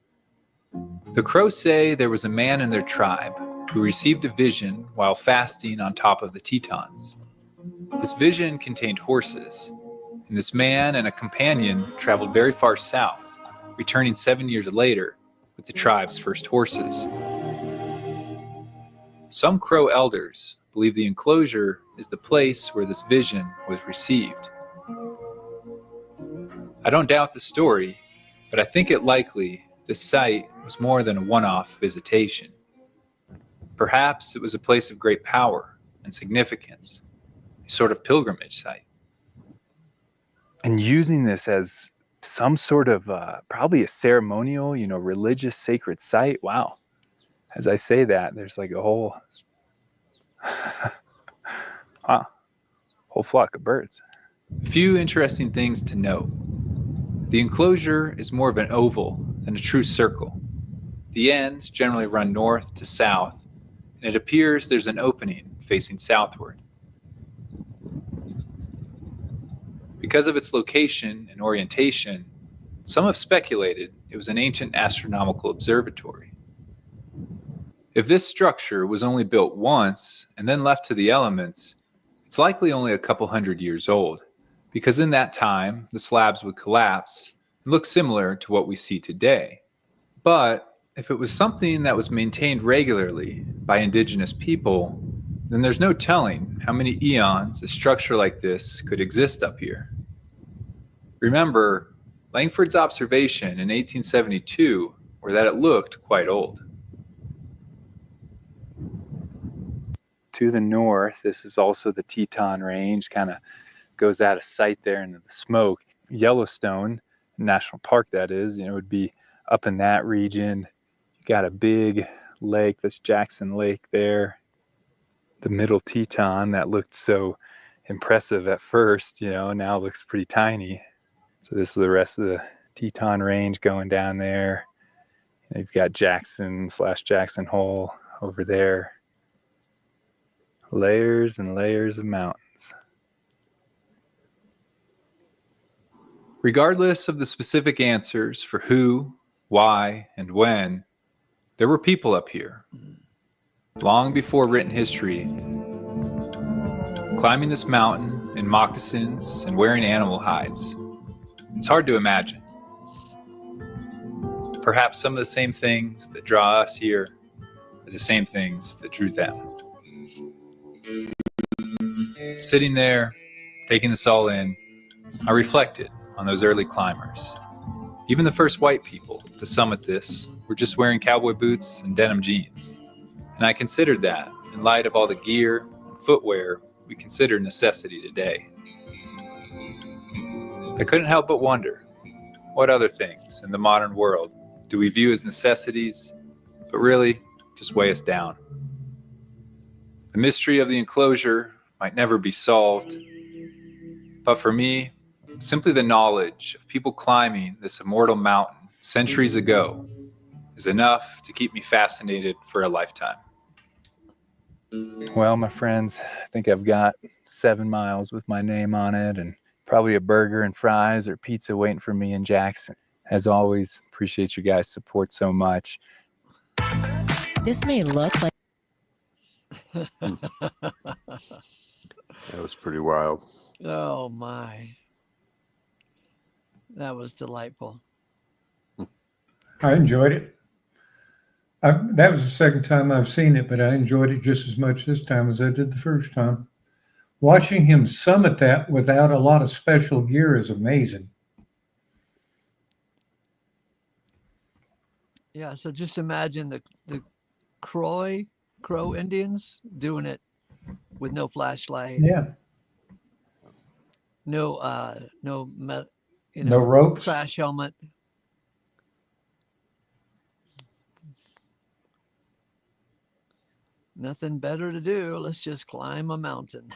The Crow say there was a man in their tribe who received a vision while fasting on top of the Tetons. This vision contained horses, and this man and a companion traveled very far south, returning 7 years later with the tribe's first horses. Some Crow elders believe the enclosure is the place where this vision was received. I don't doubt the story, but I think it likely this site was more than a one-off visitation. Perhaps it was a place of great power and significance, a sort of pilgrimage site. And using this as some sort of probably a ceremonial, religious sacred site. Wow. As I say that, there's like a whole whole flock of birds. A few interesting things to note. The enclosure is more of an oval than a true circle. The ends generally run north to south, and it appears there's an opening facing southward. Because of its location and orientation, some have speculated it was an ancient astronomical observatory. If this structure was only built once and then left to the elements, it's likely only a couple hundred years old, because in that time the slabs would collapse and look similar to what we see today. But if it was something that was maintained regularly by indigenous people, then there's no telling how many eons a structure like this could exist up here. Remember, Langford's observation in 1872 were that it looked quite old. To the north, this is also the Teton Range, kind of goes out of sight there into the smoke. Yellowstone National Park, that is, would be up in that region. You got a big lake, that's Jackson Lake there. The middle Teton that looked so impressive at first, now looks pretty tiny. So this is the rest of the Teton Range going down there. You've got Jackson/Jackson Hole over there. Layers and layers of mountains. Regardless of the specific answers for who, why, and when, there were people up here, long before written history, climbing this mountain in moccasins and wearing animal hides. It's hard to imagine. Perhaps some of the same things that draw us here are the same things that drew them. Sitting there, taking this all in, I reflected on those early climbers. Even the first white people to summit this were just wearing cowboy boots and denim jeans. And I considered that in light of all the gear and footwear we consider necessity today. I couldn't help but wonder, what other things in the modern world do we view as necessities, but really just weigh us down? The mystery of the enclosure might never be solved, but for me, simply the knowledge of people climbing this immortal mountain centuries ago is enough to keep me fascinated for a lifetime. Well, my friends, I think I've got 7 miles with my name on it, and probably a burger and fries or pizza waiting for me in Jackson. As always, appreciate you guys' support so much. This may look like That was pretty wild. Oh my. That was delightful. I enjoyed it. That was the second time I've seen it, but I enjoyed it just as much this time as I did the first time. Watching him summit that without a lot of special gear is amazing. Yeah, so just imagine the Crow Indians doing it with no flashlight, Yeah. no No ropes. crash helmet. Nothing better to do. Let's just climb a mountain.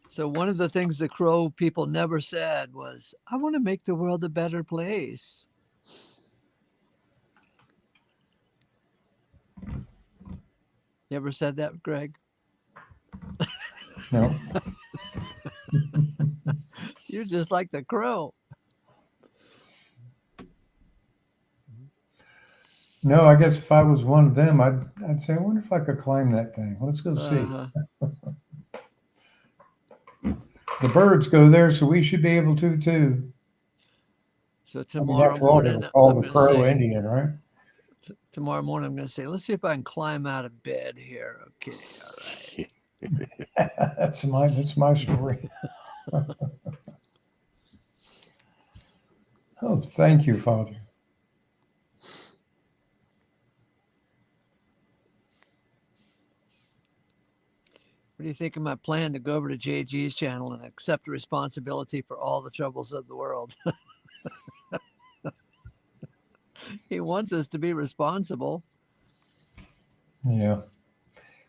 So one of the things the Crow people never said was, I want to make the world a better place. You ever said that, Greg? No. You're just like the Crow. No, I guess if I was one of them, I'd say, I wonder if I could climb that thing. Let's go see. The birds go there, so we should be able to too. So tomorrow morning, they were called I'm the gonna Crow say, Indian, right? tomorrow morning, I'm going to say, let's see if I can climb out of bed here. Okay, all right. That's my story. Oh, thank you, Father. What do you think of my plan to go over to JG's channel and accept responsibility for all the troubles of the world? He wants us to be responsible. Yeah.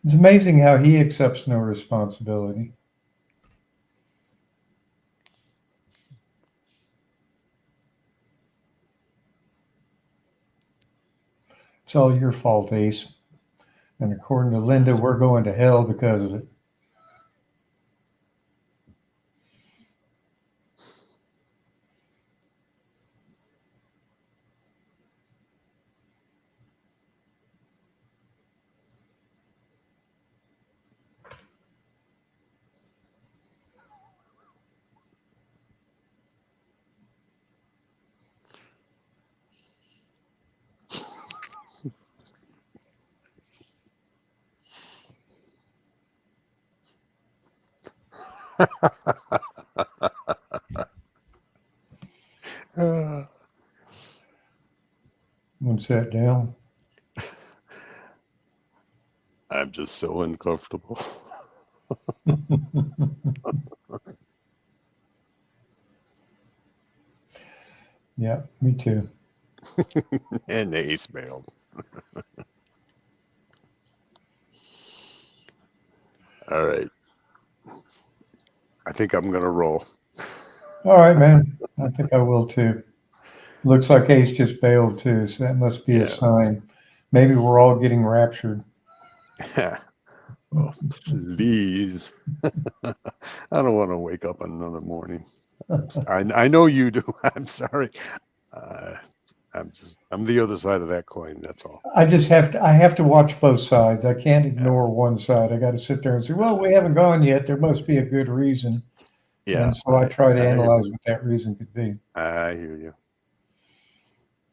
It's amazing how he accepts no responsibility. It's all your fault, Ace. And according to Linda, we're going to hell because of it. What's that, Dale? I'm just so uncomfortable. Yeah, me too. And they smelled. All right. I think I'm going to roll. All right, man. I think I will too. Looks like Ace just bailed too, so that must be Yeah. a sign. Maybe we're all getting raptured. Oh, please. I don't want to wake up another morning. I know you do. I'm sorry. I'm the other side of that coin. That's all. I have to watch both sides. I can't ignore one side. I got to sit there and say, well, we haven't gone yet. There must be a good reason. Yeah. And so I try to analyze what that reason could be. I hear you.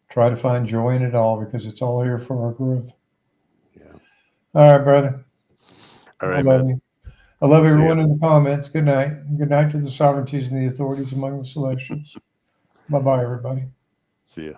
Try to find joy in it all because it's all here for our growth. Yeah. All right, brother. All right, I love man. you. I love See everyone ya. in the comments. Good night. Good night to the sovereignties and the authorities among the celestials. Bye-bye, everybody. See ya.